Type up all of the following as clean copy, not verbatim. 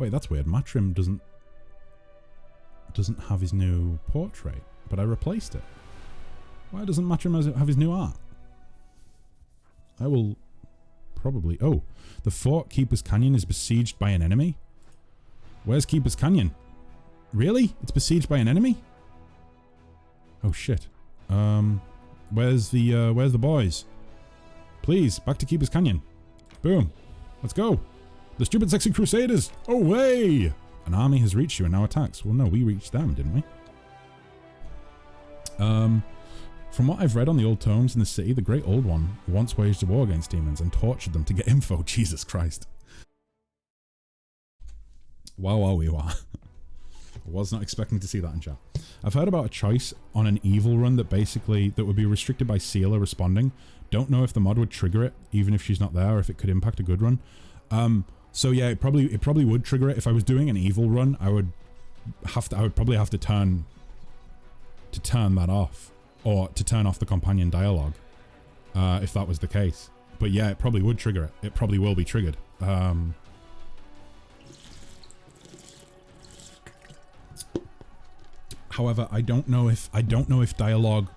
Wait, that's weird. Matrim doesn't have his new portrait, but I replaced it. Why doesn't Matrim have his new art? I will probably... Oh, the fort Keeper's Canyon is besieged by an enemy? Where's Keeper's Canyon? Really? It's besieged by an enemy? Oh shit. Where's the boys? Please, back to Keeper's Canyon. Boom. Let's go. The stupid sexy crusaders! Away! An army has reached you and now attacks. Well, no, we reached them, didn't we? From what I've read on the old tomes in the city, the Great Old One once waged a war against demons and tortured them to get info. Jesus Christ. Wow, we were. I was not expecting to see that in chat. I've heard about a choice on an evil run that would be restricted by Sealer responding. Don't know if the mod would trigger it, even if she's not there, or if it could impact a good run. So yeah, it probably would trigger it. If I was doing an evil run, I would probably have to turn that off, or to turn off the companion dialogue, if that was the case. But yeah, it probably would trigger it. It probably will be triggered. However, I don't know if dialogue.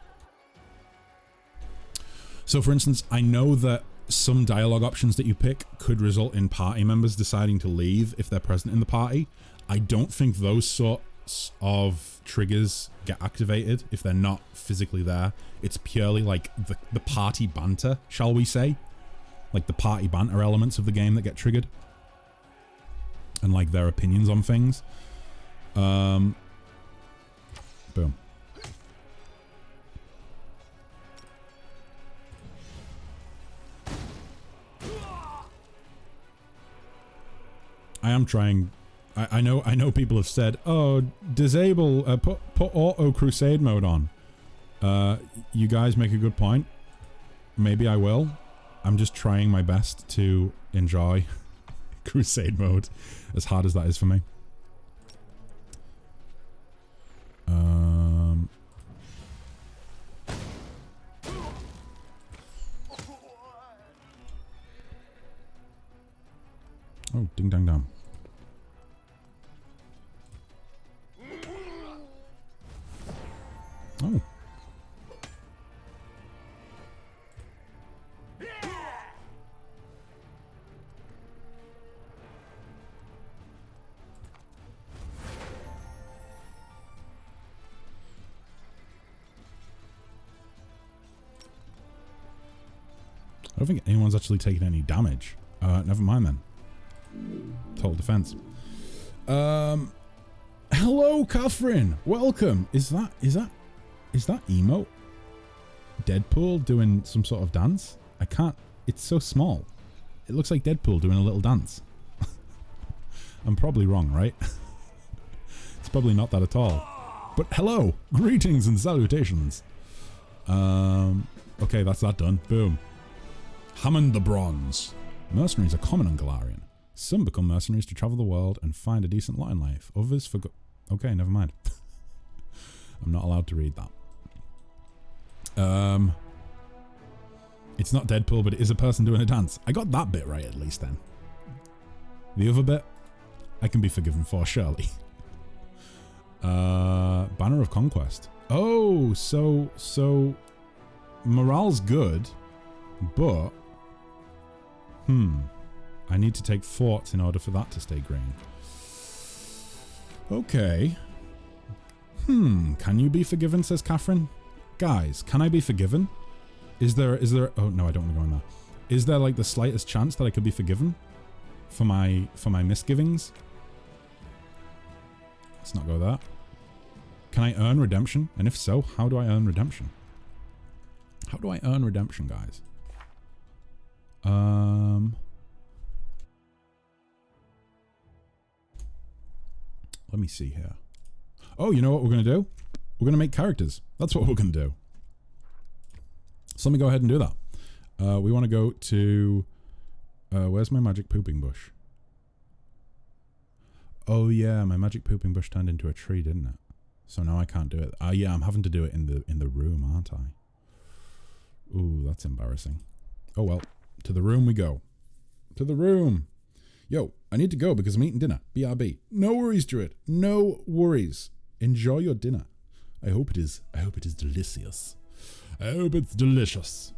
So for instance, I know that some dialogue options that you pick could result in party members deciding to leave if they're present in the party. I don't think those sorts of triggers get activated if they're not physically there. It's purely like the party banter, shall we say? Like the party banter elements of the game that get triggered. And like their opinions on things. Boom. I am trying. I know people have said, oh, disable, put auto crusade mode on. You guys make a good point. Maybe I will. I'm just trying my best to enjoy crusade mode, as hard as that is for me. Oh, ding dang dong. Oh. I don't think anyone's actually taken any damage. Never mind then. Total defense. Hello, Catherine. Welcome. Is that emote? Deadpool doing some sort of dance? I can't. It's so small. It looks like Deadpool doing a little dance. I'm probably wrong, right? It's probably not that at all. But hello, greetings and salutations. Okay, that's that done. Boom. Hammond the Bronze. Mercenaries are common on Galarian. Some become mercenaries to travel the world and find a decent lot in life. Others forgo... Okay, never mind. I'm not allowed to read that. It's not Deadpool, but it is a person doing a dance. I got that bit right at least then. The other bit, I can be forgiven for, surely. Banner of Conquest. Oh, so morale's good, but I need to take forts in order for that to stay green. Okay. Can you be forgiven, says Catherine? Guys, can I be forgiven? Is there oh no, I don't want to go in there. Is there like the slightest chance that I could be forgiven for my misgivings? Let's not go there. Can I earn redemption? And if so, how do I earn redemption? How do I earn redemption, guys? Let me see here. Oh, you know what we're going to do? We're going to make characters. That's what we're going to do. So let me go ahead and do that. We want to go to... where's my magic pooping bush? Oh yeah, my magic pooping bush turned into a tree, didn't it? So now I can't do it. Yeah, I'm having to do it in the room, aren't I? Ooh, that's embarrassing. Oh well. To the room we go. To the room! Yo, I need to go because I'm eating dinner. BRB. No worries, Druid. No worries. Enjoy your dinner. I hope it is delicious. I hope it's delicious.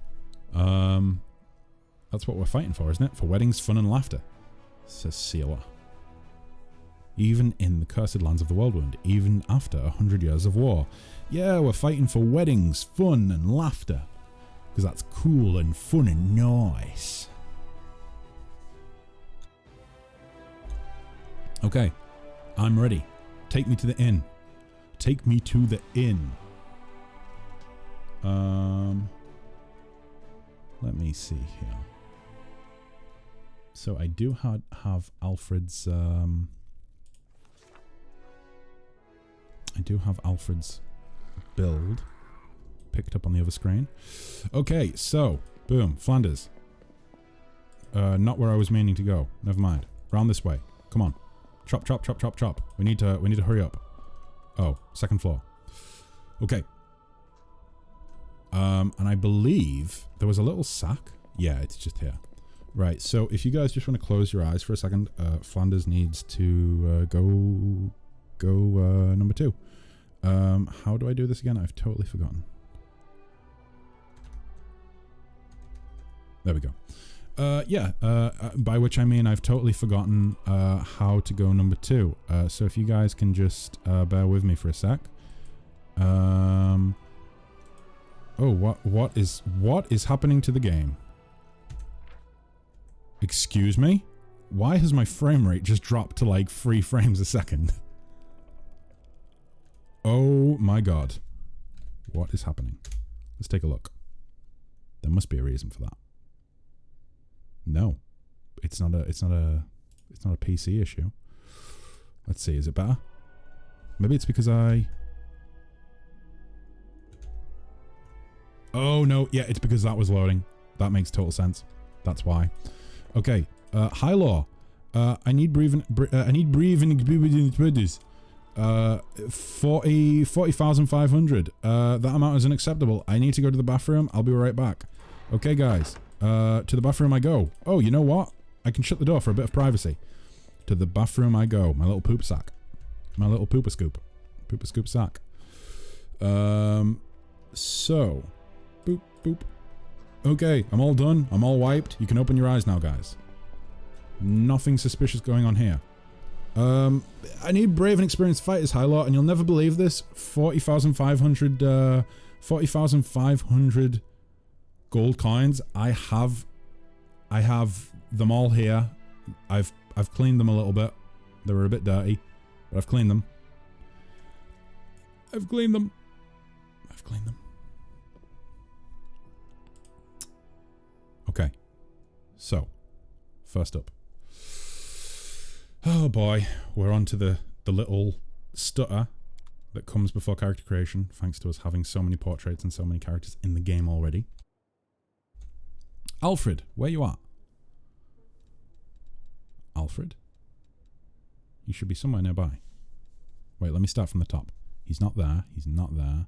That's what we're fighting for, isn't it? For weddings, fun and laughter. Says Siwa. Even in the cursed lands of the Worldwound, even after 100 years of war. Yeah, we're fighting for weddings, fun and laughter. Because that's cool and fun and nice. Okay, I'm ready. Take me to the inn. Take me to the inn. Let me see here. So I do have Alfred's build picked up on the other screen. Okay, so boom, Flanders. Not where I was meaning to go. Never mind. Round this way. Come on. Chop, chop, chop, chop, chop. We need to hurry up. Oh, second floor. Okay. And I believe there was a little sack. Yeah, it's just here. Right, so if you guys just want to close your eyes for a second, Flanders needs to go number 2. How do I do this again? I've totally forgotten. There we go. By which I mean I've totally forgotten how to go number 2. So if you guys can just bear with me for a sec. Oh, what is happening to the game? Excuse me? Why has my frame rate just dropped to like 3 frames a second? Oh my god. What is happening? Let's take a look. There must be a reason for that. No. It's not a PC issue. Let's see, is it better? Maybe it's because Oh no, yeah, it's because that was loading. That makes total sense. That's why. Okay, high law. I need breathing. I need breathing. 40,500. That amount is unacceptable. I need to go to the bathroom. I'll be right back. Okay, guys. To the bathroom I go. Oh, you know what? I can shut the door for a bit of privacy. To the bathroom I go. My little poop sack. My little pooper scoop. Pooper scoop sack. So. Boop, boop. Okay, I'm all done. I'm all wiped. You can open your eyes now, guys. Nothing suspicious going on here. I need brave and experienced fighters, High Lord, and you'll never believe this. 40,500 gold coins. I have them all here. I've cleaned them a little bit. They were a bit dirty, but I've cleaned them. I've cleaned them. Okay. So, first up. Oh boy, we're on to the little stutter that comes before character creation, thanks to us having so many portraits and so many characters in the game already. Alfred, where you at? Alfred? You should be somewhere nearby. Wait, let me start from the top. He's not there. He's not there.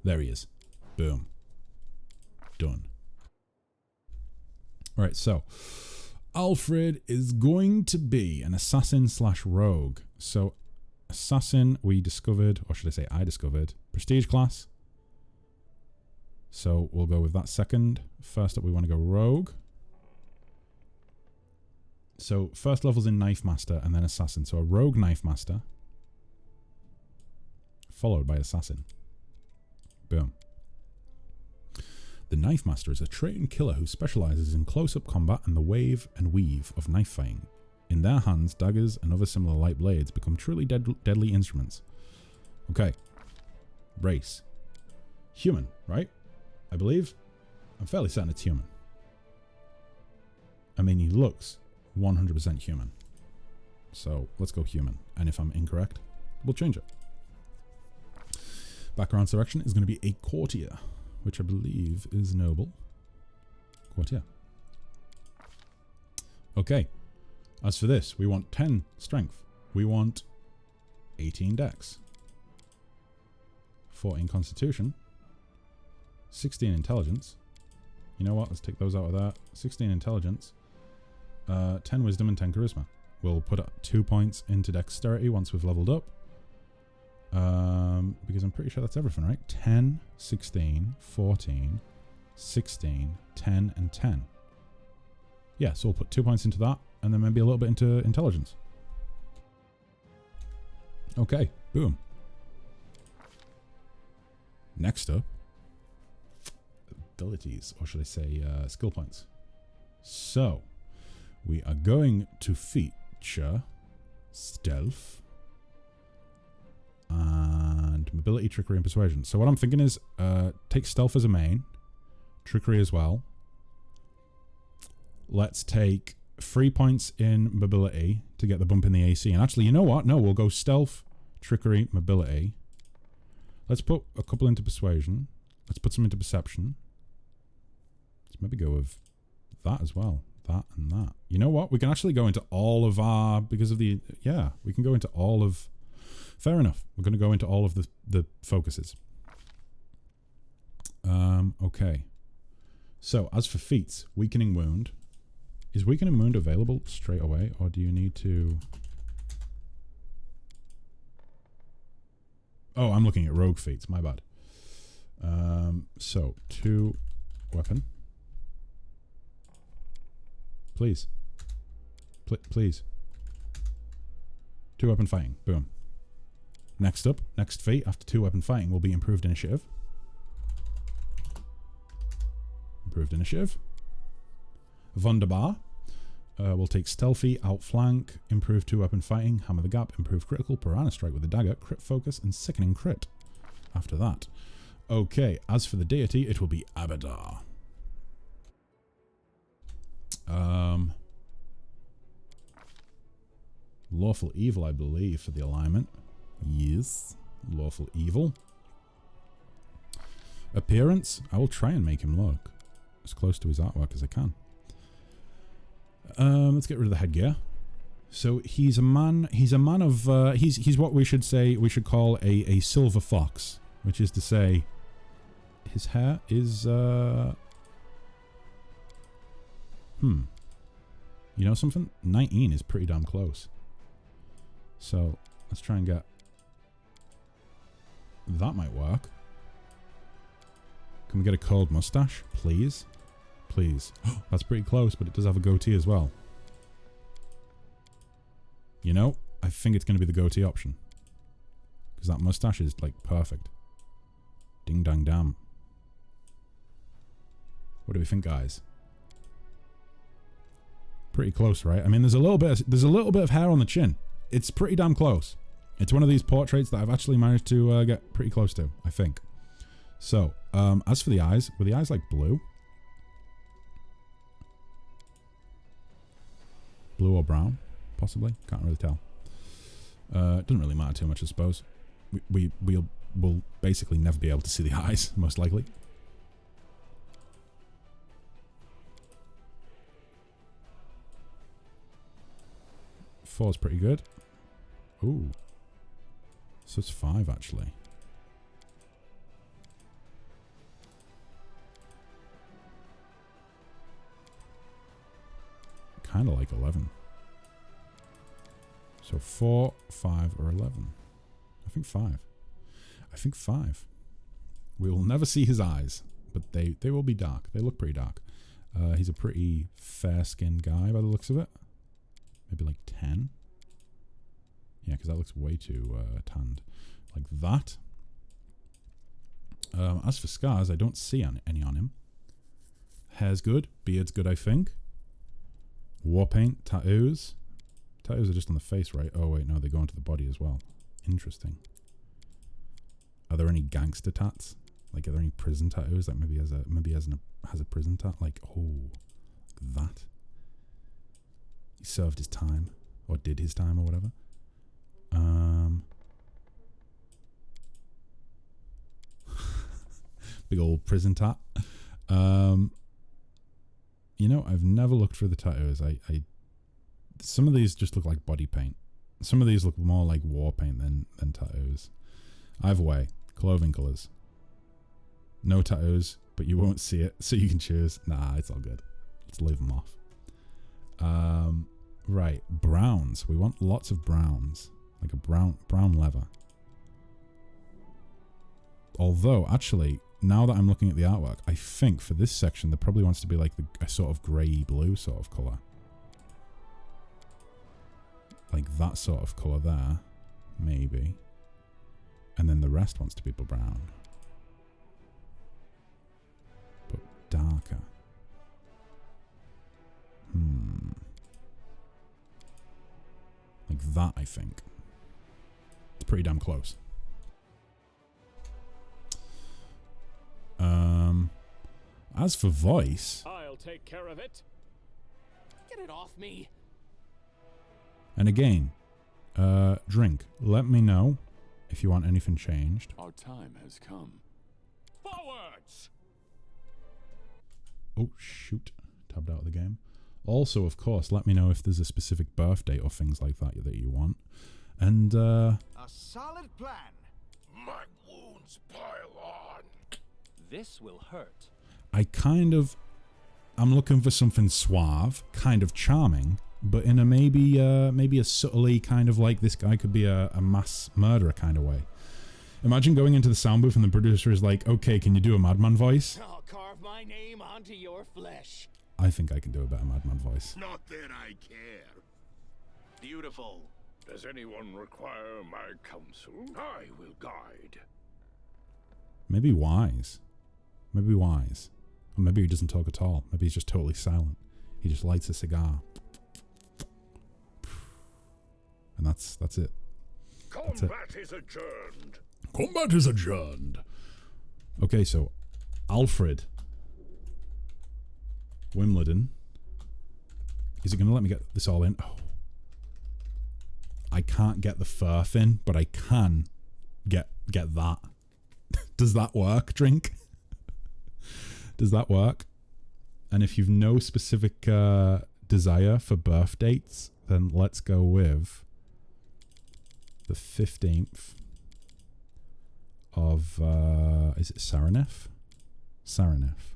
There he is. Boom. Done. Alright, so Alfred is going to be an assassin / rogue. So assassin we discovered, or should I say I discovered, prestige class. So we'll go with that second. First up we want to go rogue. So first level's in Knife Master and then Assassin. So a Rogue Knife Master followed by Assassin. Boom. The Knife Master is a trained killer who specializes in close-up combat and the wave and weave of knife fighting. In their hands, daggers and other similar light blades become truly deadly instruments. Okay. Race. Human, right? I believe. I'm fairly certain it's human. I mean, he looks 100% human. So let's go human. And if I'm incorrect, we'll change it. Background selection is going to be a courtier, which I believe is noble. Courtier. Okay. As for this, we want 10 strength. We want 18 dex. 14 constitution. 16 intelligence. You know what? Let's take those out of that. 16 intelligence. 10 wisdom and 10 charisma. We'll put 2 points into dexterity once we've leveled up. Because I'm pretty sure that's everything, right? 10, 16, 14, 16, 10, and 10. Yeah, so we'll put 2 points into that, and then maybe a little bit into intelligence. Okay, boom. Next up, abilities, or should I say skill points. So, we are going to feature stealth and mobility, trickery, and persuasion. So what I'm thinking is take stealth as a main, trickery as well. Let's take 3 points in mobility to get the bump in the AC. And actually, you know what? No, we'll go stealth, trickery, mobility. Let's put a couple into persuasion. Let's put some into perception. Let's maybe go with that as well. That and that. You know what? We can actually go into all of our... Because of the... Yeah, we can go into all of... Fair enough. We're going to go into all of the focuses. Okay. So, as for feats, weakening wound. Is weakening wound available straight away, or do you need to... Oh, I'm looking at rogue feats. My bad. So, 2 weapon. Please. Please. 2 weapon fighting. Boom. Next up, next feat after 2 weapon fighting will be improved initiative. Improved initiative. Wunderbar. We'll take stealthy, outflank, improved 2 weapon fighting, hammer the gap, improved critical, piranha strike with the dagger, crit focus, and sickening crit. After that. Okay, as for the deity, it will be Abadar. Lawful evil, I believe, for the alignment. Yes, lawful evil. Appearance, I will try and make him look as close to his artwork as I can. Let's get rid of the headgear. So he's a man of he's what we should call a silver fox, which is to say his hair is you know something? 19 is pretty damn close. So let's try and get... That might work. Can we get a curled mustache, please? Please. That's pretty close, but it does have a goatee as well. You know, I think it's going to be the goatee option. Because that mustache is, like, perfect. Ding dang damn. What do we think, guys? Pretty close, right? I mean, there's a little bit of hair on the chin. It's pretty damn close. It's one of these portraits that I've actually managed to get pretty close to, I think. So, as for the eyes, were the eyes like blue? Blue or brown, possibly? Can't really tell. It doesn't really matter too much, I suppose. We'll basically never be able to see the eyes, most likely. Four's pretty good. Ooh. So it's 5, actually. Kind of like 11. So 4, 5, or 11. I think 5. I think 5. We will never see his eyes, but they will be dark. They look pretty dark. He's a pretty fair-skinned guy by the looks of it. Maybe like 10. Yeah, because that looks way too tanned. Like that. As for scars, I don't see any on him. Hair's good. Beard's good, I think. War paint. Tattoos. Tattoos are just on the face, right? Oh, wait, no, they go into the body as well. Interesting. Are there any gangster tats? Like, are there any prison tattoos? Like, maybe has a prison tat? Like, oh, that. He served his time. Or did his time, or whatever. Big old prison tat. You know, I've never looked through the tattoos. Some of these just look like body paint. Some of these look more like war paint than tattoos. Either way, clothing colours. No tattoos. but you won't see it, so you can choose. Nah, it's all good. Let's leave them off. Right, browns. We want lots of browns, like a brown leather. Although, actually, now that I'm looking at the artwork, I think for this section there probably wants to be like a sort of grey blue sort of colour. Like that sort of colour there, maybe. And then the rest wants to be brown. But darker. Like that, I think. It's pretty damn close. As for voice, I'll take care of it. Get it off me. And again, drink. Let me know if you want anything changed. Our time has come. Forwards! Oh, shoot. Tabbed out of the game. Also, of course, let me know if there's a specific birth date or things like that that you want. And, a solid plan. My wounds pile on. This will hurt. I'm looking for something suave, kind of charming, but in a maybe a subtly kind of like this guy could be a mass murderer kind of way. Imagine going into the sound booth and the producer is like, okay, can you do a madman voice? I'll carve my name onto your flesh. I think I can do a better madman voice. Not that I care. Beautiful. Does anyone require my counsel? I will guide. Maybe wise. Maybe wise. Or maybe he doesn't talk at all. Maybe he's just totally silent. He just lights a cigar. And that's it. Combat is adjourned. Combat is adjourned. Okay, so Alfred Wimbledon. Is it going to let me get this all in? Oh. I can't get the firth in, but I can get that. Does that work, drink? Does that work? And if you've no specific desire for birth dates, then let's go with the 15th of, is it Saranef? Saranef.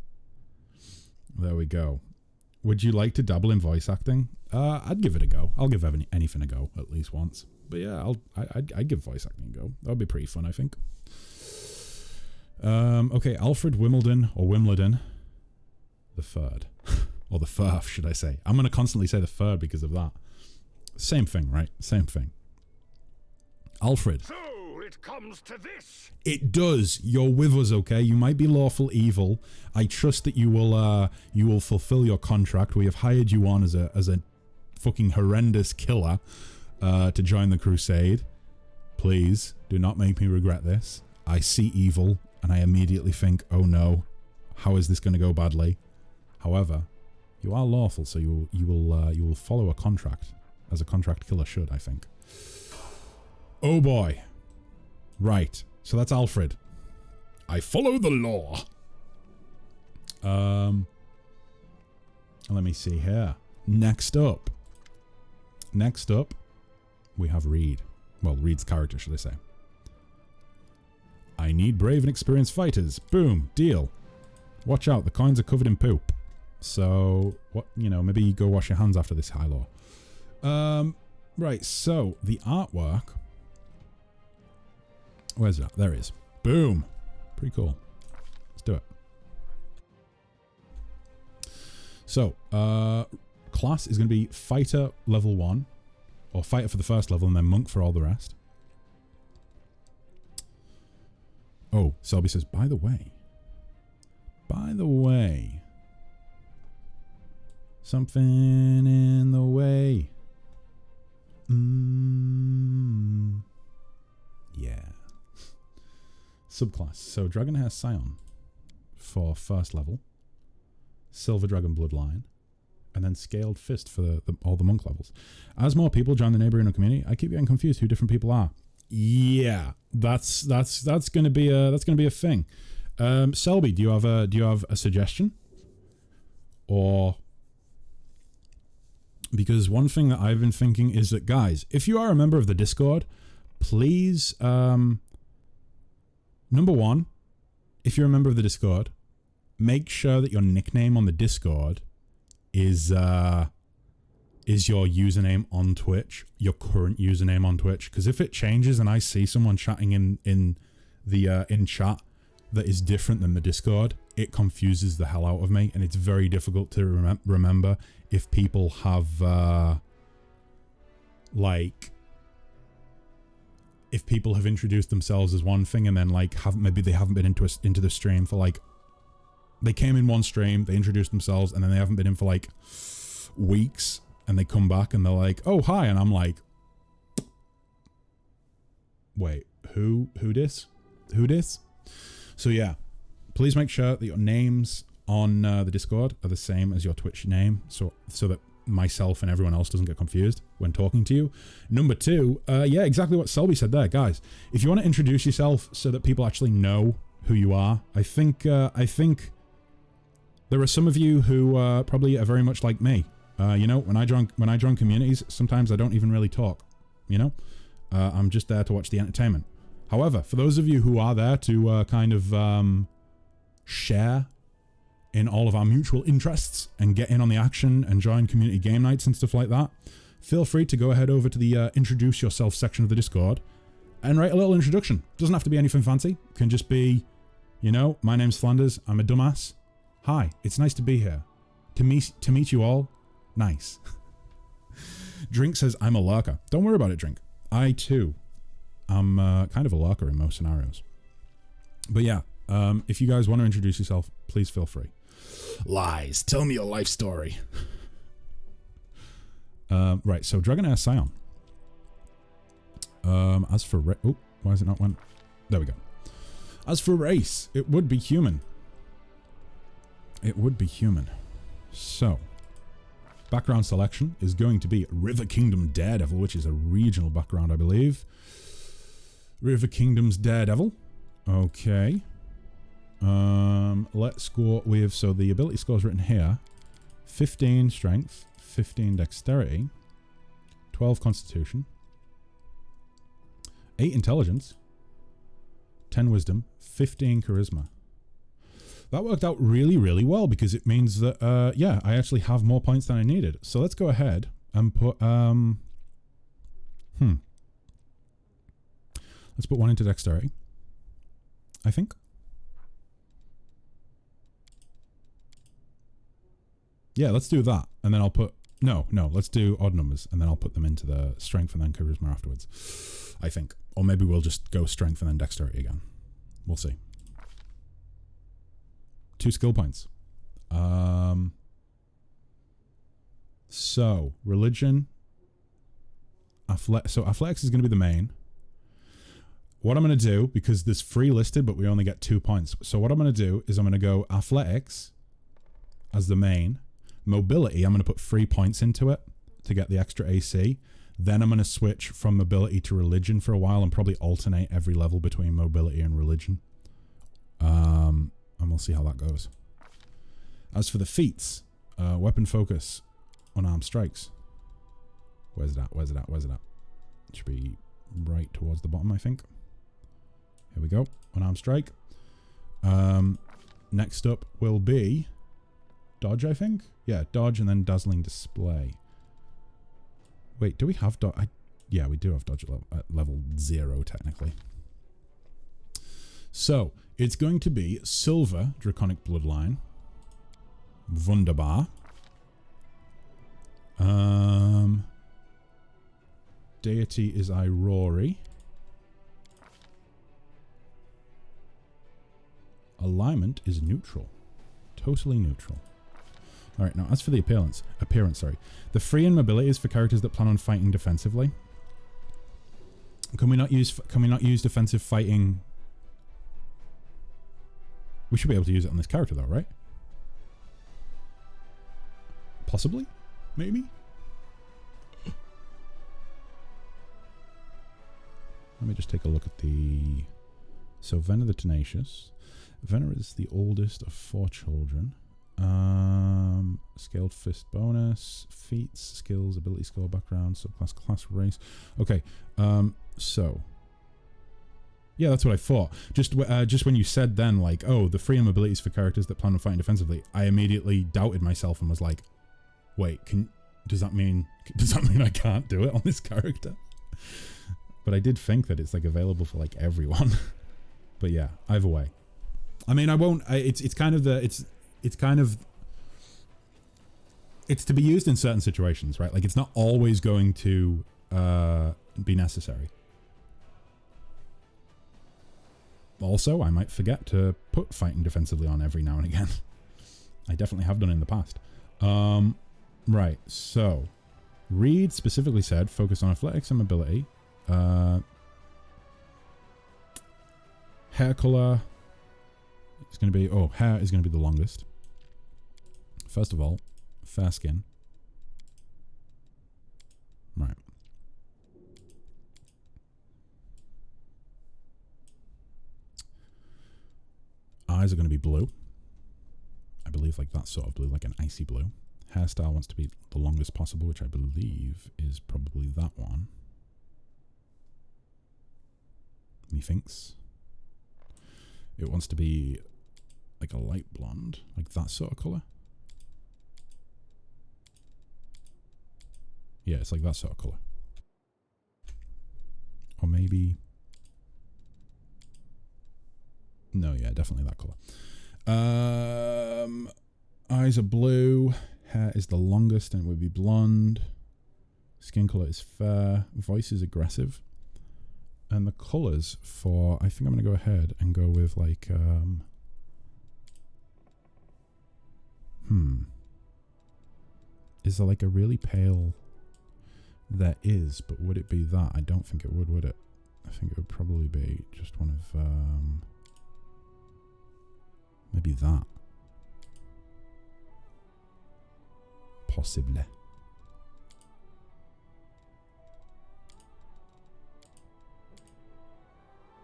There we go. Would you like to dabble in voice acting? I'd give it a go. I'll give anything a go at least once. But yeah, I'd give voice acting a go. That would be pretty fun, I think. Okay, Alfred Wimbledon or Wimbledon the third. Or the firth, should I say. I'm going to constantly say the third because of that. Same thing, right? Same thing. Alfred. So it comes to this. It does. You're with us, okay? You might be lawful evil. I trust that you will fulfill your contract. We have hired you on as a fucking horrendous killer to join the crusade. Please do not make me regret this. I see evil and I immediately think, oh no, how is this going to go badly? However, you are lawful, so you will follow a contract as a contract killer should, I think. Oh boy. Right. So that's Alfred. I follow the law. Let me see here. Next up, we have Reed. Well, Reed's character, should I say. I need brave and experienced fighters. Boom. Deal. Watch out. The coins are covered in poop. So, maybe you go wash your hands after this high law. Right. So, the artwork. Where's that? There it is. Boom. Pretty cool. Let's do it. So, class is going to be fighter level 1. Or fighter for the first level and then monk for all the rest. Oh, Selby says, by the way, something in the way. Yeah. Subclass. So Dragonhair Scion for first level. Silver Dragon Bloodline. And then Scaled Fist for all the monk levels. As more people join the neighboring community, I keep getting confused who different people are. Yeah, that's gonna be a thing. Selby, do you have a suggestion? Or because one thing that I've been thinking is that, guys, if you are a member of the Discord, please, number one, if you're a member of the Discord, make sure that your nickname on the Discord is your username on Twitch, your current username on Twitch. Because if it changes and I see someone chatting in chat that is different than the Discord, it confuses the hell out of me, and it's very difficult to remember if people have if people have introduced themselves as one thing and then like maybe they haven't been into the stream for like, they came in one stream, they introduced themselves, and then they haven't been in for like weeks, and they come back and they're like, oh hi, and I'm like, wait, who this? So yeah, please make sure that your names on the Discord are the same as your Twitch name, so that myself and everyone else doesn't get confused when talking to you. Number two, yeah, exactly what Selby said there, guys. If you want to introduce yourself so that people actually know who you are, I think there are some of you who probably are very much like me. You know, when I join communities, sometimes I don't even really talk. You know, I'm just there to watch the entertainment. However, for those of you who are there to kind of share in all of our mutual interests and get in on the action and join community game nights and stuff like that, feel free to go ahead over to the introduce yourself section of the Discord and write a little introduction. Doesn't have to be anything fancy. It can just be, you know, my name's Flanders, I'm a dumbass. Hi, it's nice to be here. To meet you all, nice. Drink says, I'm a lurker. Don't worry about it, Drink. I too am kind of a lurker in most scenarios. But yeah, if you guys want to introduce yourself, please feel free. Lies. Tell me your life story. Right, so Dragonair Scion. As for... oh, why is it not went? There we go. As for race, it would be human. It would be human. So, background selection is going to be River Kingdom Daredevil, which is a regional background, I believe. River Kingdom's Daredevil. Okay. Let's go with, so the ability score is written here. 15 strength, 15 dexterity, 12 constitution, 8 intelligence, 10 wisdom, 15 charisma. That worked out really, really well because it means that, yeah, I actually have more points than I needed. So let's go ahead and put, let's put 1 into dexterity, I think. Yeah, let's do that. And then I'll put... No, let's do odd numbers. And then I'll put them into the strength and then charisma afterwards. I think. Or maybe we'll just go strength and then dexterity again. We'll see. 2 skill points. So, religion. So, athletics is going to be the main. What I'm going to do, because there's 3 listed, but we only get 2 points. So, what I'm going to do is I'm going to go athletics as the main. Mobility, I'm going to put 3 points into it to get the extra AC. Then I'm going to switch from mobility to religion for a while and probably alternate every level between mobility and religion. And we'll see how that goes. As for the feats, weapon focus, unarmed strikes. Where's it at? It should be right towards the bottom, I think. Here we go. Unarmed strike. Next up will be dodge, I think. Yeah, dodge and then dazzling display. Wait, do we have dodge? Yeah, we do have dodge at level 0, technically. So, it's going to be Silver Draconic Bloodline. Wunderbar. Deity is Irori. Alignment is neutral. Totally neutral. Alright, now as for the appearance, the free and mobility is for characters that plan on fighting defensively. Can we not use defensive fighting? We should be able to use it on this character though, right? Possibly? Maybe? Let me just take a look at the... So, Venner the Tenacious. Venner is the oldest of 4 children. Scaled fist bonus, feats, skills, ability score, background, subclass, class, race. Okay, so Yeah, that's what I thought. Just when you said then, like, oh, the freedom abilities for characters that plan on fighting defensively, I immediately doubted myself and was like, wait, does that mean I can't do it on this character? But I did think that it's like available for like everyone. But yeah, either way. I mean, I won't. It's to be used in certain situations, right? Like, it's not always going to be necessary. Also, I might forget to put fighting defensively on every now and again. I definitely have done in the past. Right, so Reed specifically said focus on athletics and mobility. Hair color. It's going to be, hair is going to be the longest. First of all, fair skin. Right. Eyes are going to be blue. I believe like that sort of blue, like an icy blue. Hairstyle wants to be the longest possible, which I believe is probably that one. Methinks. It wants to be like a light blonde, like that sort of colour. Yeah, it's like that sort of colour. Or maybe... No, yeah, definitely that colour. Eyes are blue. Hair is the longest and it would be blonde. Skin colour is fair. Voice is aggressive. And the colours for... I think I'm going to go ahead and go with like... Is there like a really pale... There is, but would it be that? I don't think it would it? I think it would probably be just one of... maybe that. Possibly.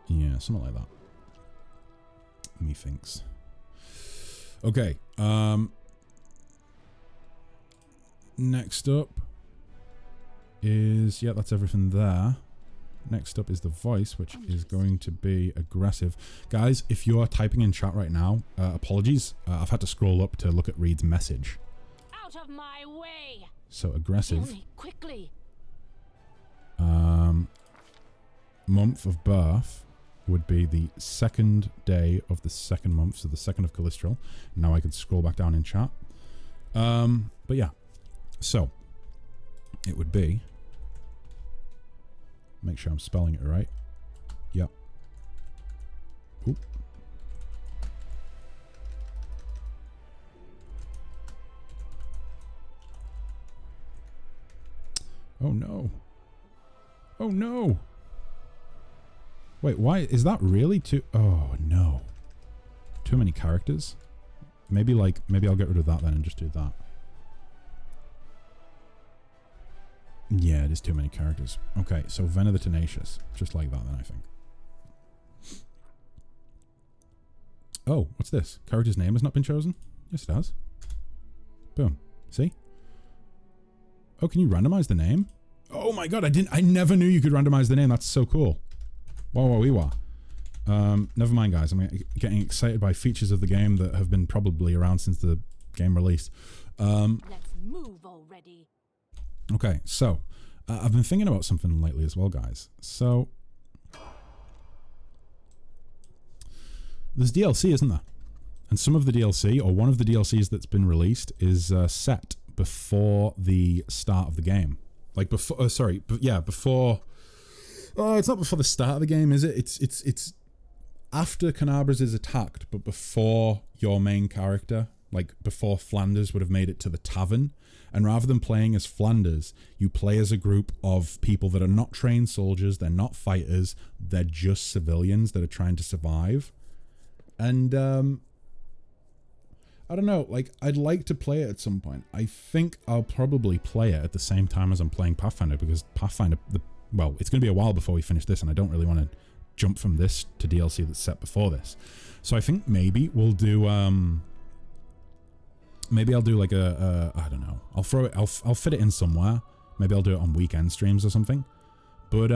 Yeah, something like that. Methinks. Okay. Next up is... Yeah, that's everything there. Next up is the voice, which is going to be aggressive. Guys, if you're typing in chat right now, apologies. I've had to scroll up to look at Reed's message. Out of my way. So aggressive. Kill me quickly. Month of birth would be the second day of the second month, so the 2nd of Calistral. Now I could scroll back down in chat. But yeah. So, it would be... Make sure I'm spelling it right. Yep. Oop. Oh no. Oh no. Wait, why is that really too... Oh no. Too many characters? Maybe I'll get rid of that then and just do that. Yeah, it is too many characters. Okay, so Ven of the Tenacious. Just like that then, I think. Oh, what's this? Character's name has not been chosen? Yes, it has. Boom. See? Oh, can you randomize the name? Oh my god, I never knew you could randomize the name. That's so cool. Wow. Never mind, guys. I'm getting excited by features of the game that have been probably around since the game released. Let's move already. Okay, so I've been thinking about something lately as well, guys. So there's DLC, isn't there? And some of the DLC, or one of the DLCs that's been released, is set before the start of the game. Like before, before. Oh, it's not before the start of the game, is it? It's after Canabras is attacked, but before your main character, like before Flanders would have made it to the tavern. And rather than playing as Flanders, you play as a group of people that are not trained soldiers, they're not fighters, they're just civilians that are trying to survive. And, I don't know, like, I'd like to play it at some point. I think I'll probably play it at the same time as I'm playing Pathfinder, because Pathfinder, well, it's going to be a while before we finish this, and I don't really want to jump from this to DLC that's set before this. So I think maybe we'll do, maybe I'll do like I don't know. I'll throw it. I'll fit it in somewhere. Maybe I'll do it on weekend streams or something. But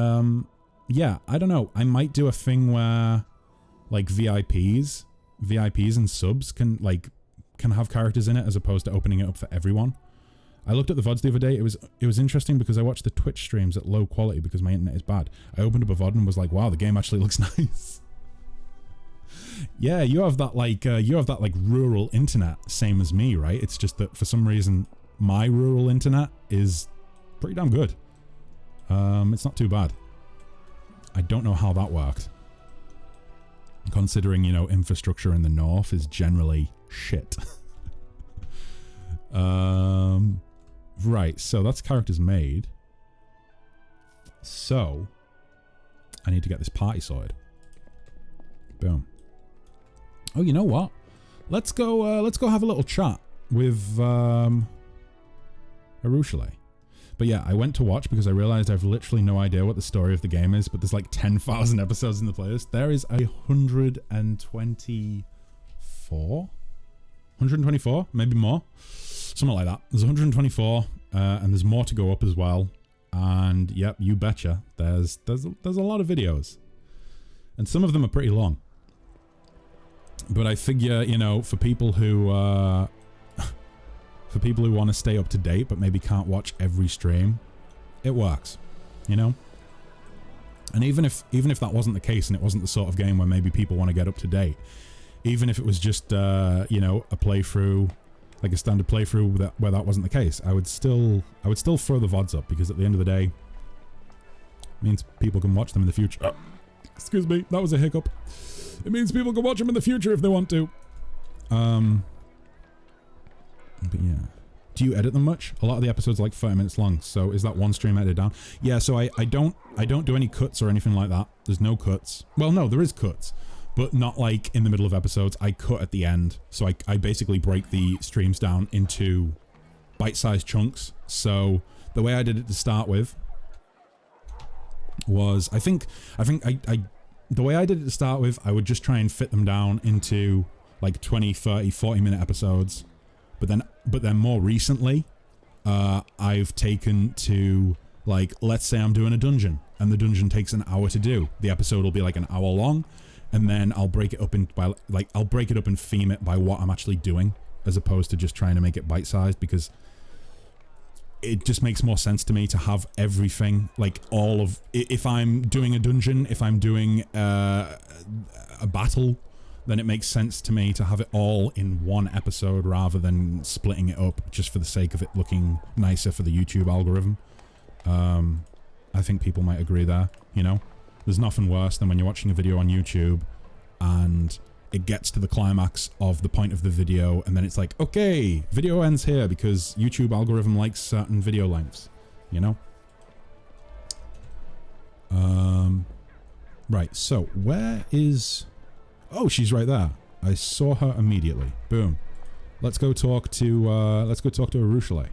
yeah, I don't know. I might do a thing where like VIPs and subs can have characters in it as opposed to opening it up for everyone. I looked at the VODs the other day. It was interesting because I watched the Twitch streams at low quality because my internet is bad. I opened up a VOD and was like, wow, the game actually looks nice. Yeah, you have that like rural internet, same as me, right? It's just that for some reason my rural internet is pretty damn good. It's not too bad. I don't know how that worked. Considering, you know, infrastructure in the north is generally shit. Right, so that's characters made. So I need to get this party sorted. Boom. Oh, you know what? Let's go have a little chat with Arushale. But yeah, I went to watch because I realized I've literally no idea what the story of the game is, but there's like 10,000 episodes in the playlist. There is 124, maybe more. Something like that. There's 124, and there's more to go up as well. And yep, you betcha. There's a lot of videos. And some of them are pretty long. But I figure, you know, for people who want to stay up to date but maybe can't watch every stream, it works, you know? And even if that wasn't the case and it wasn't the sort of game where maybe people want to get up to date, even if it was just you know, a playthrough, like a standard playthrough where that wasn't the case, I would still throw the VODs up because at the end of the day, it means people can watch them in the future. Oh, excuse me, that was a hiccup. It means people can watch them in the future if they want to. But yeah. Do you edit them much? A lot of the episodes are like 30 minutes long, so is that one stream edited down? Yeah, so I don't do any cuts or anything like that. There's no cuts. Well, no, there is cuts, but not like in the middle of episodes. I cut at the end, so I basically break the streams down into bite-sized chunks. So the way I did it to start with was, the way I did it to start with, I would just try and fit them down into like 20, 30, 40-minute episodes. But then more recently, I've taken to, like, let's say I'm doing a dungeon, and the dungeon takes an hour to do. The episode will be like an hour long, and then I'll break it up and theme it by what I'm actually doing, as opposed to just trying to make it bite-sized, because it just makes more sense to me to have everything, like all of, if I'm doing a dungeon, if I'm doing a battle, then it makes sense to me to have it all in one episode rather than splitting it up just for the sake of it looking nicer for the YouTube algorithm. I think people might agree there, you know? There's nothing worse than when you're watching a video on YouTube and it gets to the climax of the point of the video and then it's like, okay, video ends here because YouTube algorithm likes certain video lengths, you know? Right, so where is... Oh, she's right there. I saw her immediately. Boom. Let's go talk to Arushale.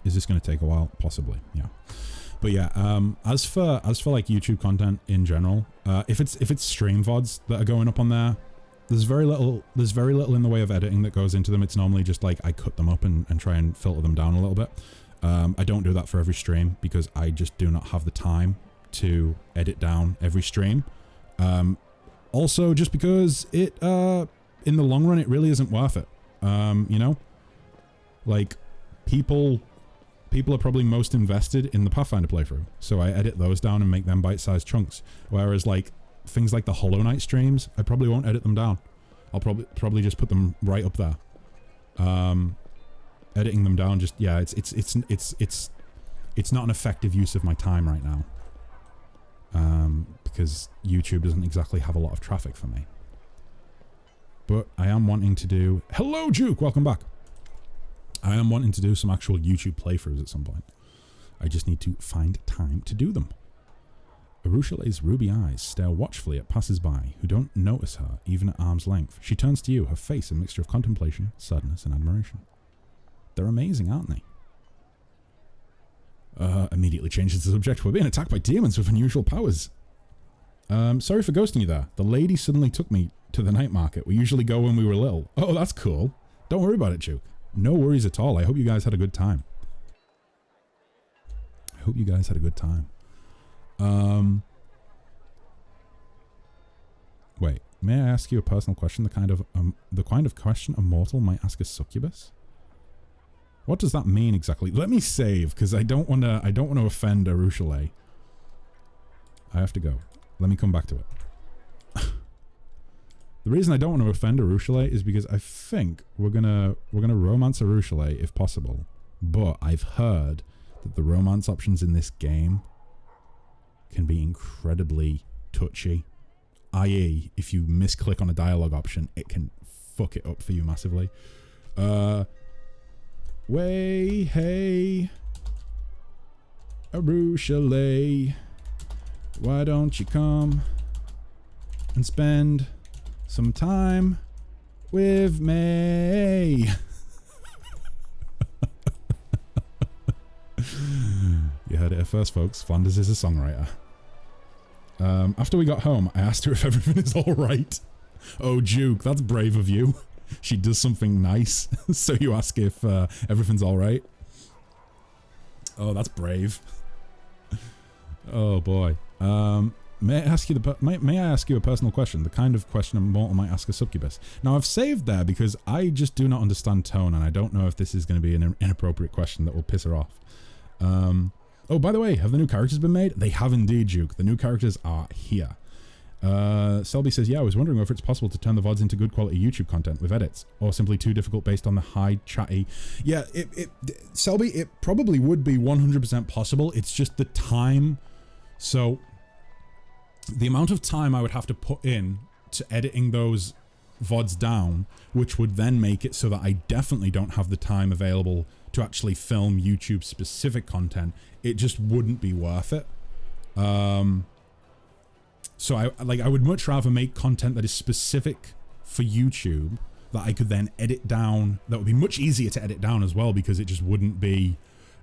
Is this going to take a while? Possibly, yeah. But yeah, as for like YouTube content in general, if it's stream VODs that are going up on there, there's very little in the way of editing that goes into them. It's normally just like I cut them up and try and filter them down a little bit. I don't do that for every stream because I just do not have the time to edit down every stream. Also, just because it in the long run it really isn't worth it. You know, like people are probably most invested in the Pathfinder playthrough, so I edit those down and make them bite-sized chunks. Whereas like things like the Hollow Knight streams, I probably won't edit them down. I'll probably just put them right up there. Editing them down, just yeah, it's not an effective use of my time right now. Because YouTube doesn't exactly have a lot of traffic for me. But I am wanting to do... Hello, Juke! Welcome back. I am wanting to do some actual YouTube playthroughs at some point. I just need to find time to do them. Arushale's ruby eyes stare watchfully at passers-by who don't notice her even at arm's length. She turns to you, her face a mixture of contemplation, sadness, and admiration. They're amazing, aren't they? Immediately changes the subject. We're being attacked by demons with unusual powers. Sorry for ghosting you there. The lady suddenly took to the night market. We usually go when we were little. Oh, that's cool. Don't worry about it, Juke. No worries at all. I hope you guys had a good time. I hope you guys had a good time. Wait, may I ask you a personal question? The kind of question a mortal might ask a succubus? What does that mean exactly? Let me save, because I don't want to offend Arushale. I have to go. Let me come back to it. The reason I don't want to offend Arushale is because I think we're gonna romance Arushale if possible. But I've heard that the romance options in this game can be incredibly touchy. I.e., if you misclick on a dialogue option, it can fuck it up for you massively. Way, hey, Arushale, why don't you come and spend some time with me? You heard it here first, folks. Flanders is a songwriter. After we got home, I asked her if everything is alright. Oh, Duke, that's brave of you. She does something nice, so you ask if everything's alright. Oh, that's brave. Oh, boy. May I ask you a personal question? The kind of question a mortal might ask a succubus. Now, I've saved there because I just do not understand tone, and I don't know if this is going to be an inappropriate question that will piss her off. Oh, by the way, have the new characters been made? They have indeed, Duke. The new characters are here. Selby says, yeah, I was wondering whether it's possible to turn the VODs into good quality YouTube content with edits, or simply too difficult based on the high chatty. Yeah, Selby, it probably would be 100% possible. It's just the time. So the amount of time I would have to put in to editing those VODs down, which would then make it so that I definitely don't have the time available to actually film YouTube specific content, it just wouldn't be worth it. So I would much rather make content that is specific for YouTube that I could then edit down. That would be much easier to edit down as well, because it just wouldn't be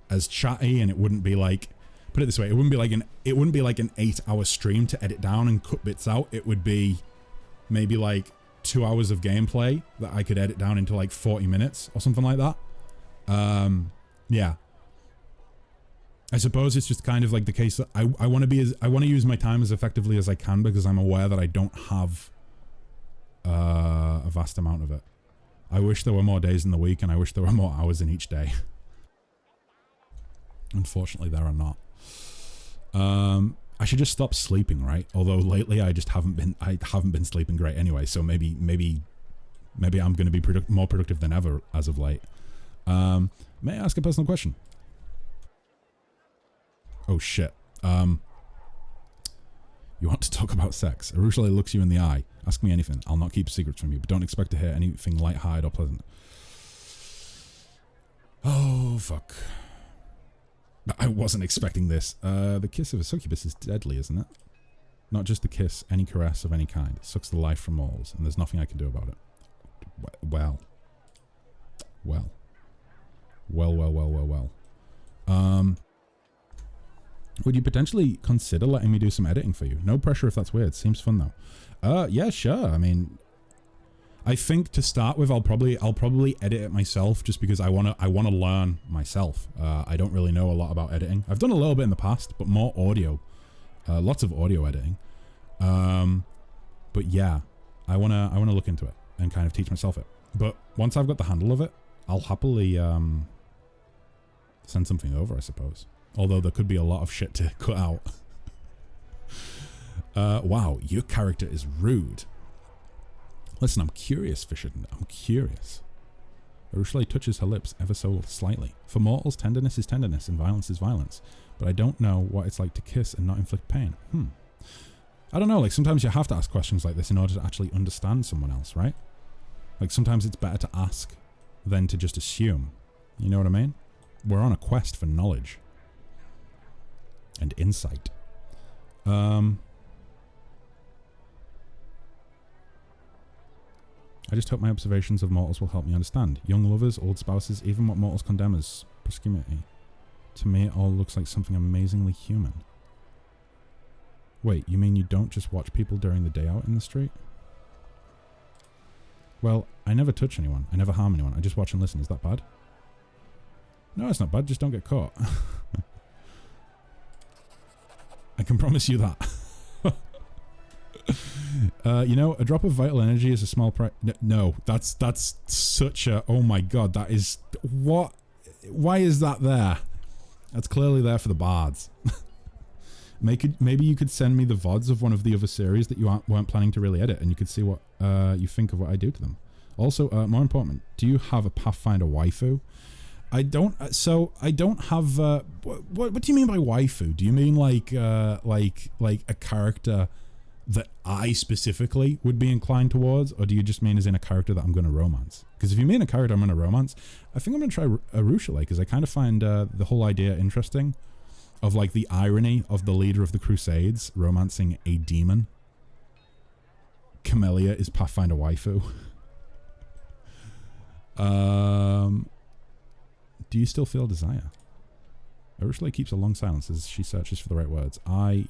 as chatty, and it wouldn't be like, put it this way, it wouldn't be like an 8-hour stream to edit down and cut bits out. It would be maybe like 2 hours of gameplay that I could edit down into like 40 minutes or something like that. Yeah. I suppose it's just kind of like the case that I want to use my time as effectively as I can, because I'm aware that I don't have a vast amount of it. I wish there were more days in the week, and I wish there were more hours in each day. Unfortunately, there are not. I should just stop sleeping, right? Although lately I haven't been sleeping great anyway, so maybe I'm going to be more productive than ever as of late. May I ask a personal question? Oh shit. You want to talk about sex? Arushale looks you in the eye. Ask me anything. I'll not keep secrets from you, but don't expect to hear anything light-hearted or pleasant. Oh, fuck. I wasn't expecting this. The kiss of a succubus is deadly, isn't it? Not just the kiss, any caress of any kind. It sucks the life from mortals, and there's nothing I can do about it. Well. Would you potentially consider letting me do some editing for you? No pressure if that's weird. Seems fun though. Yeah, sure. I mean, I think to start with, I'll probably edit it myself, just because I wanna learn myself. I don't really know a lot about editing. I've done a little bit in the past, but more audio. Lots of audio editing. But yeah, I wanna look into it and kind of teach myself it. But once I've got the handle of it, I'll happily send something over, I suppose. Although there could be a lot of shit to cut out. Wow, your character is rude. Listen, I'm curious, Fisherton. I'm curious. Arushale touches her lips ever so slightly. For mortals, tenderness is tenderness and violence is violence. But I don't know what it's like to kiss and not inflict pain. I don't know, like sometimes you have to ask questions like this in order to actually understand someone else, right? Like sometimes it's better to ask than to just assume. You know what I mean? We're on a quest for knowledge. And insight. I just hope my observations of mortals will help me understand. Young lovers, old spouses, even what mortals condemn as promiscuity. To me, it all looks like something amazingly human. Wait, you mean you don't just watch people during the day out in the street? Well, I never touch anyone. I never harm anyone. I just watch and listen. Is that bad? No, it's not bad. Just don't get caught. I can promise you that. You know, a drop of vital energy is a small price. No, that's such a... Oh my god, that is... What? Why is that there? That's clearly there for the bards. Maybe you could send me the VODs of one of the other series that you weren't planning to really edit, and you could see what you think of what I do to them. Also, more important, do you have a Pathfinder waifu? I don't. So I don't have. What do you mean by waifu? Do you mean like a character that I specifically would be inclined towards, or do you just mean as in a character that I'm going to romance? Because if you mean a character I'm going to romance, I think I'm going to try Arushale, because I kind of find the whole idea interesting, of like the irony of the leader of the Crusades romancing a demon. Camellia is Pathfinder waifu. Do you still feel desire? Arushale keeps a long silence as she searches for the right words.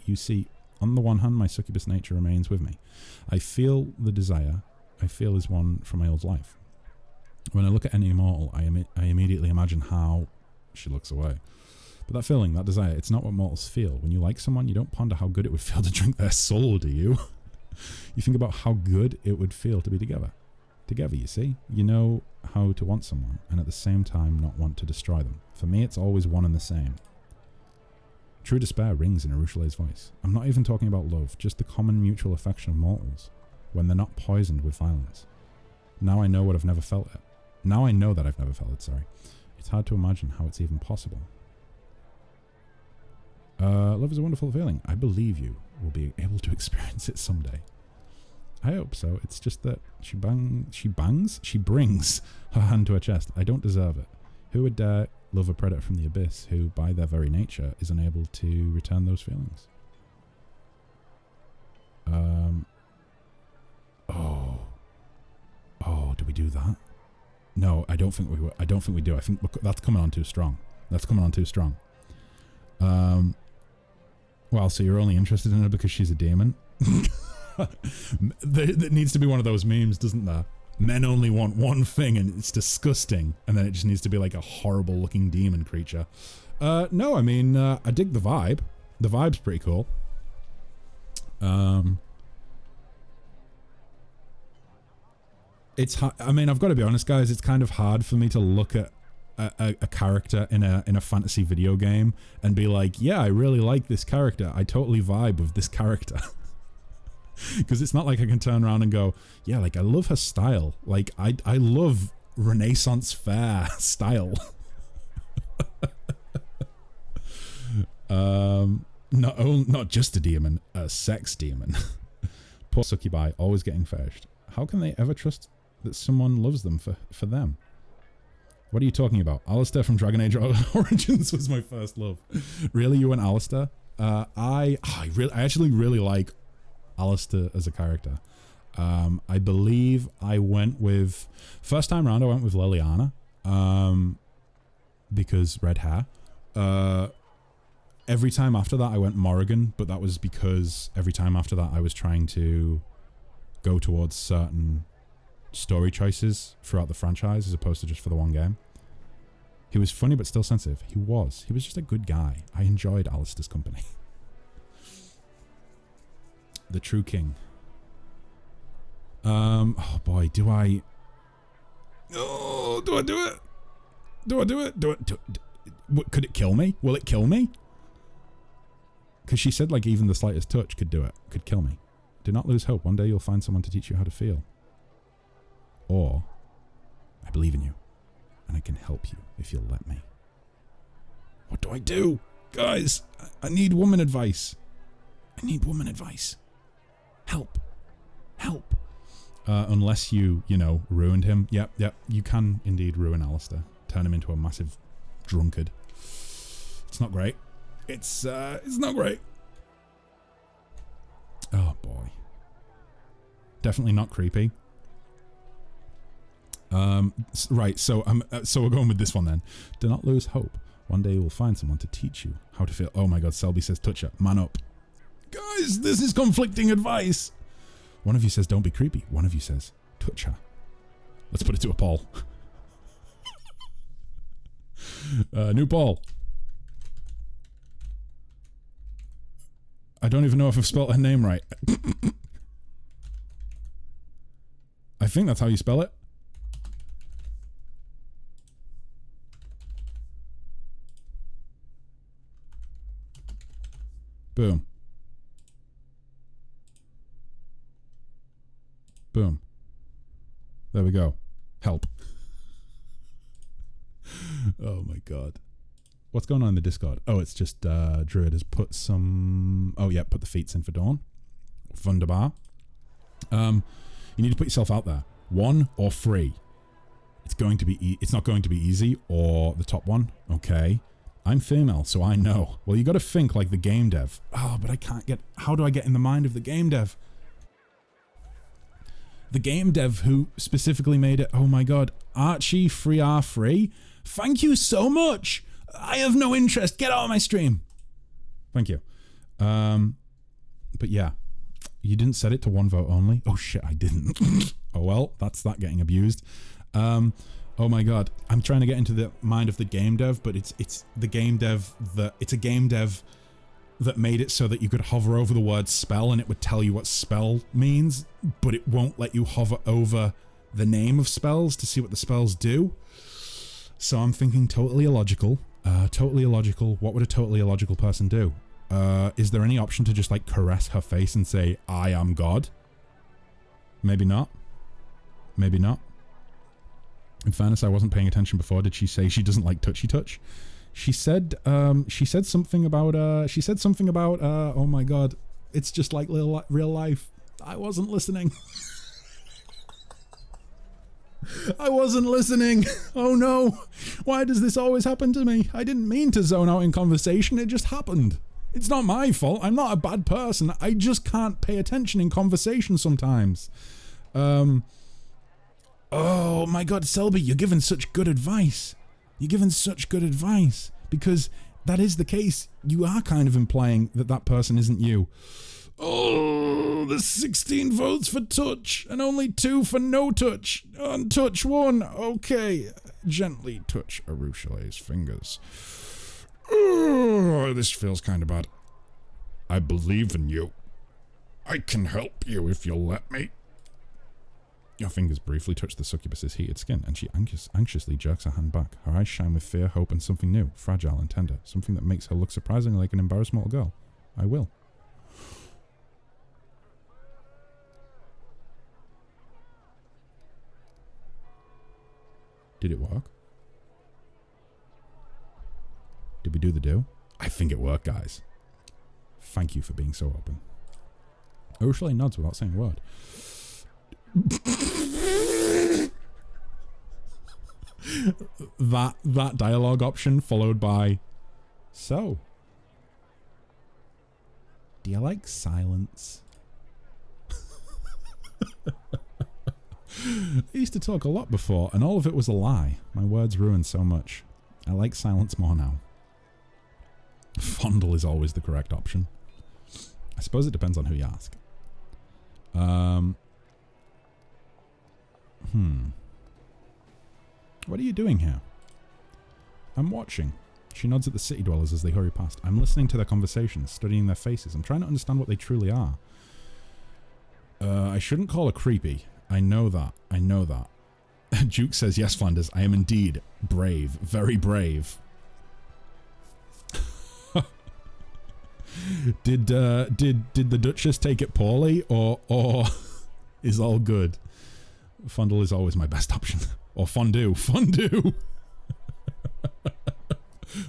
You see, on the one hand, my succubus nature remains with me. I feel the desire I feel is one from my old life. When I look at any immortal, I immediately imagine how... She looks away. But that feeling, that desire, it's not what mortals feel. When you like someone, you don't ponder how good it would feel to drink their soul, do you? You think about how good it would feel to be together. Together, you see? You know how to want someone, and at the same time not want to destroy them. For me, it's always one and the same. True despair rings in Arushale's voice. I'm not even talking about love, just the common mutual affection of mortals, when they're not poisoned with violence. Now I know what I've never felt it. Now I know that I've never felt it, sorry. It's hard to imagine how it's even possible. Love is a wonderful feeling. I believe you will be able to experience it someday. I hope so. It's just that she brings her hand to her chest. I don't deserve it. Who would dare love a predator from the abyss who, by their very nature, is unable to return those feelings? Oh, do we do that? No, I don't think we will. I don't think we do. I think that's coming on too strong. That's coming on too strong. Well, so you're only interested in her because she's a demon? There needs to be one of those memes, doesn't there? Men only want one thing and it's disgusting, and then it just needs to be like a horrible looking demon creature. No, I mean, I dig the vibe. The vibe's pretty cool. It's I mean, I've got to be honest, guys, it's kind of hard for me to look at a character in a fantasy video game and be like, yeah, I really like this character. I totally vibe with this character. Because it's not like I can turn around and go, yeah, like I love her style. Like I love Renaissance fair style. Not just a demon, a sex demon. Poor succubi, always getting fetched. How can they ever trust that someone loves them for them? What are you talking about? Alistair from Dragon Age Origins was my first love. Really, you and Alistair? I actually really like Alistair as a character. I believe I went with... First time round I went with Liliana. Because red hair. Every time after that I went Morrigan, but that was because every time after that I was trying to go towards certain story choices throughout the franchise as opposed to just for the one game. He was funny but still sensitive. He was just a good guy. I enjoyed Alistair's company. The True King. Oh boy, do I do it? Could it kill me? Will it kill me? Because she said like even the slightest touch could do it. Could kill me. Do not lose hope. One day you'll find someone to teach you how to feel. Or, I believe in you. And I can help you if you'll let me. What do I do? Guys, I need woman advice. I need woman advice. Help. Help. Unless you know, ruined him. Yep. You can indeed ruin Alistair. Turn him into a massive drunkard. It's not great. It's not great. Oh boy. Definitely not creepy. Right, so we're going with this one then. Do not lose hope. One day you will find someone to teach you how to feel. Oh my god, Selby says touch her. Man up. Guys, this is conflicting advice. One of you says don't be creepy. One of you says touch her. Let's put it to a poll. New poll. I don't even know if I've spelled her name right. I think that's how you spell it. Boom. Boom. There we go. Help. Oh my god. What's going on in the Discord? Oh, it's just Druid has put some... Oh yeah, put the feats in for Dawn. Wunderbar. You need to put yourself out there. 1 or 3. It's going to be... It's not going to be easy, or the top one. Okay. I'm female, so I know. Well, you got to think like the game dev. Oh, but I can't get... How do I get in the mind of the game dev? The game dev who specifically made it... Oh my god. Archie 3R3? Thank you so much! I have no interest. Get out of my stream. Thank you. But yeah. You didn't set it to 1 vote only? Oh shit, I didn't. Oh well, that's that getting abused. Oh my god. I'm trying to get into the mind of the game dev, but it's the game dev that... It's a game dev that made it so that you could hover over the word spell and it would tell you what spell means, but it won't let you hover over the name of spells to see what the spells do. So I'm thinking totally illogical. Totally illogical. What would a totally illogical person do? Is there any option to just like caress her face and say, I am God? Maybe not. Maybe not. In fairness, I wasn't paying attention before. Did she say she doesn't like touchy touch? She said something about, oh my god, it's just like real life. I wasn't listening. I wasn't listening. Oh no. Why does this always happen to me? I didn't mean to zone out in conversation. It just happened. It's not my fault. I'm not a bad person. I just can't pay attention in conversation sometimes. Oh my god, Selby, you're giving such good advice. You're giving such good advice. Because that is the case. You are kind of implying that that person isn't you. Oh, there's 16 votes for touch and only 2 for no touch. On touch 1, okay. Gently touch Arushale's fingers. Oh, this feels kind of bad. I believe in you. I can help you if you'll let me. Your fingers briefly touch the succubus's heated skin, and she anxiously jerks her hand back. Her eyes shine with fear, hope, and something new, fragile and tender. Something that makes her look surprisingly like an embarrassed little girl. I will. Did it work? Did we do the do? I think it worked, guys. Thank you for being so open. Ursula nods without saying a word. that dialogue option followed by, so, do you like silence? I used to talk a lot before, and all of it was a lie. My words ruined so much. I like silence more now. Fondle is always the correct option. I suppose it depends on who you ask. What are you doing here? I'm watching. She nods at the city dwellers as they hurry past. I'm listening to their conversations, studying their faces. I'm trying to understand what they truly are. I shouldn't call her creepy. I know that. I know that. Duke says, yes, Flanders, I am indeed brave. Very brave. Did the Duchess take it poorly, or is all good? Fondle is always my best option. Or fondue. Fondue!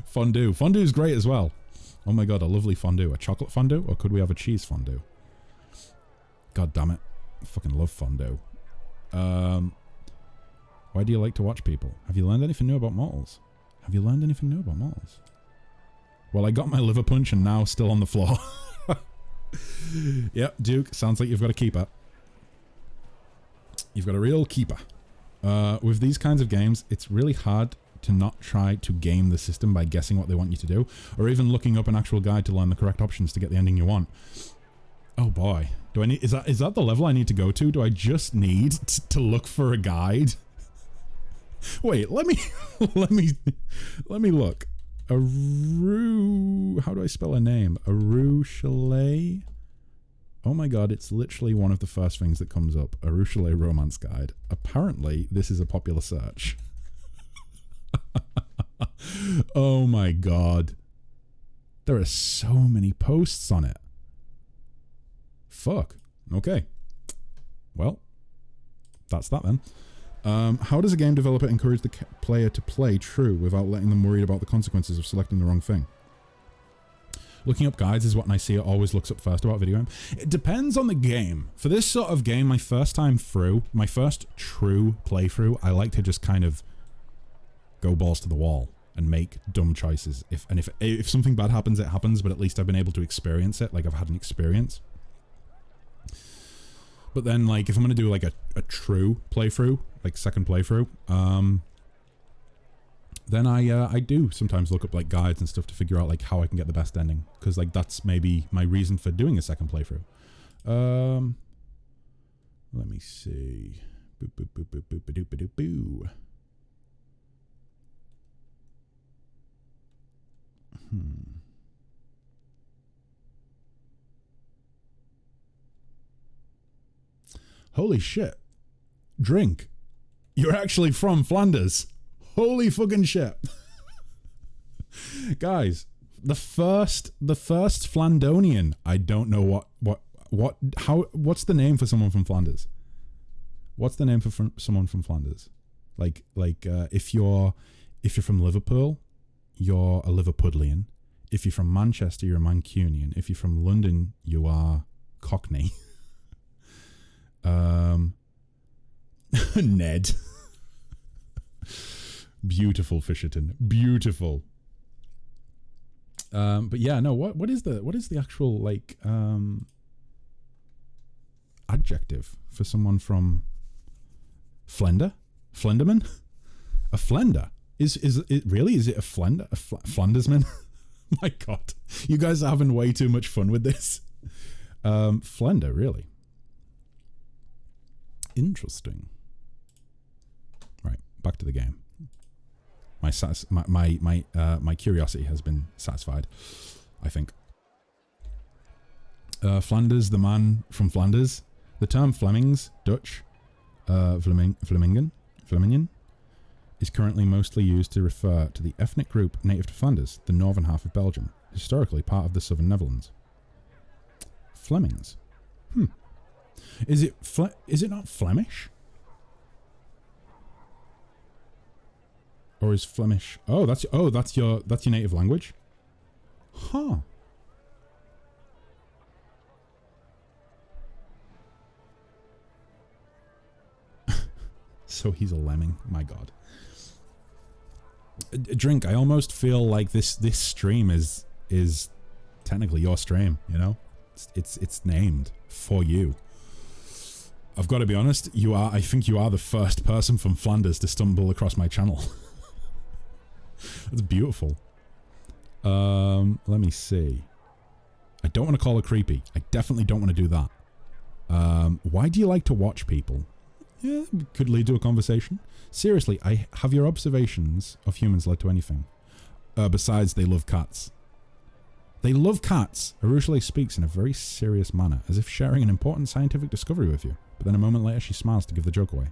Fondue. Fondue's great as well. Oh my god, a lovely fondue. A chocolate fondue? Or could we have a cheese fondue? God damn it. I fucking love fondue. Why do you like to watch people? Have you learned anything new about mortals? Have you learned anything new about mortals? Well, I got my liver punch and now still on the floor. Yep, Duke, sounds like you've got a keeper. You've got a real keeper. With these kinds of games, it's really hard to not try to game the system by guessing what they want you to do, or even looking up an actual guide to learn the correct options to get the ending you want. Oh boy. Do I need, is that the level I need to go to? Do I just need to look for a guide Wait, let me let me look. Aru, how do I spell her name? Aru Chalet. Oh my god, it's literally one of the first things that comes up. Aru Chalet Romance Guide. Apparently, this is a popular search. Oh my god. There are so many posts on it. Fuck. Okay. Well, that's that then. How does a game developer encourage the player to play true without letting them worry about the consequences of selecting the wrong thing? Looking up guides is what Nicaea always looks up first about video game. It depends on the game. For this sort of game, my first time through, my first true playthrough, I like to just kind of go balls to the wall and make dumb choices. If something bad happens, it happens, but at least I've been able to experience it. Like, I've had an experience. But then, like, if I'm going to do, like, a true playthrough, like, second playthrough, then I do sometimes look up, like, guides and stuff to figure out, like, how I can get the best ending. Because, like, that's maybe my reason for doing a second playthrough. Let me see. Boop, boop, boop, boop, boop, boop, boop, boop, boop. Holy shit. Drink. You're actually from Flanders. Holy fucking shit. Guys, the first Flandonian. I don't know what's the name for someone from Flanders? What's the name for someone from Flanders? Like if you're from Liverpool, you're a Liverpudlian. If you're from Manchester, you're a Mancunian. If you're from London, you are Cockney. Ned. Beautiful, Fisherton. Beautiful. But yeah, no, what is the actual, like, adjective for someone from Flender? Flenderman? A Flender? Is it really? Is it a Flender? A Flandersman? My god. You guys are having way too much fun with this. Flender, really? Interesting. Right, back to the game. My curiosity has been satisfied, I think. Flanders, the man from Flanders. The term Flemings, Dutch, Vlamingen, is currently mostly used to refer to the ethnic group native to Flanders, the northern half of Belgium, historically part of the southern Netherlands. Flemings. Is it not Flemish? Or is Flemish? Oh, that's your native language? Huh. So he's a lemming. My god. Drink. I almost feel like this stream is technically your stream, you know? It's named for you. I've got to be honest, I think you are the first person from Flanders to stumble across my channel. That's beautiful. Let me see. I don't want to call her creepy. I definitely don't want to do that. Why do you like to watch people? Yeah, could lead to a conversation. Seriously, have your observations of humans led to anything? Besides, they love cats. They love cats. Arushale speaks in a very serious manner, as if sharing an important scientific discovery with you. But then a moment later, she smiles to give the joke away.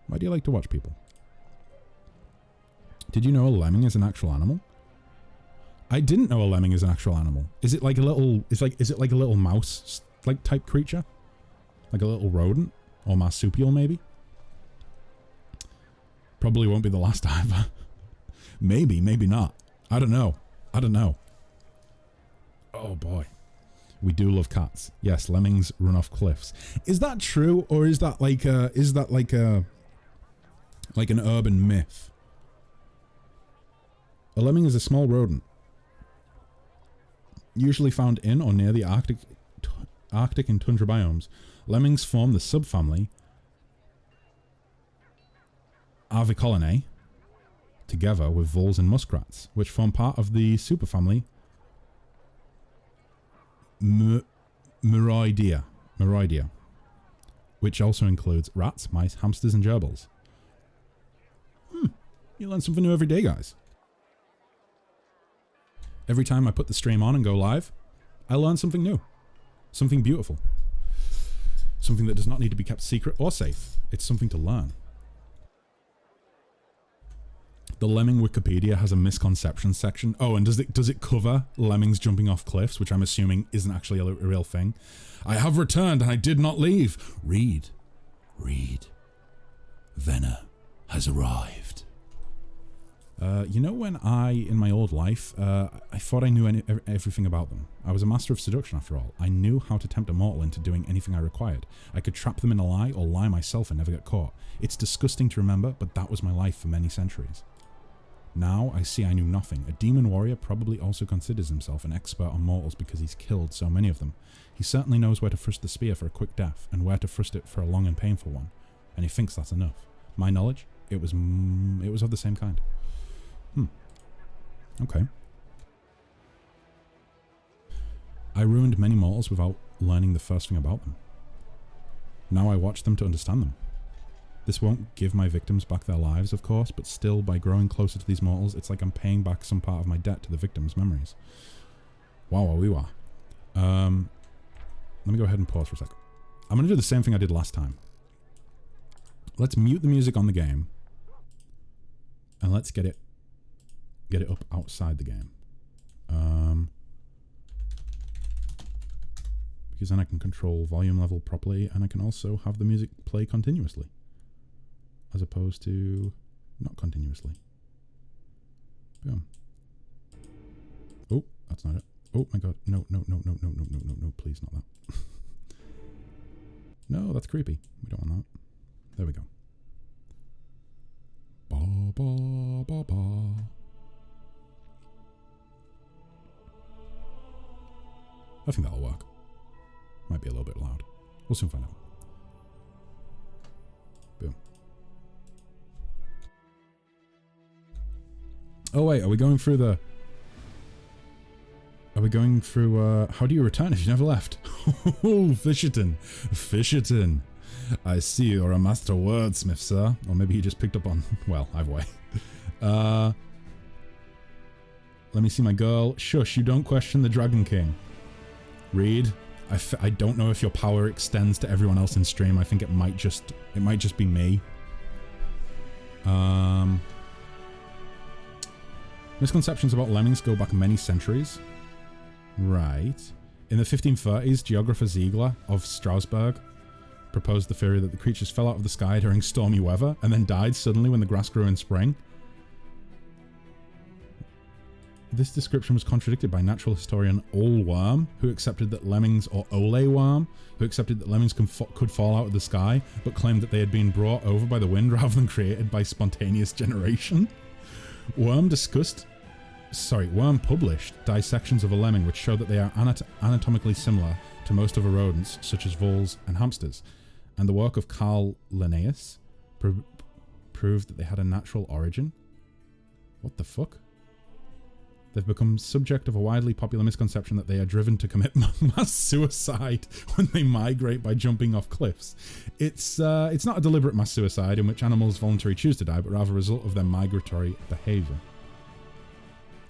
Why do you like to watch people? Did you know a lemming is an actual animal? I didn't know a lemming is an actual animal. Is it like a little? Is it like a little mouse like type creature? Like a little rodent or marsupial maybe? Probably won't be the last either. Maybe, maybe not. I don't know. Oh boy. We do love cats. Yes, lemmings run off cliffs. Is that true, or is that like an urban myth? A lemming is a small rodent, usually found in or near the Arctic and tundra biomes. Lemmings form the subfamily Avicolinae, together with voles and muskrats, which form part of the superfamily Muroidea, which also includes rats, mice, hamsters, and gerbils. You learn something new every day, guys. Every time I put the stream on and go live, I learn something new. Something beautiful. Something that does not need to be kept secret or safe. It's something to learn. The Lemming Wikipedia has a misconceptions section. Oh, and does it cover lemmings jumping off cliffs, which I'm assuming isn't actually a real thing? I have returned and I did not leave. Read. Venner has arrived. You know when in my old life, I thought I knew everything about them. I was a master of seduction after all. I knew how to tempt a mortal into doing anything I required. I could trap them in a lie or lie myself and never get caught. It's disgusting to remember, but that was my life for many centuries. Now I see I knew nothing. A demon warrior probably also considers himself an expert on mortals because he's killed so many of them. He certainly knows where to thrust the spear for a quick death and where to thrust it for a long and painful one. And he thinks that's enough. My knowledge, it was of the same kind. Okay. I ruined many mortals without learning the first thing about them. Now I watch them to understand them. This won't give my victims back their lives, of course, but still, by growing closer to these mortals, it's like I'm paying back some part of my debt to the victims' memories. Wow. Let me go ahead and pause for a sec. I'm going to do the same thing I did last time. Let's mute the music on the game. And let's get it up outside the game. Because then I can control volume level properly, and I can also have the music play continuously. As opposed to not continuously. Boom. Oh, that's not it. Oh my god. No, please not that. No, that's creepy. We don't want that. There we go. Ba ba ba ba. I think that'll work. Might be a little bit loud. We'll soon find out. Boom. Oh wait, are we going through the... Are we going through, how do you return if you never left? Oh, Fisherton. I see you're a master wordsmith, sir. Or maybe he just picked up on... Well, either way. Let me see my girl. Shush, you don't question the Dragon King. Reed, I don't know if your power extends to everyone else in stream. I think it might just be me. Misconceptions about lemmings go back many centuries. Right. In the 1530s, geographer Ziegler of Strasbourg proposed the theory that the creatures fell out of the sky during stormy weather and then died suddenly when the grass grew in spring. This description was contradicted by natural historian Ole Worm, who accepted that lemmings, or Ole Worm, who accepted that lemmings could fall out of the sky, but claimed that they had been brought over by the wind rather than created by spontaneous generation. Worm published dissections of a lemming which showed that they are anatomically similar to most other rodents, such as voles and hamsters, and the work of Carl Linnaeus proved that they had a natural origin. What the fuck? They've become subject of a widely popular misconception that they are driven to commit mass suicide when they migrate by jumping off cliffs. It's not a deliberate mass suicide in which animals voluntarily choose to die, but rather a result of their migratory behavior.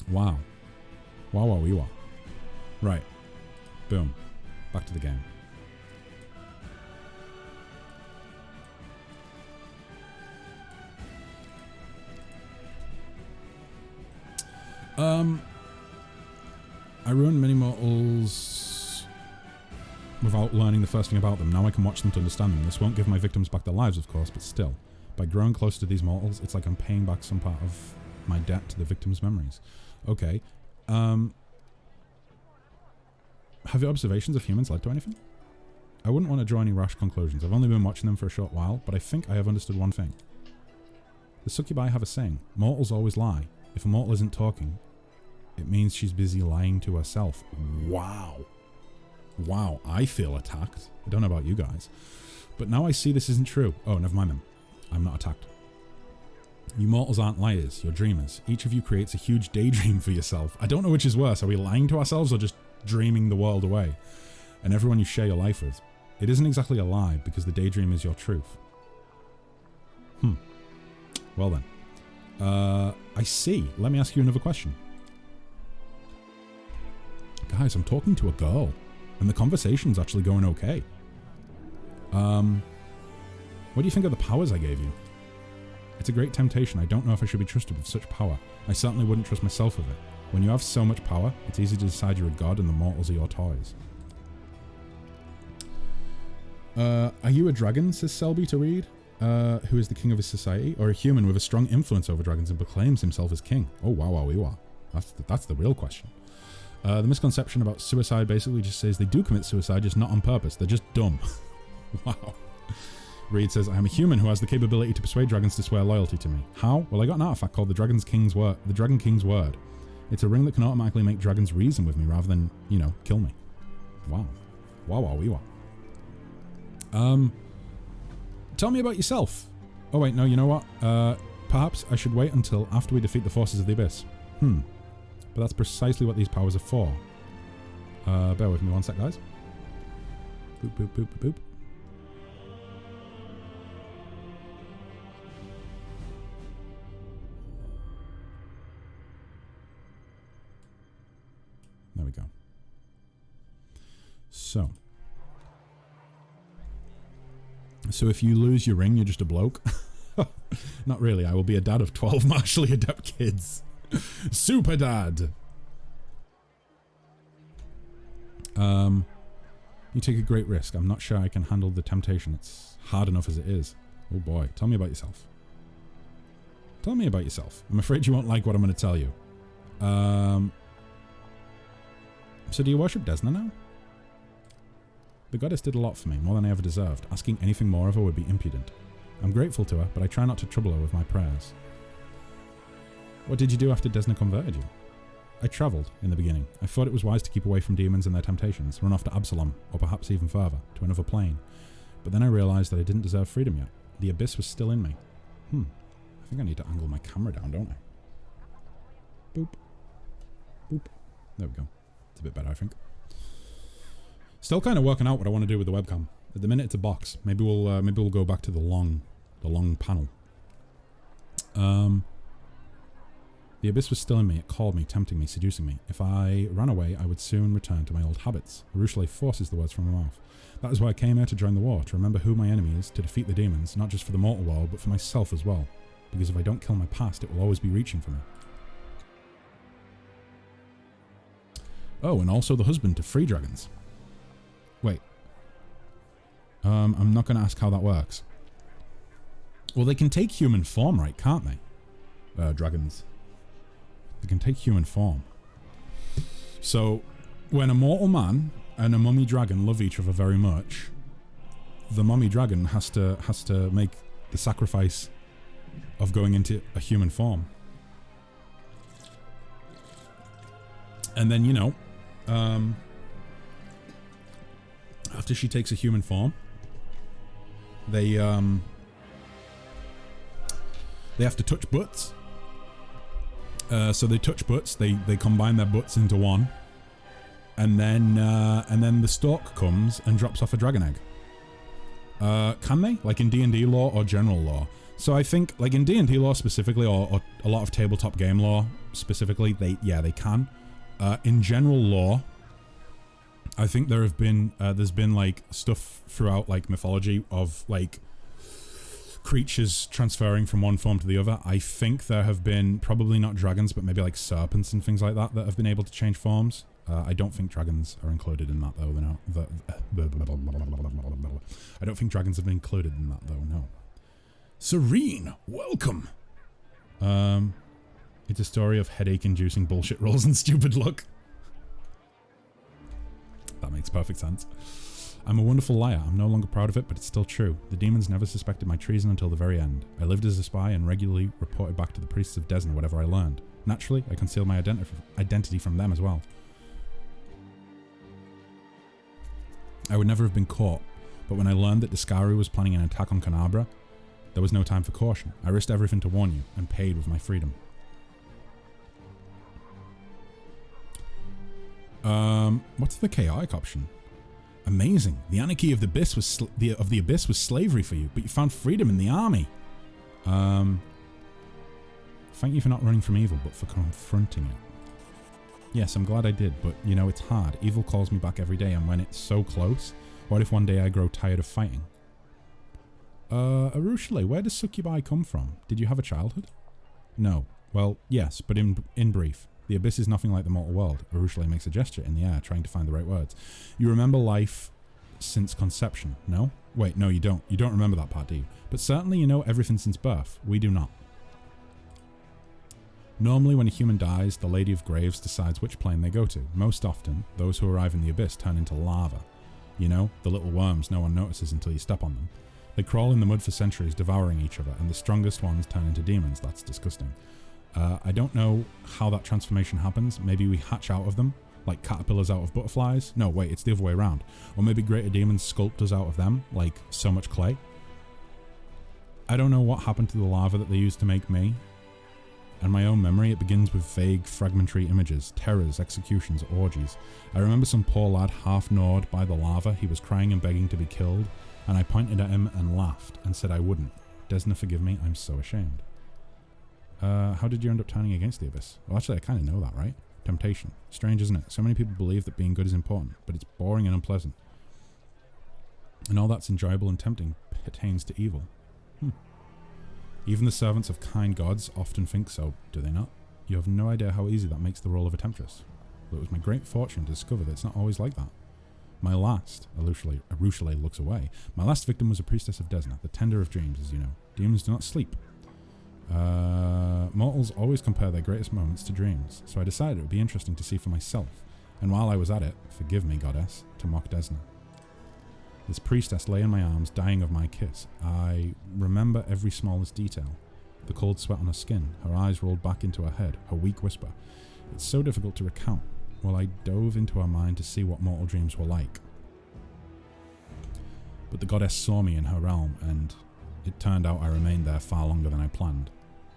Wow. Wow. Right. Boom. Back to the game. I ruined many mortals without learning the first thing about them. Now I can watch them to understand them. This won't give my victims back their lives, of course, but still. By growing closer to these mortals, it's like I'm paying back some part of my debt to the victims' memories. Okay. Have your observations of humans led to anything? I wouldn't want to draw any rash conclusions. I've only been watching them for a short while, but I think I have understood one thing. The succubi have a saying, mortals always lie. If a mortal isn't talking, it means she's busy lying to herself. Wow. Wow, I feel attacked. I don't know about you guys. But now I see this isn't true. Oh, never mind then. I'm not attacked. You mortals aren't liars, you're dreamers. Each of you creates a huge daydream for yourself. I don't know which is worse. Are we lying to ourselves or just dreaming the world away? And everyone you share your life with, It isn't exactly a lie, because the daydream is your truth. Well then. I see. Let me ask you another question. Guys, I'm talking to a girl, and the conversation's actually going okay. What do you think of the powers I gave you? It's a great temptation. I don't know if I should be trusted with such power. I certainly wouldn't trust myself with it. When you have so much power, it's easy to decide you're a god and the mortals are your toys. Are you a dragon, says Selby to read, who is the king of his society, or a human with a strong influence over dragons and proclaims himself as king? Oh, wow. That's the real question. The misconception about suicide basically just says they do commit suicide, just not on purpose. They're just dumb. Wow. Reed says, I am a human who has the capability to persuade dragons to swear loyalty to me. How? Well, I got an artifact called the Dragon King's Word. It's a ring that can automatically make dragons reason with me rather than, you know, kill me. Wow. Wow. Tell me about yourself. Oh wait, no, you know what? Perhaps I should wait until after we defeat the forces of the Abyss. But that's precisely what these powers are for. Bear with me one sec, guys. Boop. There we go. So if you lose your ring, you're just a bloke? Not really. I will be a dad of 12 martially adept kids. Super dad! You take a great risk. I'm not sure I can handle the temptation. It's hard enough as it is. Oh boy. Tell me about yourself. I'm afraid you won't like what I'm going to tell you. So do you worship Desna now? The goddess did a lot for me, more than I ever deserved. Asking anything more of her would be impudent. I'm grateful to her, but I try not to trouble her with my prayers. What did you do after Desna converted you? I travelled, in the beginning. I thought it was wise to keep away from demons and their temptations, run off to Absalom, or perhaps even further, to another plane. But then I realised that I didn't deserve freedom yet. The abyss was still in me. I think I need to angle my camera down, don't I? Boop. There we go. It's a bit better, I think. Still kind of working out what I want to do with the webcam. At the minute, it's a box. Maybe we'll go back to the long panel. The abyss was still in me. It called me, tempting me, seducing me. If I ran away, I would soon return to my old habits. Arushale forces the words from my mouth. That is why I came here to join the war, to remember who my enemy is, to defeat the demons, not just for the mortal world, but for myself as well. Because if I don't kill my past, it will always be reaching for me. Oh, and also the husband to free dragons. Wait. I'm not going to ask how that works. Well, they can take human form, right? Can't they? Dragons. They can take human form. So, when a mortal man and a mummy dragon love each other very much, the mummy dragon has to make the sacrifice of going into a human form. And then, you know, after she takes a human form, they have to touch butts. So they touch butts. They combine their butts into one, and then the stork comes and drops off a dragon egg. Can they? Like in D&D lore or general lore? So I think, like in D&D lore specifically, or a lot of tabletop game lore specifically, they can. In general lore, I think there's been like stuff throughout like mythology of like creatures transferring from one form to the other. I think there have been probably not dragons, but maybe like serpents and things like that have been able to change forms. I don't think dragons are included in that though. No. I don't think dragons have been included in that though. No. Serene, welcome. It's a story of headache-inducing bullshit rolls and stupid luck. That makes perfect sense. I'm a wonderful liar. I'm no longer proud of it, but it's still true. The demons never suspected my treason until the very end. I lived as a spy and regularly reported back to the priests of Desna whatever I learned. Naturally, I concealed my identity from them as well. I would never have been caught, but when I learned that Discaru was planning an attack on Canabra, there was no time for caution. I risked everything to warn you, and paid with my freedom. What's the chaotic option? Amazing. The anarchy of the abyss was the abyss was slavery for you, but you found freedom in the army. Thank you for not running from evil, but for confronting it. Yes, I'm glad I did, but you know, it's hard. Evil calls me back every day, and when it's so close, what if one day I grow tired of fighting? Arushale, where does succubi come from? Did you have a childhood? No. Well, yes, but in brief. The abyss is nothing like the mortal world. Arushale makes a gesture in the air, trying to find the right words. You remember life since conception, no? Wait, no, you don't. You don't remember that part, do you? But certainly you know everything since birth. We do not. Normally, when a human dies, the Lady of Graves decides which plane they go to. Most often, those who arrive in the abyss turn into lava. You know, the little worms no one notices until you step on them. They crawl in the mud for centuries, devouring each other, and the strongest ones turn into demons. That's disgusting. I don't know how that transformation happens. Maybe we hatch out of them, like caterpillars out of butterflies. No, wait, it's the other way around. Or maybe greater demons sculpt us out of them, like so much clay. I don't know what happened to the lava that they used to make me. And my own memory, it begins with vague, fragmentary images, terrors, executions, orgies. I remember some poor lad half gnawed by the lava. He was crying and begging to be killed, and I pointed at him and laughed and said I wouldn't. Desna, forgive me, I'm so ashamed. How did you end up turning against the abyss? Well, actually, I kind of know that, right? Temptation. Strange, isn't it? So many people believe that being good is important, but it's boring and unpleasant. And all that's enjoyable and tempting pertains to evil. Even the servants of kind gods often think so, do they not? You have no idea how easy that makes the role of a temptress. But it was my great fortune to discover that it's not always like that. My last, Arushale looks away, my last victim was a priestess of Desna, the tender of dreams, as you know. Demons do not sleep. Mortals always compare their greatest moments to dreams, so I decided it would be interesting to see for myself, and while I was at it, forgive me, goddess, to mock Desna. This priestess lay in my arms, dying of my kiss. I remember every smallest detail. The cold sweat on her skin, her eyes rolled back into her head, her weak whisper. It's so difficult to recount. Well, I dove into her mind to see what mortal dreams were like. But the goddess saw me in her realm, and it turned out I remained there far longer than I planned.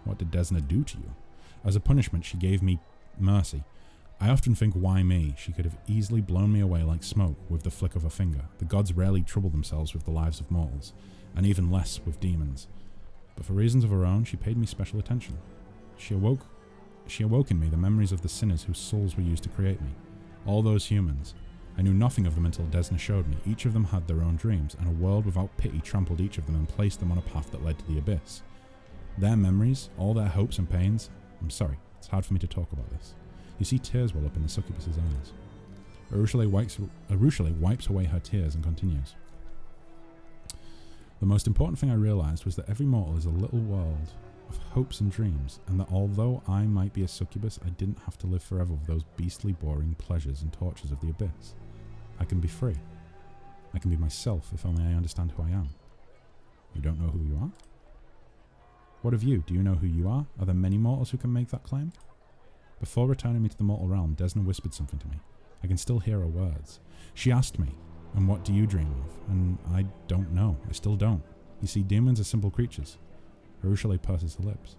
What did Desna do to you? As a punishment, she gave me mercy. I often think, why me? She could have easily blown me away like smoke with the flick of a finger. The gods rarely trouble themselves with the lives of mortals, and even less with demons. But for reasons of her own, she paid me special attention. She awoke in me the memories of the sinners whose souls were used to create me. All those humans. I knew nothing of them until Desna showed me. Each of them had their own dreams, and a world without pity trampled each of them and placed them on a path that led to the abyss. Their memories, all their hopes and pains. I'm sorry, it's hard for me to talk about this. You see tears well up in the succubus's eyes. Arushale wipes away her tears and continues. The most important thing I realized was that every mortal is a little world of hopes and dreams, and that although I might be a succubus, I didn't have to live forever with those beastly boring pleasures and tortures of the abyss. I can be free. I can be myself if only I understand who I am. You don't know who you are? What of you? Do you know who you are? Are there many mortals who can make that claim? Before returning me to the mortal realm, Desna whispered something to me. I can still hear her words. She asked me, and what do you dream of? And I don't know. I still don't. You see, demons are simple creatures. Arushale purses her lips.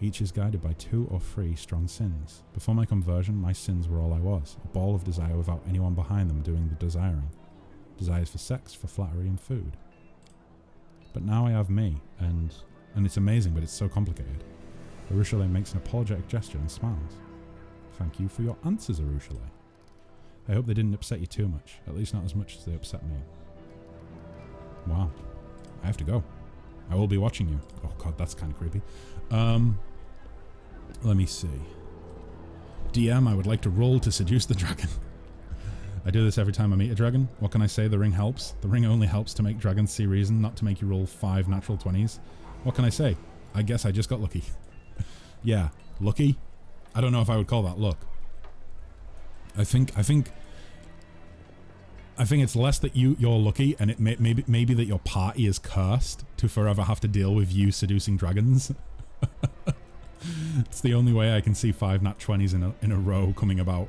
Each is guided by 2 or 3 strong sins. Before my conversion, my sins were all I was. A ball of desire without anyone behind them doing the desiring. Desires for sex, for flattery and food. But now I have me, and it's amazing, but it's so complicated. Arushale makes an apologetic gesture and smiles. Thank you for your answers, Arushale. I hope they didn't upset you too much, at least not as much as they upset me. Wow. I have to go. I will be watching you. Oh god, that's kind of creepy. Let me see. DM, I would like to roll to seduce the dragon. I do this every time I meet a dragon. What can I say? The ring helps. The ring only helps to make dragons see reason, not to make you roll 5 natural 20s. What can I say? I guess I just got lucky. Yeah, lucky? I don't know if I would call that luck. I think it's less that you're lucky, and it maybe that your party is cursed to forever have to deal with you seducing dragons. It's the only way I can see 5 nat 20s in a row coming about.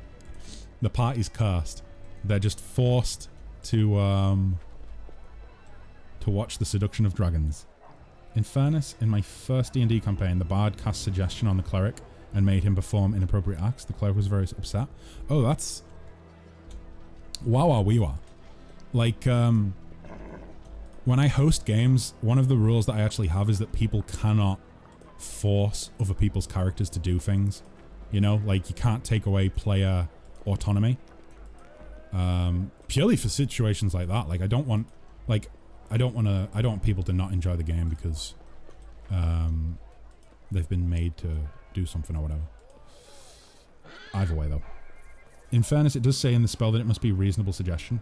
The party's cursed. They're just forced to watch the seduction of dragons. In fairness, in my first D&D campaign, the bard cast suggestion on the cleric and made him perform inappropriate acts. The cleric was very upset. Oh, that's... Wow, wee-wah. Like, when I host games, one of the rules that I actually have is that people cannot force other people's characters to do things. You know, like you can't take away player autonomy. Purely for situations like that. Like I don't want people to not enjoy the game because they've been made to do something or whatever. Either way though. In fairness, it does say in the spell that it must be reasonable suggestion.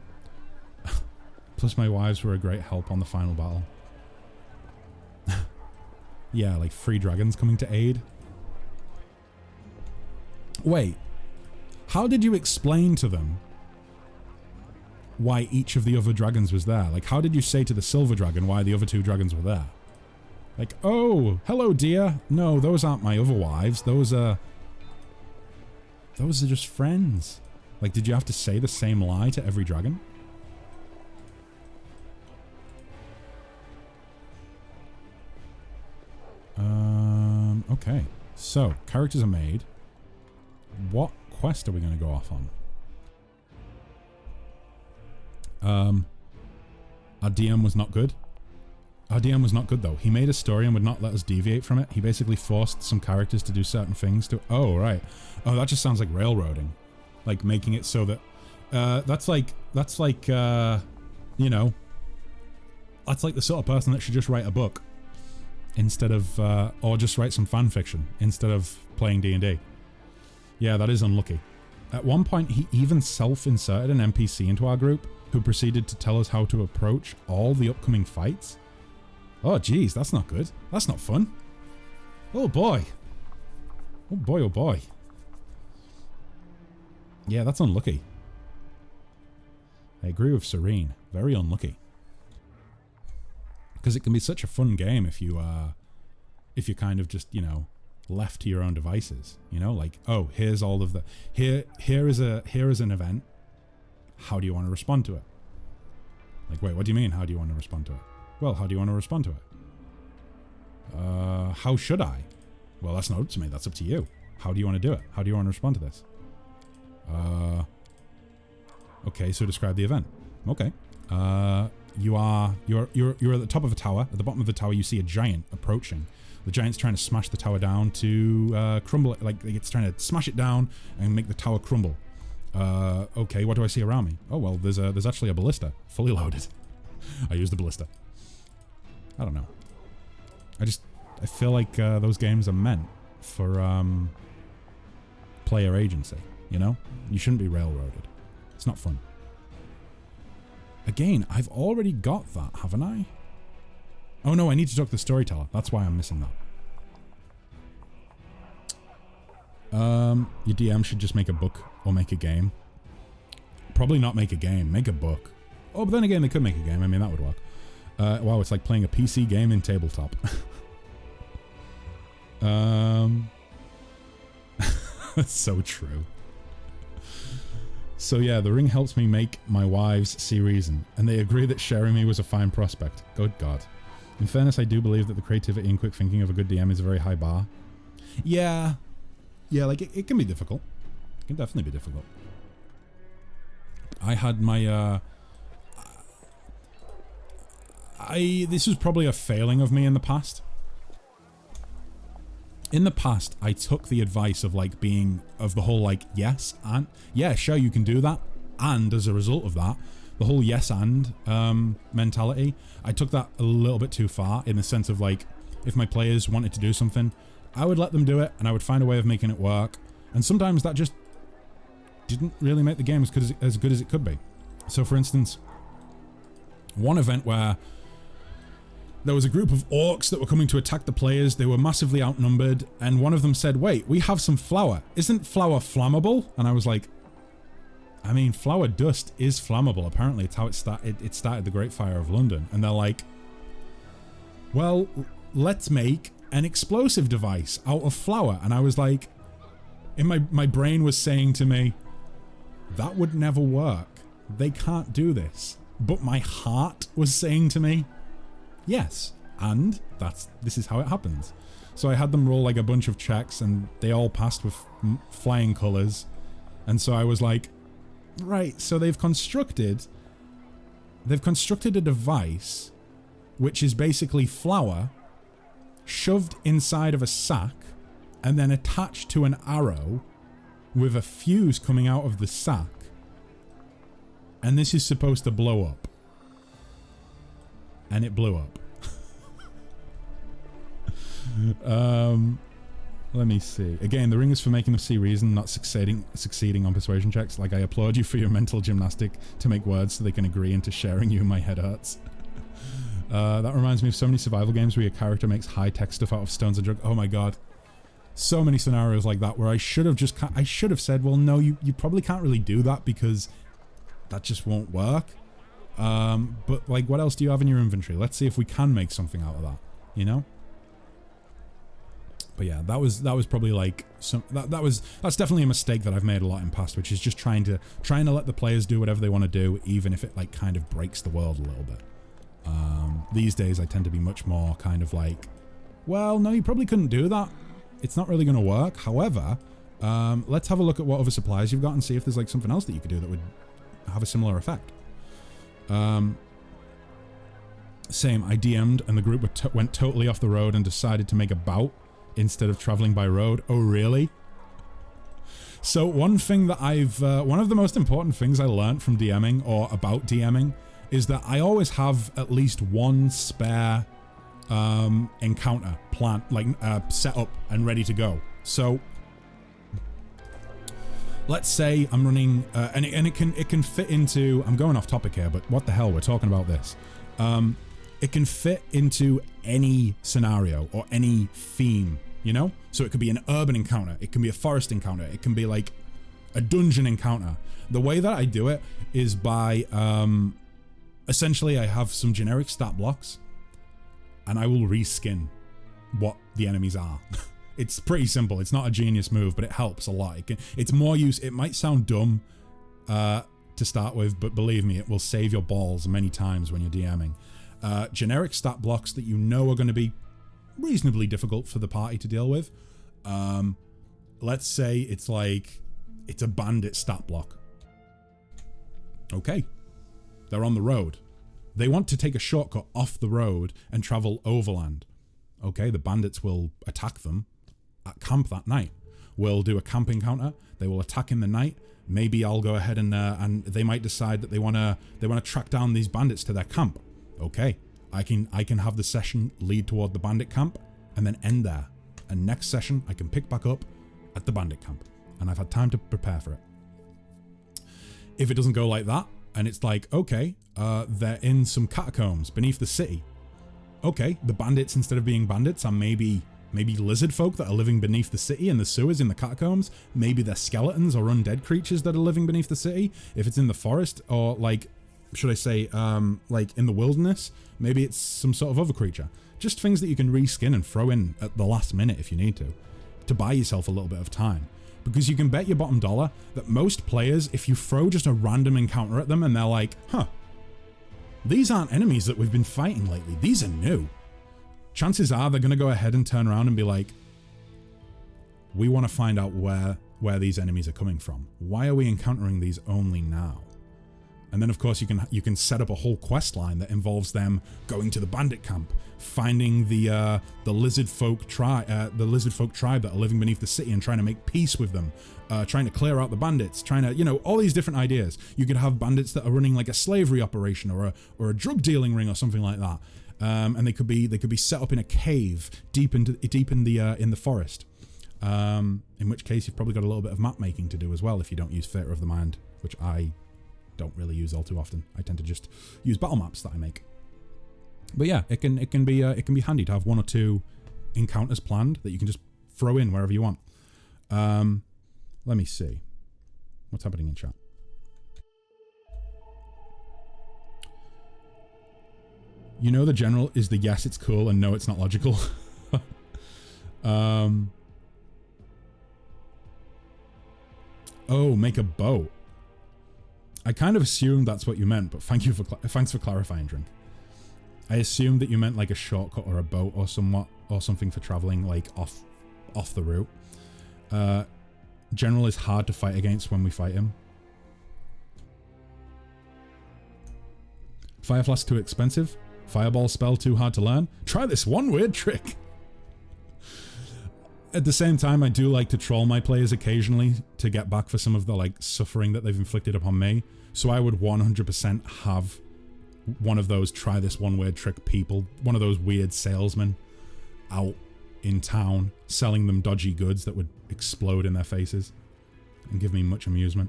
Plus my wives were a great help on the final battle. Yeah, like 3 dragons coming to aid. Wait, how did you explain to them why each of the other dragons was there? Like, how did you say to the silver dragon why the other 2 dragons were there? Like, oh, hello dear. No, those aren't my other wives. Those are just friends. Like, did you have to say the same lie to every dragon? Okay. So, characters are made. What quest are we going to go off on? Our DM was not good. Our DM was not good though. He made a story and would not let us deviate from it. He basically forced some characters to do certain things to... Oh, right. Oh, that just sounds like railroading. Like making it so that... That's like, you know... That's like the sort of person that should just write a book. Instead of... or just write some fan fiction. Instead of playing D&D. Yeah, that is unlucky. At one point, he even self-inserted an NPC into our group who proceeded to tell us how to approach all the upcoming fights. Oh, geez, that's not good. That's not fun. Oh, boy. Oh, boy, oh, boy. Yeah, that's unlucky. I agree with Serene. Very unlucky. Because it can be such a fun game if you kind of just, you know, left to your own devices, you know, like, oh, here's all of the here is an event, how do you want to respond to it? Like, wait, what do you mean how do you want to respond to it? Well, how do you want to respond to it? How should I? Well, that's not up to me, that's up to you. How do you want to do it? How do you want to respond to this? Okay, so describe the event. Okay. You're at the top of a tower. At the bottom of the tower you see a giant approaching. The giant's trying to smash the tower down to crumble it. Like it's trying to smash it down and make the tower crumble. Okay, what do I see around me? Oh well, there's actually a ballista, fully loaded. I used the ballista. I don't know. I feel like those games are meant for player agency. You know, you shouldn't be railroaded. It's not fun. Again, I've already got that, haven't I? Oh no, I need to talk to the storyteller. That's why I'm missing that. Your DM should just make a book or make a game. Probably not make a game, make a book. Oh, but then again, they could make a game. I mean, that would work. Wow, it's like playing a PC game in tabletop. That's so true. So yeah, the ring helps me make my wives see reason, and they agree that sharing me was a fine prospect. Good God. In fairness, I do believe that the creativity and quick thinking of a good DM is a very high bar. Yeah. Yeah, like, it can be difficult. It can definitely be difficult. I had my, this was probably a failing of me in the past. In the past, I took the advice of, like, of the whole, like, yes, and, yeah, sure, you can do that. And as a result of that, the whole yes and mentality, I took that a little bit too far in the sense of, like, if my players wanted to do something, I would let them do it and I would find a way of making it work. And sometimes that just didn't really make the game as good as it could be. So for instance, one event where there was a group of orcs that were coming to attack the players. They were massively outnumbered, and one of them said, wait, we have some flour. Isn't flour flammable? And I was like, I mean, flour dust is flammable. Apparently, it's how it started the Great Fire of London. And they're like, well, let's make an explosive device out of flour. And I was like, my brain was saying to me, that would never work. They can't do this. But my heart was saying to me, yes, and this is how it happens. So I had them roll like a bunch of checks and they all passed with flying colors. And so I was like, right, so they've constructed they've constructed a device which is basically flour shoved inside of a sack and then attached to an arrow with a fuse coming out of the sack. And this is supposed to blow up. And it blew up. Let me see. Again, the ring is for making them see reason, not succeeding on persuasion checks. Like, I applaud you for your mental gymnastic to make words so they can agree into sharing you. My head hurts. That reminds me of so many survival games where your character makes high-tech stuff out of stones and drugs. Oh my god. So many scenarios like that where I should have said, well, no, you probably can't really do that because that just won't work. But like, what else do you have in your inventory? Let's see if we can make something out of that, you know? But yeah, that was probably like that's definitely a mistake that I've made a lot in past, which is just trying to let the players do whatever they want to do, even if it like kind of breaks the world a little bit. These days I tend to be much more kind of like, well, no, you probably couldn't do that. It's not really going to work. However, let's have a look at what other supplies you've got and see if there's like something else that you could do that would have a similar effect. Same, I DM'd and the group went totally off the road and decided to make a bout instead of traveling by road. Oh, really? So one thing that one of the most important things I learned from DMing or about DMing is that I always have at least one spare encounter plan, like set up and ready to go. So let's say I'm running, and it can fit into. I'm going off topic here, but what the hell? We're talking about this. It can fit into any scenario or any theme, you know? So it could be an urban encounter, it can be a forest encounter, it can be like a dungeon encounter. The way that I do it is by, essentially I have some generic stat blocks and I will reskin what the enemies are. It's pretty simple. It's not a genius move, but it helps a lot. It's more use. It might sound dumb to start with, but believe me, it will save your balls many times when you're DMing. Generic stat blocks that you know are going to be reasonably difficult for the party to deal with. Let's say it's a bandit stat block. Okay. They're on the road. They want to take a shortcut off the road and travel overland. Okay, the bandits will attack them at camp that night. We'll do a camp encounter. They will attack in the night. Maybe I'll go ahead and they might decide that they wanna track down these bandits to their camp. Okay, I can have the session lead toward the bandit camp and then end there. And next session I can pick back up at the bandit camp, and I've had time to prepare for it. If it doesn't go like that, and it's like, okay, they're in some catacombs beneath the city. Okay, the bandits, instead of being bandits, are maybe lizard folk that are living beneath the city in the sewers in the catacombs. Maybe they're skeletons or undead creatures that are living beneath the city. If it's in the forest, or like, should I say, like in the wilderness, maybe it's some sort of other creature. Just things that you can reskin and throw in at the last minute if you need to buy yourself a little bit of time. Because you can bet your bottom dollar that most players, if you throw just a random encounter at them and they're like, huh, these aren't enemies that we've been fighting lately, these are new. Chances are they're going to go ahead and turn around and be like, we want to find out where these enemies are coming from. Why are we encountering these only now? And then of course you can set up a whole quest line that involves them going to the bandit camp, finding the lizard folk tribe that are living beneath the city and trying to make peace with them, trying to clear out the bandits, trying to, you know, all these different ideas. You could have bandits that are running like a slavery operation or a drug dealing ring or something like that, and they could be set up in a cave deep in the forest. In which case you've probably got a little bit of map making to do as well if you don't use Theatre of the Mind, which I don't really use all too often. I tend to just use battle maps that I make. But yeah, it can be handy to have one or two encounters planned that you can just throw in wherever you want. Let me see what's happening in chat. You know the general is the yes, it's cool, and no, it's not logical. Oh, make a boat. I kind of assumed that's what you meant, but thanks for clarifying, Drink. I assumed that you meant like a shortcut or a boat or something for traveling like off the route. General is hard to fight against when we fight him. Fire Flask too expensive. Fireball spell too hard to learn. Try this one weird trick. At the same time, I do like to troll my players occasionally to get back for some of the like suffering that they've inflicted upon me. So I would 100% have one of those try this one weird trick people, one of those weird salesmen out in town selling them dodgy goods that would explode in their faces and give me much amusement.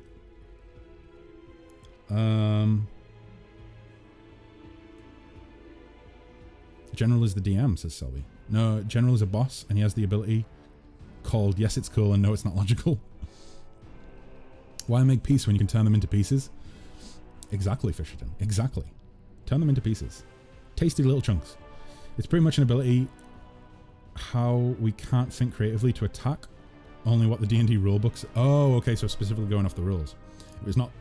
General is the DM, says Selby. No, General is a boss and he has the ability called yes it's cool and no it's not logical. Why make peace when you can turn them into pieces? Exactly, Fisherton. Exactly. Turn them into pieces. Tasty little chunks. It's pretty much an ability how we can't think creatively to attack only what the D&D rulebooks. Oh, okay, so specifically going off the rules. It was not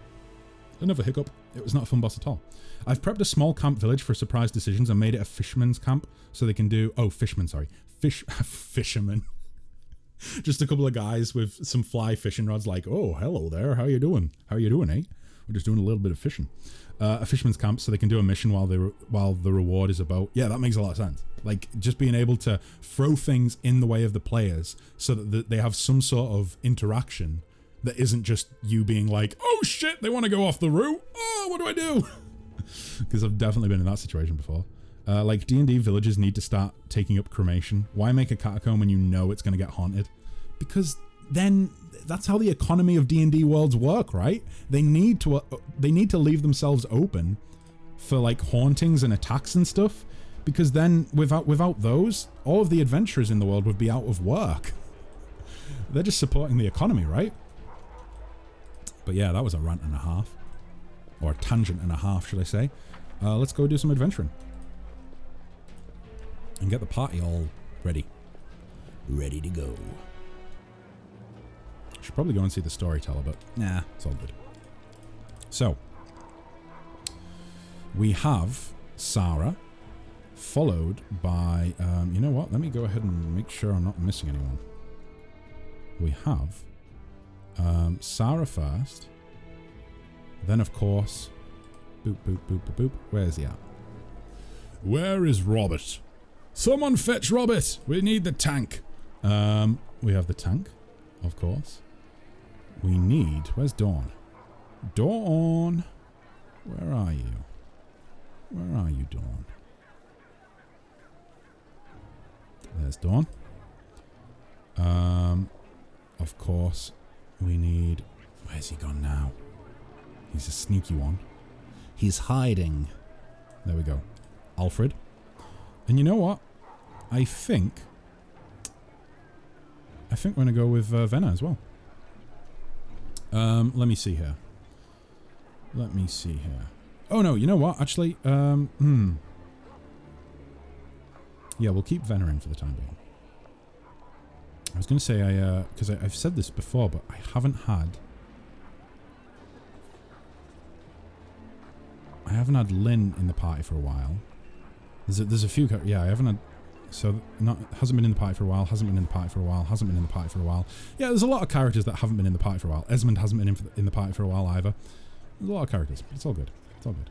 another hiccup. It was not a fun boss at all. I've prepped a small camp village for surprise decisions and made it a fisherman's camp so they can do... Oh, fisherman, sorry. Fisherman. Just a couple of guys with some fly fishing rods like, oh, hello there. How you doing? How you doing, eh? We're just doing a little bit of fishing. A fisherman's camp so they can do a mission while the reward is a boat. Yeah, that makes a lot of sense. Like, just being able to throw things in the way of the players so that they have some sort of interaction that isn't just you being like, oh shit, they want to go off the route. Oh, what do I do? Because I've definitely been in that situation before. Like, D&D villages need to start taking up cremation. Why make a catacomb when you know it's going to get haunted? Because then that's how the economy of D&D worlds work, right? They need to leave themselves open for like hauntings and attacks and stuff, because then without those, all of the adventurers in the world would be out of work. They're just supporting the economy, right? But yeah, that was a rant and a half, or a tangent and a half, should I say? Let's go do some adventuring and get the party all ready to go. Should probably go and see the storyteller, but nah, it's all good. So, we have Sarah, followed by, you know what? Let me go ahead and make sure I'm not missing anyone. We have Sarah first, then of course, boop, boop, boop, boop, boop. Where's he at? Where is Robert? Someone fetch Robert! We need the tank. We have the tank, of course. We need... Where's Dawn? Dawn! Where are you? Where are you, Dawn? There's Dawn. Of course, we need... Where's he gone now? He's a sneaky one. He's hiding. There we go. Alfred. And you know what? I think we're going to go with Venna as well. Let me see here. Oh no, you know what? Actually, yeah, we'll keep Venna in for the time being. I was going to say, because I've said this before, but I haven't had Lynn in the party for a while. There's a few, yeah, I haven't had, so hasn't been in the party for a while, hasn't been in the party for a while, hasn't been in the party for a while. Yeah, there's a lot of characters that haven't been in the party for a while. Esmond hasn't been in the party for a while either. There's a lot of characters, but it's all good. It's all good.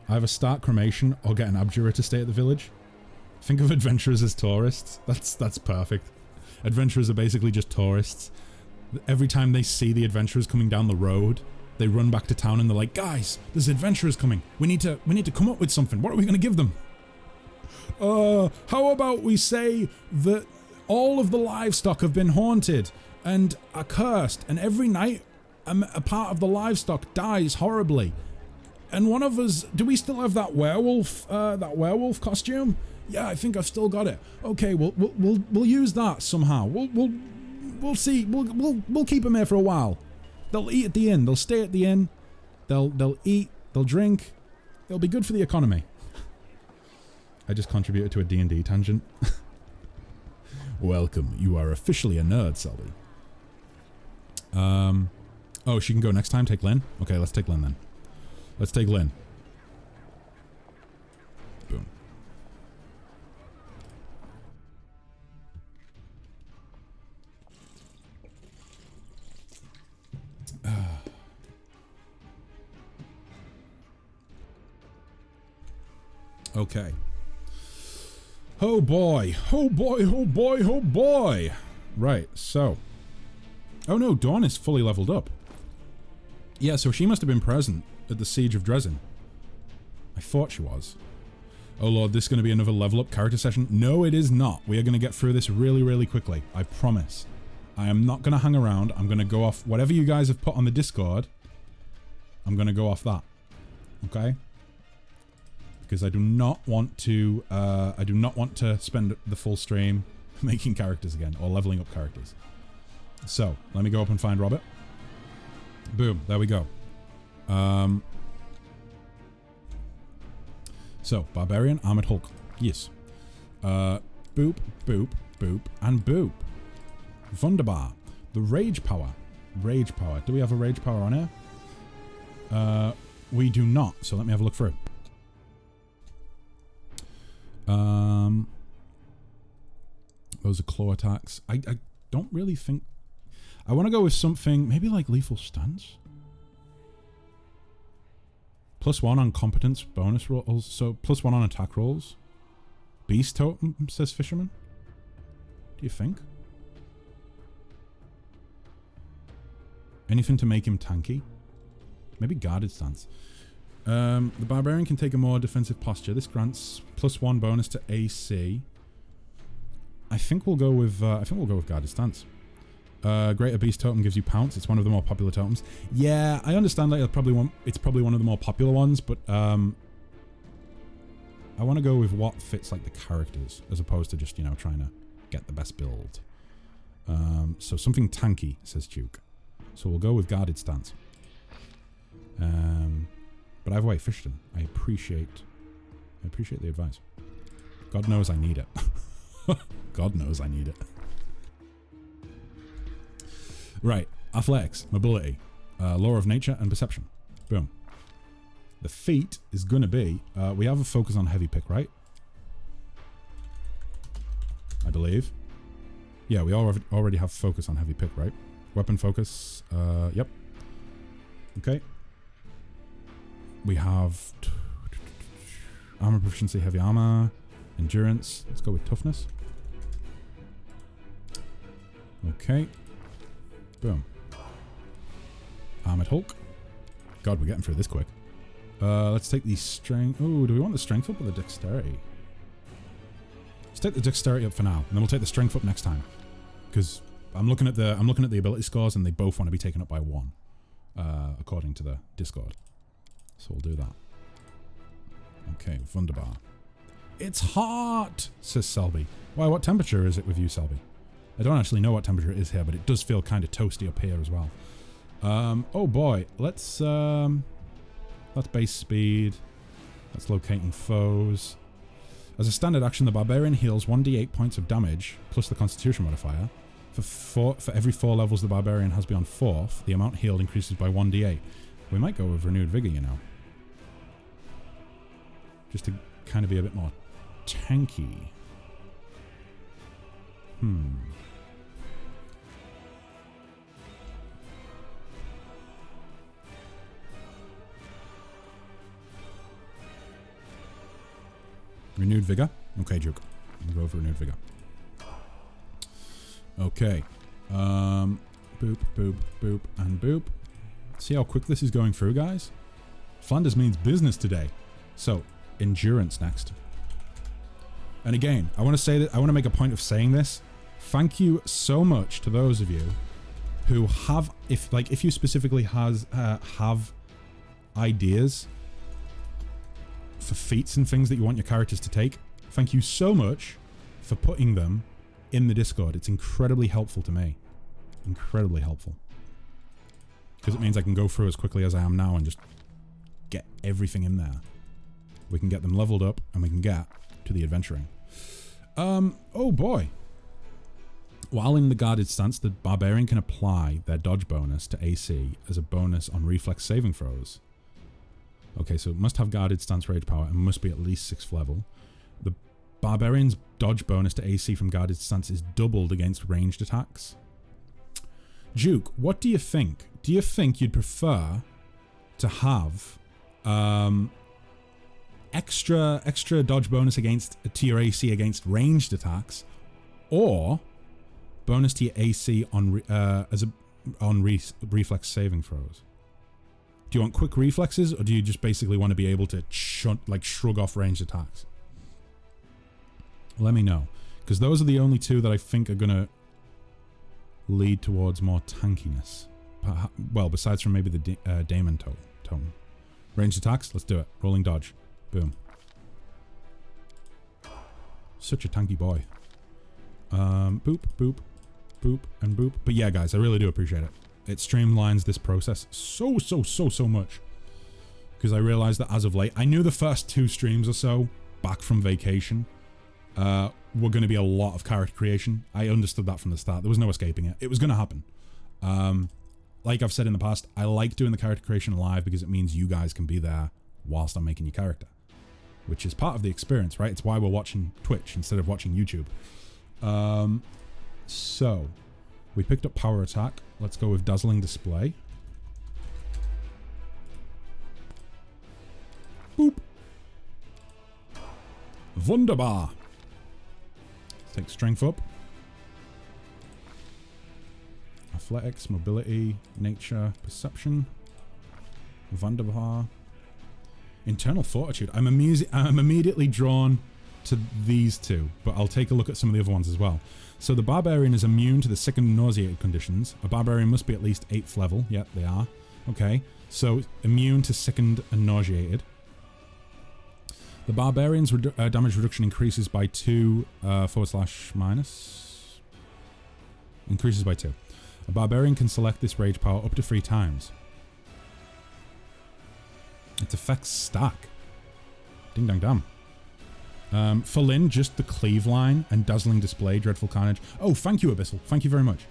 Either start cremation or get an abjurer to stay at the village. Think of adventurers as tourists. That's perfect. Adventurers are basically just tourists. Every time they see the adventurers coming down the road, they run back to town and they're like, guys, there's adventurers coming. We need to come up with something. What are we going to give them? How about we say that all of the livestock have been haunted and are cursed, and every night a part of the livestock dies horribly. And one of us, do we still have that werewolf costume? Yeah, I think I've still got it. Okay, we'll use that somehow. We'll see. We'll keep them here for a while. They'll eat at the inn. They'll stay at the inn. They'll eat. They'll drink. They'll be good for the economy. I just contributed to a D&D tangent. Welcome. You are officially a nerd, Selby. Oh, she can go next time. Take Lynn. Okay, let's take Lynn then. Let's take Lynn. Boom. Okay. Oh boy. Oh boy, oh boy, oh boy. Right, so. Oh no, Dawn is fully leveled up. Yeah, so she must have been present at the Siege of Dresden. I thought she was. Oh lord, this is going to be another level up character session? No, it is not. We are going to get through this really, really quickly. I promise. I am not going to hang around. I'm going to go off whatever you guys have put on the Discord. I'm going to go off that. Okay? Because I do not want to spend the full stream making characters again or leveling up characters. So, let me go up and find Robert. Boom, there we go. So, Barbarian, Armored Hulk. Yes. Boop, boop, boop, and boop. Wunderbar. The Rage Power. Rage Power. Do we have a Rage Power on here? We do not, so let me have a look through. Those are claw attacks. I don't really think... I want to go with something, maybe like Lethal Stance? +1 on competence bonus rolls, so +1 on attack rolls. Beast Totem, says Fisherman. Do you think? Anything to make him tanky? Maybe Guarded Stance. The Barbarian can take a more defensive posture. This grants +1 bonus to AC. I think we'll go with Guarded Stance. Greater Beast Totem gives you Pounce. It's one of the more popular totems. Yeah, I understand that it's probably one of the more popular ones, but I want to go with what fits like the characters as opposed to just, you know, trying to get the best build. So something tanky, says Duke. So we'll go with Guarded Stance. But either way, Fishton, I appreciate the advice. God knows I need it. God knows I need it. Right, athletics, mobility, law of nature, and perception. Boom. The feat is going to be, we have a focus on heavy pick, right? I believe. Yeah, we already have focus on heavy pick, right? Weapon focus, yep. Okay. We have armor proficiency, heavy armor, endurance. Let's go with toughness. Okay. Boom. Armored Hulk. God, we're getting through this quick. Let's take the strength. Oh, do we want the strength up or the dexterity? Let's take the dexterity up for now, and then we'll take the strength up next time. Because I'm looking at the ability scores, and they both want to be taken up by 1, according to the Discord. So we'll do that. Okay, Wunderbar. It's hot, says Selby. Why? What temperature is it with you, Selby? I don't actually know what temperature it is here, but it does feel kind of toasty up here as well. Oh boy, let's base speed. That's locating foes. As a standard action, the Barbarian heals 1d8 points of damage plus the Constitution modifier. For every 4 levels the Barbarian has beyond 4th, the amount healed increases by 1d8. We might go with Renewed Vigor, you know. Just to kind of be a bit more tanky. Renewed Vigor? Okay, Juke. We'll go for Renewed Vigor. Okay. Boop, boop, boop, and boop. See how quick this is going through, guys? Flanders means business today. So, endurance next. And again, I want to say that I want to make a point of saying this. Thank you so much to those of you who have, if you specifically have ideas for feats and things that you want your characters to take. Thank you so much for putting them in the Discord. It's incredibly helpful to me. Incredibly helpful. Because it means I can go through as quickly as I am now and just get everything in there. We can get them leveled up and we can get to the adventuring. Oh boy. While in the guarded stance, the Barbarian can apply their dodge bonus to AC as a bonus on reflex saving throws. Okay, so it must have guarded stance rage power and must be at least 6th level. The Barbarian's dodge bonus to AC from guarded stance is doubled against ranged attacks. Duke, what do you think? Do you think you'd prefer to have extra dodge bonus against to your AC against ranged attacks, or bonus to your AC on reflex saving throws. Do you want quick reflexes, or do you just basically want to be able to shrug off ranged attacks? Let me know, because those are the only two that I think are gonna lead towards more tankiness. Well, besides from maybe the Daemon tome. Ranged attacks, let's do it. Rolling dodge. Boom. Such a tanky boy. Boop, boop, boop, and boop. But yeah, guys, I really do appreciate it. It streamlines this process so much. Because I realized that as of late, I knew the first 2 streams or so, back from vacation, were going to be a lot of character creation. I understood that from the start. There was no escaping it. It was going to happen. Like I've said in the past, I like doing the character creation live because it means you guys can be there whilst I'm making your character. Which is part of the experience, right? It's why we're watching Twitch instead of watching YouTube. So, we picked up Power Attack. Let's go with Dazzling Display. Boop. Wunderbar. Let's take Strength up. Athletics, Mobility, Nature, Perception. Wunderbar. Internal Fortitude. I'm immediately drawn to these two, but I'll take a look at some of the other ones as well. So the Barbarian is immune to the sick and nauseated conditions. A Barbarian must be at least 8th level. Yep, they are. Okay, so immune to sickened and nauseated. The Barbarian's damage reduction increases by 2 /- increases by 2. A Barbarian can select this rage power up to 3 times. Its effects stack. Ding dang dam. For Lynn, just the Cleave line and Dazzling Display, Dreadful Carnage. Oh, thank you, Abyssal. Thank you very much.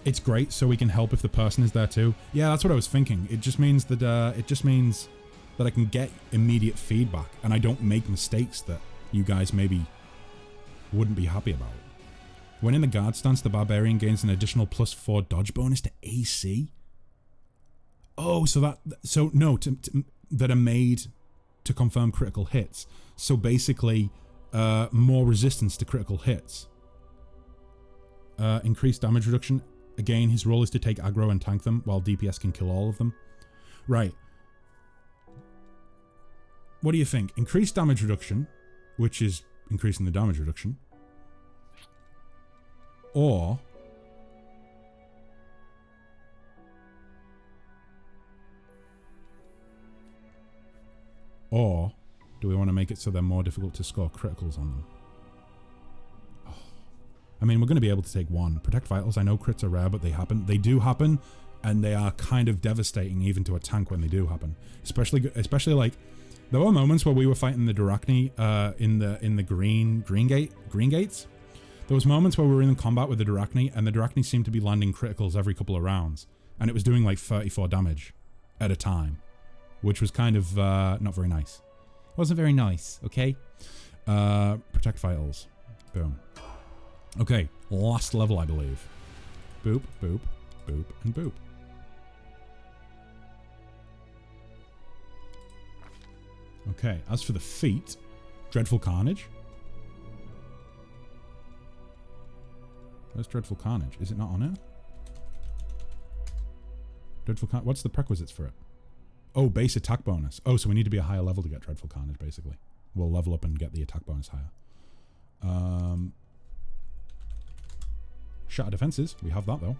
It's great, so we can help if the person is there too. Yeah, that's what I was thinking. It just means that I can get immediate feedback and I don't make mistakes that you guys maybe wouldn't be happy about. When in the guard stance, the Barbarian gains an additional +4 dodge bonus to AC. Oh, that are made to confirm critical hits. So basically, more resistance to critical hits. Increased damage reduction. Again, his role is to take aggro and tank them, while DPS can kill all of them. Right. What do you think? Increased damage reduction, which is increasing the damage reduction. Or do we want to make it so they're more difficult to score criticals on them? Oh. I mean, we're going to be able to take 1. Protect Vitals, I know crits are rare, but they happen. They do happen, and they are kind of devastating even to a tank when they do happen. Especially like, there were moments where we were fighting the Durachni in the green gates. There was moments where we were in combat with the Durachni, and the Durachni seemed to be landing criticals every couple of rounds, and it was doing like 34 damage at a time, which was kind of not very nice. It wasn't very nice, okay? Protect Vitals. Boom. Okay, last level, I believe. Boop, boop, boop, and boop. Okay, as for the feat, Dreadful Carnage. Where's Dreadful Carnage? Is it not on it? Dreadful Carnage. What's the prerequisites for it? Oh, base attack bonus. Oh, so we need to be a higher level to get Dreadful Carnage, basically. We'll level up and get the attack bonus higher. Shatter Defenses. We have that, though.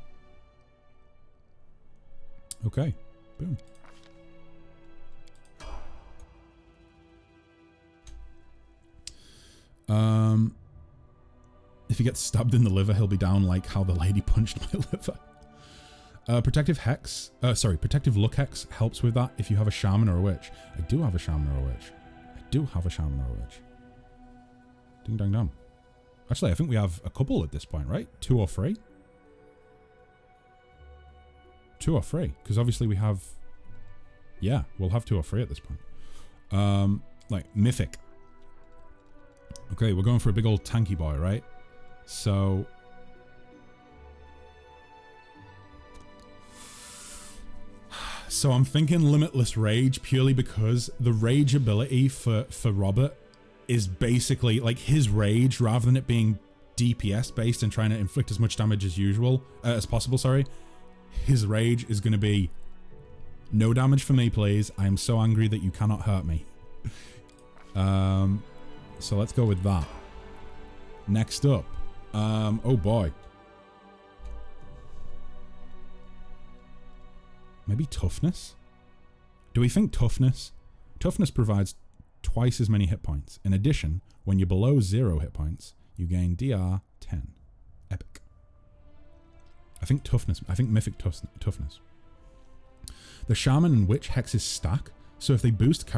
Okay. Boom. If he gets stabbed in the liver, he'll be down like how the lady punched my liver. Protective Look Hex helps with that if you have a Shaman or a Witch. I do have a Shaman or a Witch. Ding dang dong. Actually, I think we have a couple at this point, right? 2 or 3? 2 or 3, because obviously we have... Yeah, we'll have 2 or 3 at this point. Like, Mythic. Okay, we're going for a big old tanky boy, right? So... So I'm thinking Limitless Rage purely because the rage ability for Robert is basically like his rage, rather than it being DPS based and trying to inflict as much damage as possible, sorry. His rage is going to be no damage for me, please. I am so angry that you cannot hurt me. So let's go with that. Next up, oh boy. Maybe toughness? Do we think toughness? Toughness provides twice as many hit points. In addition, when you're below 0 hit points, you gain DR 10. Epic. I think toughness. I think mythic toughness. The shaman and witch hexes stack, so if they boost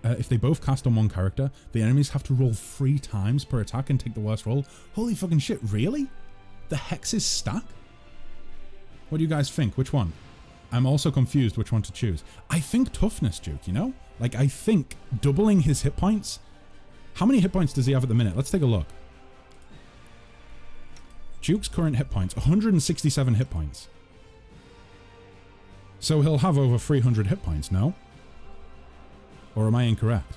if they both cast on one character, the enemies have to roll 3 times per attack and take the worst roll. Holy fucking shit! Really? The hexes stack? What do you guys think? Which one? I'm also confused which one to choose. I think toughness, Duke, you know? Like, I think doubling his hit points... How many hit points does he have at the minute? Let's take a look. Duke's current hit points, 167 hit points. So he'll have over 300 hit points, no? Or am I incorrect?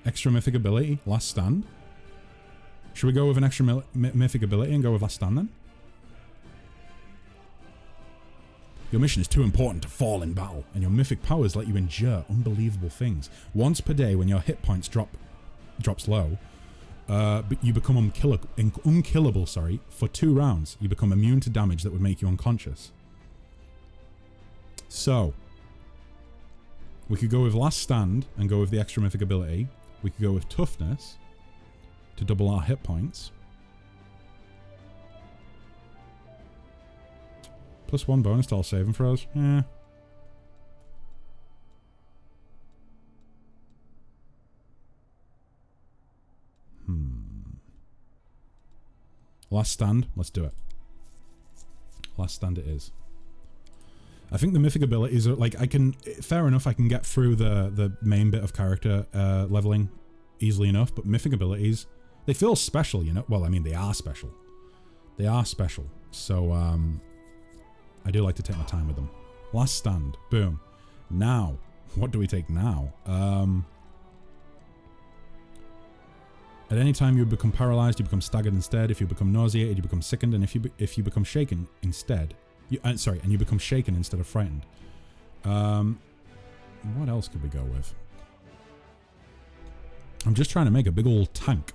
Extra mythic ability, last stand. Should we go with an extra mythic ability and go with last stand then? Your mission is too important to fall in battle, and your mythic powers let you endure unbelievable things. Once per day, when your hit points drops low, but you become unkillable, sorry, for 2 rounds. You become immune to damage that would make you unconscious. So, we could go with last stand and go with the extra mythic ability. We could go with toughness to double our hit points. +1 bonus to all saving throws. Yeah. Last stand. Let's do it. Last stand it is. I think the mythic abilities are like, fair enough, I can get through the main bit of character leveling easily enough, but mythic abilities, they feel special, you know? Well, I mean, they are special. They are special. So, I do like to take my time with them. Last stand. Boom. Now, what do we take now? At any time you become paralyzed, you become staggered instead. If you become nauseated, you become sickened, and if you become shaken instead, and you become shaken instead of frightened. What else could we go with? I'm just trying to make a big old tank.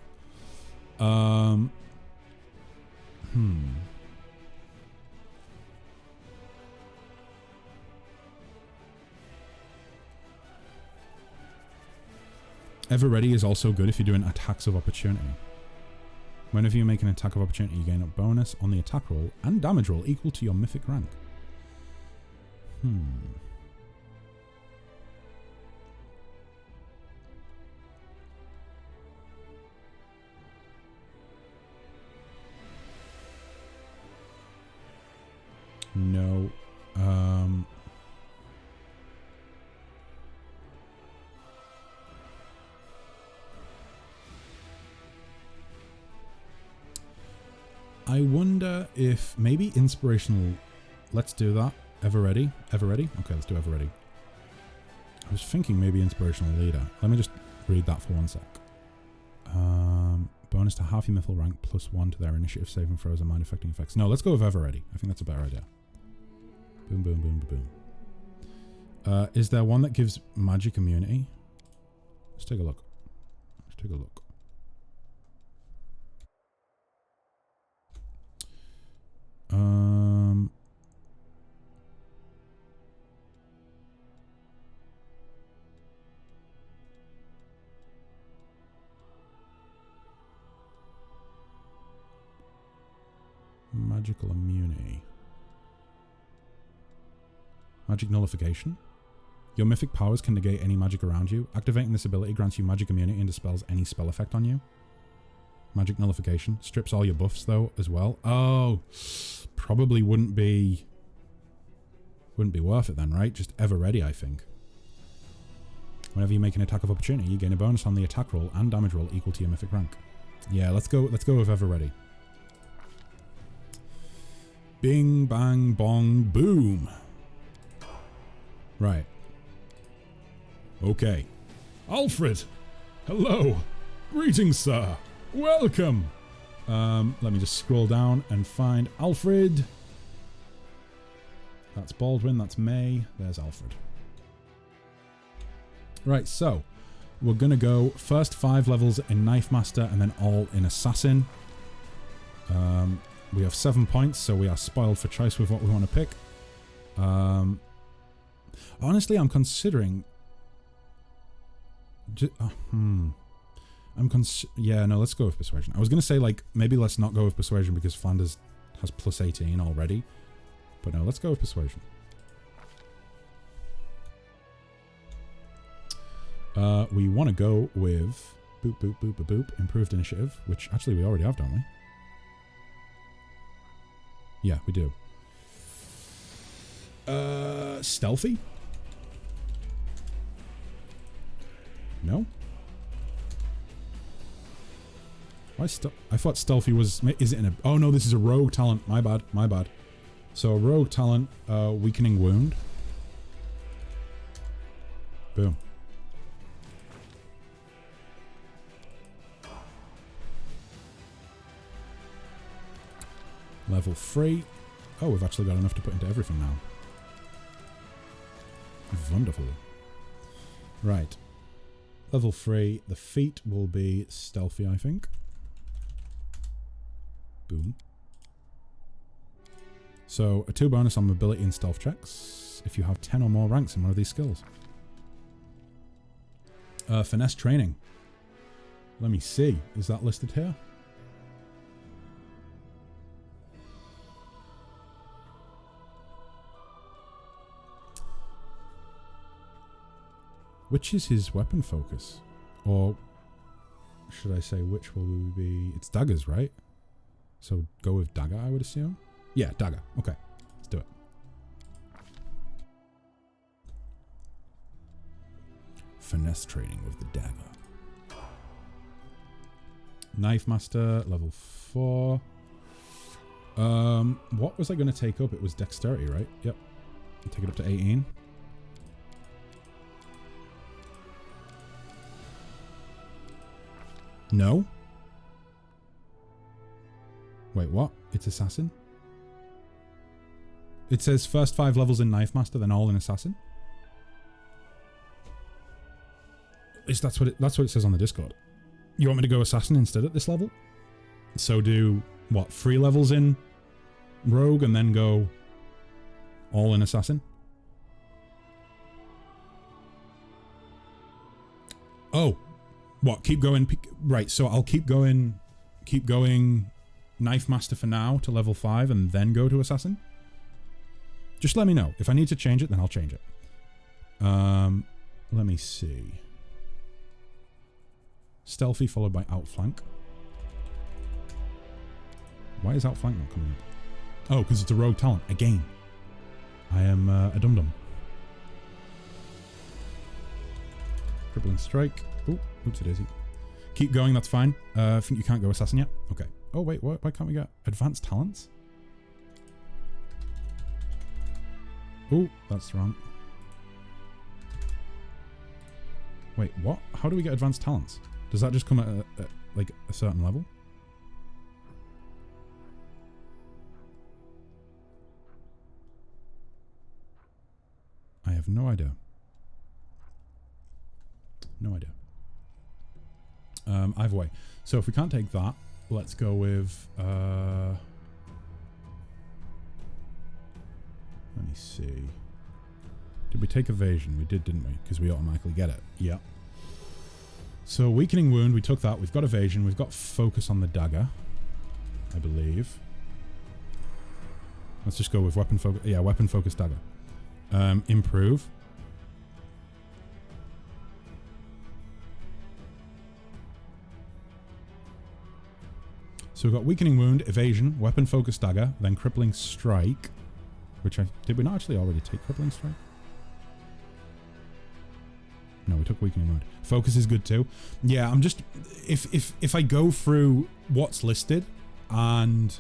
Ever Ready is also good if you're doing attacks of opportunity. Whenever you make an attack of opportunity, you gain a bonus on the attack roll and damage roll equal to your mythic rank. No. I wonder if maybe inspirational. Let's do that. Ever Ready? Ever Ready? Okay, let's do Ever Ready. I was thinking maybe inspirational leader. Let me just read that for 1 sec. Bonus to half your mythical rank +1 to their initiative saving throws and mind affecting effects. No, let's go with Ever Ready. I think that's a better idea. Boom, boom, boom, boom. Is there one that gives magic immunity? Let's take a look. Let's take a look. Magical immunity. Magic nullification. Your mythic powers can negate any magic around you. Activating this ability grants you magic immunity and dispels any spell effect on you. Magic nullification. Strips all your buffs though as well. Oh, probably wouldn't be worth it then, right? Just Ever Ready, I think. Whenever you make an attack of opportunity, you gain a bonus on the attack roll and damage roll equal to your mythic rank. Yeah, let's go with Ever Ready. Bing, bang, bong, boom. Right. Okay. Alfred! Hello! Greetings, sir! Welcome! Let me just scroll down and find Alfred. That's Baldwin, that's May, there's Alfred. Right, so we're gonna go first 5 levels in Knife Master and then all in Assassin. We have 7 points, so we are spoiled for choice with what we want to pick. Honestly, I'm considering... yeah, no, let's go with Persuasion. I was going to say, like, maybe let's not go with Persuasion because Flanders has plus 18 already. But no, let's go with Persuasion. We want to go with boop, boop, boop, boop, boop, improved initiative, which actually we already have, don't we? Yeah, we do. Stealthy? No? Why I thought stealthy was... Is it in a... Oh no, this is a rogue talent. My bad, my bad. So a rogue talent, weakening wound. Boom. Level 3. Oh, we've actually got enough to put into everything now. Wonderful. Right. Level 3. The feat will be stealthy, I think. Boom. So, a 2 bonus on mobility and stealth checks if you have 10 or more ranks in one of these skills. Finesse training. Let me see. Is that listed here? Which is his weapon focus? Or should I say which will be... It's daggers, right? So go with dagger, I would assume? Yeah, dagger. Okay, let's do it. Finesse training with the dagger. Knife Master, level 4. What was I going to take up? It was dexterity, right? Yep. I'll take it up to 18. No? Wait, what? It's Assassin? It says first 5 levels in Knife Master, then all in Assassin? That's what it says on the Discord. You want me to go Assassin instead at this level? So do, what, 3 levels in Rogue and then go all in Assassin? Oh. What, keep going... Right, so I'll keep going Knife Master for now to level 5 and then go to Assassin? Just let me know. If I need to change it, then I'll change it. Let me see. Stealthy followed by Outflank. Why is Outflank not coming up? Oh, because it's a rogue talent. Again. I am a dum-dum. Crippling Strike. Oh, oopsie-daisy. Keep going, that's fine. I think you can't go Assassin yet. Okay. Oh, wait, why can't we get Advanced Talents? Oh, that's wrong. Wait, what? How do we get Advanced Talents? Does that just come at like, a certain level? I have no idea. No idea. Either way. So if we can't take that, let's go with... let me see. Did we take Evasion? We did, didn't we? Because we automatically get it. Yeah. So Weakening Wound, we took that. We've got Evasion. We've got Focus on the Dagger, I believe. Let's just go with Weapon Focus. Yeah, Weapon Focus Dagger. Improve. So we've got Weakening Wound, Evasion, Weapon Focus Dagger, then Crippling Strike. Which did we not actually already take Crippling Strike? No, we took Weakening Wound. Focus is good too. Yeah, I'm just... If I go through what's listed and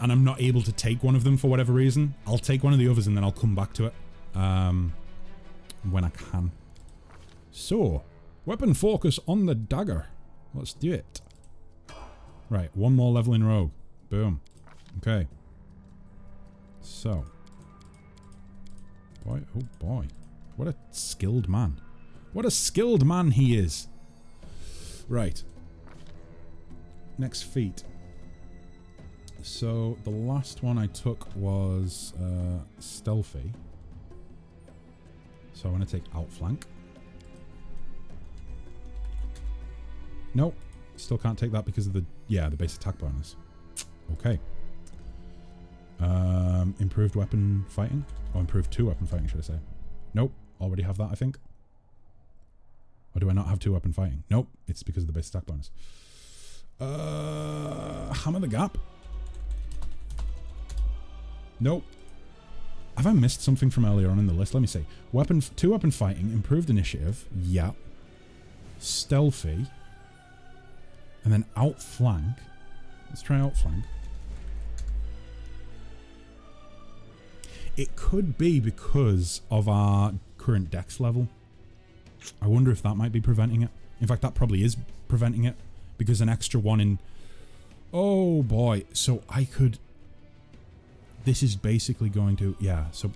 and I'm not able to take one of them for whatever reason, I'll take one of the others and then I'll come back to it when I can. So, weapon focus on the dagger. Let's do it. Right, one more level in rogue. Boom. Okay. So. Boy, oh boy. What a skilled man. What a skilled man he is. Right. Next feat. So, the last one I took was stealthy. So, I want to take outflank. Nope. Still can't take that because of the base attack bonus. Okay. Improved weapon fighting? Or improved 2 weapon fighting, should I say. Nope. Already have that, I think. Or do I not have 2 weapon fighting? Nope. It's because of the base attack bonus. Hammer the gap? Nope. Have I missed something from earlier on in the list? Let me see. 2 weapon fighting, improved initiative. Yeah. Stealthy. And then outflank. Let's try outflank. It could be because of our current dex level. I wonder if that might be preventing it. In fact, that probably is preventing it. Because an extra 1 in... Oh boy. So I could... This is basically going to... Yeah, so...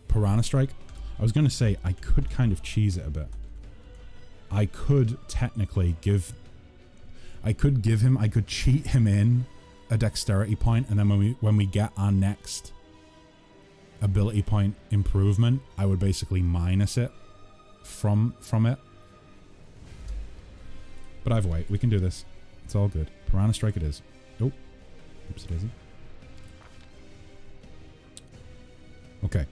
Piranha Strike. I was going to say, I could kind of cheese it a bit. I could technically give... I could cheat him in a dexterity point, and then when we get our next ability point improvement, I would basically minus it from it. But either way, we can do this. It's all good. Piranha Strike it is. Oh. Oops, daisy. Okay.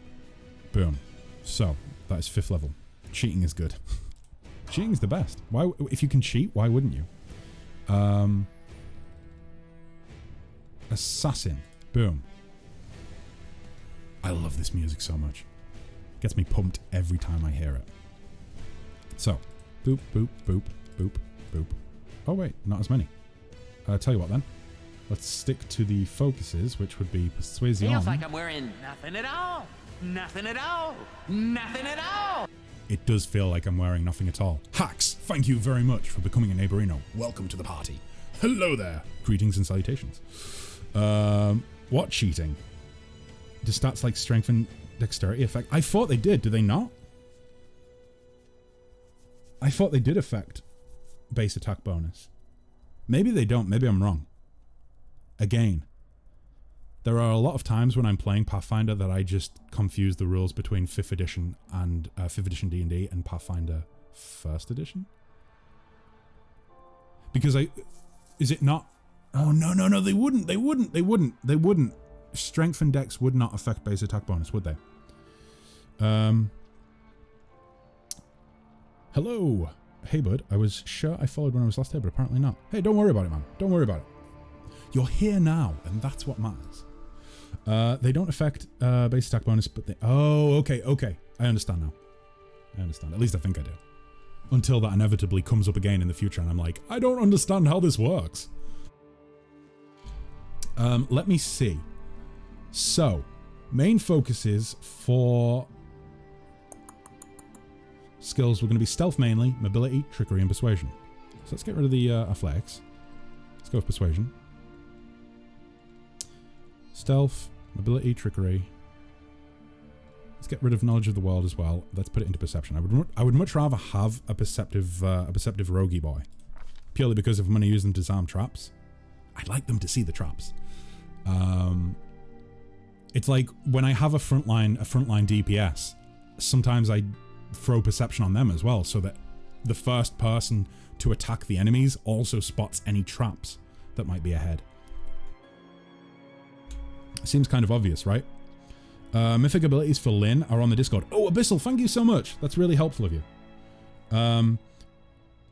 Boom. So, that is 5th level. Cheating is good. Cheating is the best. Why? If you can cheat, why wouldn't you? Assassin. Boom. I love this music so much. Gets me pumped every time I hear it. So, boop, boop, boop, boop, boop. Oh wait, not as many. Tell you what then. Let's stick to the focuses, which would be persuasion. Feels like I'm wearing nothing at all. Nothing at all. Nothing at all. It does feel like I'm wearing nothing at all. Hacks, thank you very much for becoming a neighborino. Welcome to the party. Hello there. Greetings and salutations. What cheating? Do stats like strength and dexterity affect? I thought they did. Do they not? I thought they did affect base attack bonus. Maybe they don't. Maybe I'm wrong. Again, there are a lot of times when I'm playing Pathfinder that I just confuse the rules between 5th edition and 5th edition D&D and Pathfinder 1st edition. Because is it not? Oh no, they wouldn't. Strength and dex would not affect base attack bonus, would they? Hello. Hey bud, I was sure I followed when I was last here, but apparently not. Hey, don't worry about it, man. Don't worry about it. You're here now, and that's what matters. They don't affect base attack bonus, but they... Oh, okay. I understand now. I understand. At least I think I do. Until that inevitably comes up again in the future, and I'm like, I don't understand how this works. Let me see. So, main focuses for skills were going to be stealth mainly, mobility, trickery, and persuasion. So let's get rid of the athletics. Let's go with persuasion. Stealth, mobility, trickery. Let's get rid of knowledge of the world as well. Let's put it into perception. I would much rather have a perceptive roguey boy, purely because if I'm going to use them to disarm traps, I'd like them to see the traps. It's like when I have a frontline DPS, sometimes I throw perception on them as well, so that the first person to attack the enemies also spots any traps that might be ahead. Seems kind of obvious, right? Mythic abilities for Lynn are on the Discord. Oh, Abyssal, thank you so much. That's really helpful of you.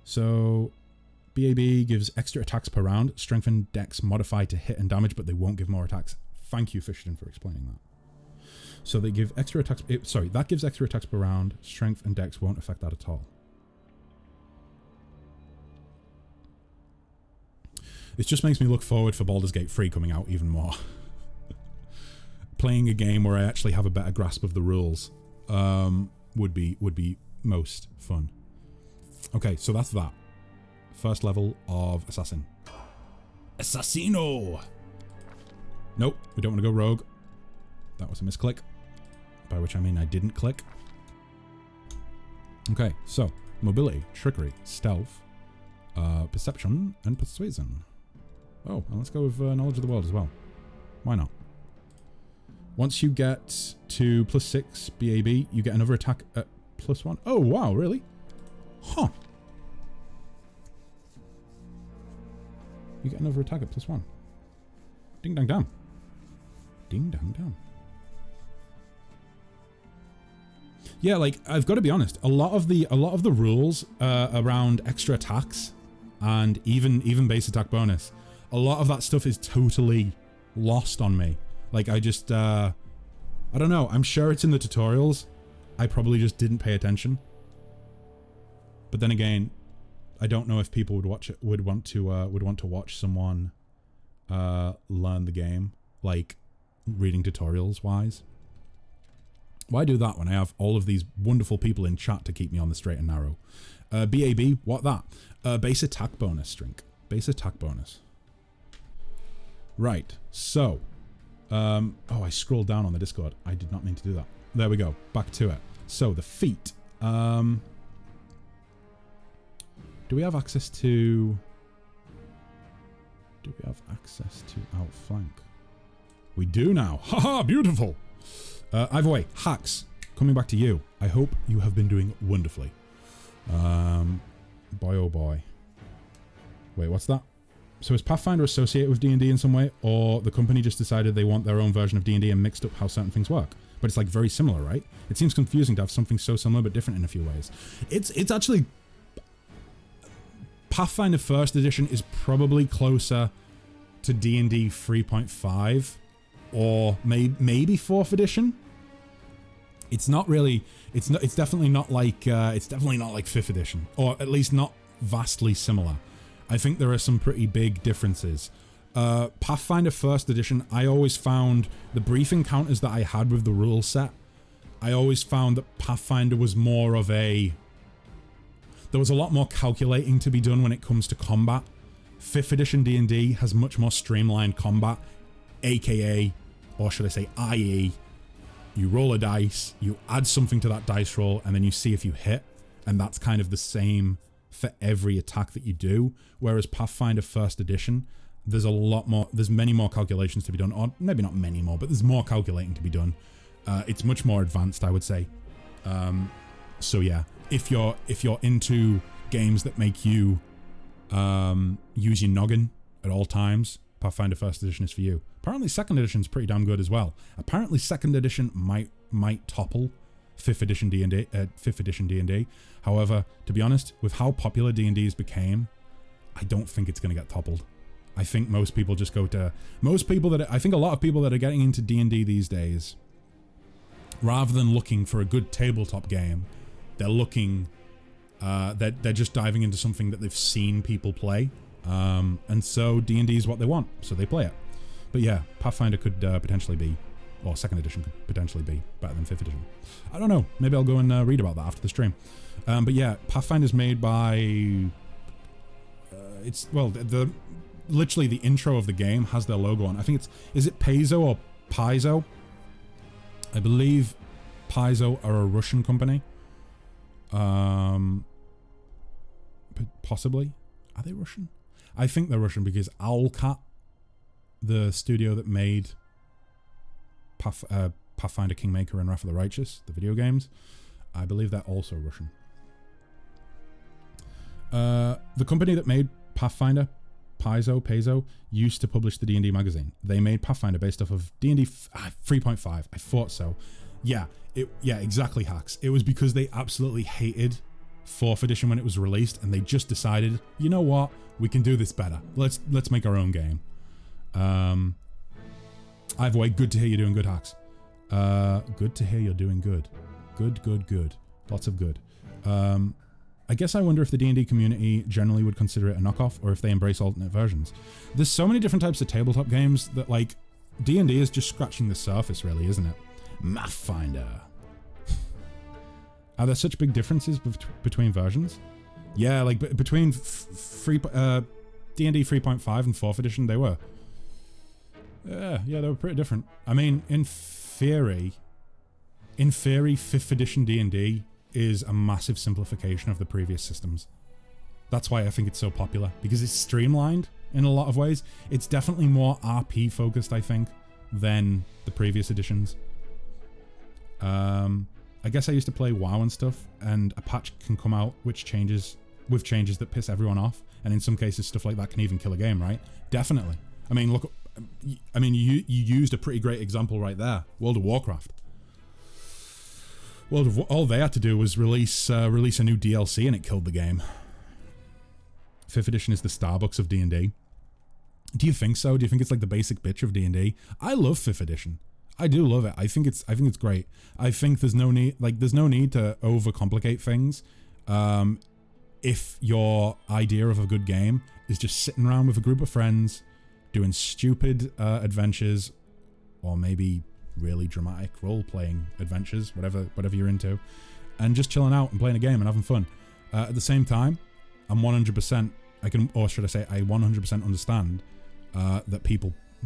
So BAB gives extra attacks per round. Strength and dex modify to hit and damage, but they won't give more attacks. Thank you, Fisherton, for explaining that. So they give extra attacks... that gives extra attacks per round. Strength and dex won't affect that at all. This just makes me look forward for Baldur's Gate 3 coming out even more. Playing a game where I actually have a better grasp of the rules would be most fun. Okay, so that's that. First level of Assassin. Assassino! Nope, we don't want to go rogue. That was a misclick. By which I mean I didn't click. Okay, so mobility, trickery, stealth, perception, and persuasion. Oh, and let's go with knowledge of the world as well. Why not? Once you get to +6 BAB, you get another attack at +1. Oh, wow, really? Huh. You get another attack at +1. Ding dang dam. Ding dang dam. Yeah, like, I've got to be honest, a lot of the rules around extra attacks and even base attack bonus, a lot of that stuff is totally lost on me. Like, I just I don't know, I'm sure it's in the tutorials. I probably just didn't pay attention. But then again, I don't know if people would want to watch someone learn the game, like reading tutorials wise. Why do that when I have all of these wonderful people in chat to keep me on the straight and narrow? BAB, what that? Base attack bonus, Strink. Base attack bonus. Right, so. Oh, I scrolled down on the Discord. I did not mean to do that. There we go. Back to it. So, the feat. Do we have access to... Do we have access to outflank? We do now. Haha, beautiful. Either way, hacks. Coming back to you. I hope you have been doing wonderfully. Boy oh boy. Wait, what's that? So is Pathfinder associated with D&D in some way, or the company just decided they want their own version of D&D and mixed up how certain things work? But it's like very similar, right? It seems confusing to have something so similar but different in a few ways. It's actually... Pathfinder 1st edition is probably closer to D&D 3.5 or maybe 4th edition. It's not really... It's definitely not like 5th edition, or at least not vastly similar. I think there are some pretty big differences. Pathfinder 1st edition, I always found the brief encounters that I had with the rule set, I always found that Pathfinder was more of a... There was a lot more calculating to be done when it comes to combat. 5th edition D&D has much more streamlined combat, aka, or should I say IE, you roll a dice, you add something to that dice roll, and then you see if you hit, and that's kind of the same for every attack that you do. Whereas Pathfinder 1st edition, there's many more calculations to be done, or maybe not many more, but there's more calculating to be done. It's much more advanced, I would say. So yeah, if you're into games that make you use your noggin at all times, Pathfinder 1st edition is for you. Apparently 2nd edition is pretty damn good as well. Apparently 2nd edition might topple 5th edition D&D. However, to be honest, with how popular D&D's became, I don't think it's going to get toppled. I think most people just go to... I think a lot of people that are getting into D&D these days, rather than looking for a good tabletop game, they're looking... they're just diving into something that they've seen people play. And so D&D is what they want, so they play it. But yeah, Pathfinder could potentially be... Or 2nd edition could potentially be better than 5th edition. I don't know. Maybe I'll go and read about that after the stream. But yeah, Pathfinder's made by... literally the intro of the game has their logo on. I think it's... Is it Paizo or Paizo? I believe Paizo are a Russian company. Possibly. Are they Russian? I think they're Russian because Owlcat, the studio that made Pathfinder Kingmaker and Wrath of the Righteous, the video games, I believe they're also Russian. The company that made Pathfinder, Paizo, used to publish the D&D magazine. They made Pathfinder based off of D&D 3.5. I thought so. Yeah, exactly, Hacks. It was because they absolutely hated 4th edition when it was released, and they just decided, you know what, we can do this better. Let's make our own game. Either way, good to hear you're doing good, Hacks. Good to hear you're doing good. Good. Lots of good. I guess I wonder if the D&D community generally would consider it a knockoff or if they embrace alternate versions. There's so many different types of tabletop games that, like, D&D is just scratching the surface, really, isn't it? Pathfinder. Are there such big differences between versions? Yeah, like between D&D 3.5 and 4th edition, they were. Yeah, they were pretty different. I mean, in theory, 5th edition D&D is a massive simplification of the previous systems. That's why I think it's so popular, because it's streamlined in a lot of ways. It's definitely more RP focused, I think, than the previous editions. I guess I used to play WoW and stuff, and a patch can come out with changes that piss everyone off, and in some cases stuff like that can even kill a game, right? Definitely. I mean, look, you used a pretty great example right there. World of Warcraft. All they had to do was release a new DLC and it killed the game. 5th edition is the Starbucks of D&D. Do you think so? Do you think it's like the basic bitch of D&D? I love 5th edition. I do love it. I think it's great. I think there's no need to overcomplicate things. If your idea of a good game is just sitting around with a group of friends, doing stupid adventures, or maybe really dramatic role-playing adventures, whatever you're into, and just chilling out and playing a game and having fun. At the same time, I 100% understand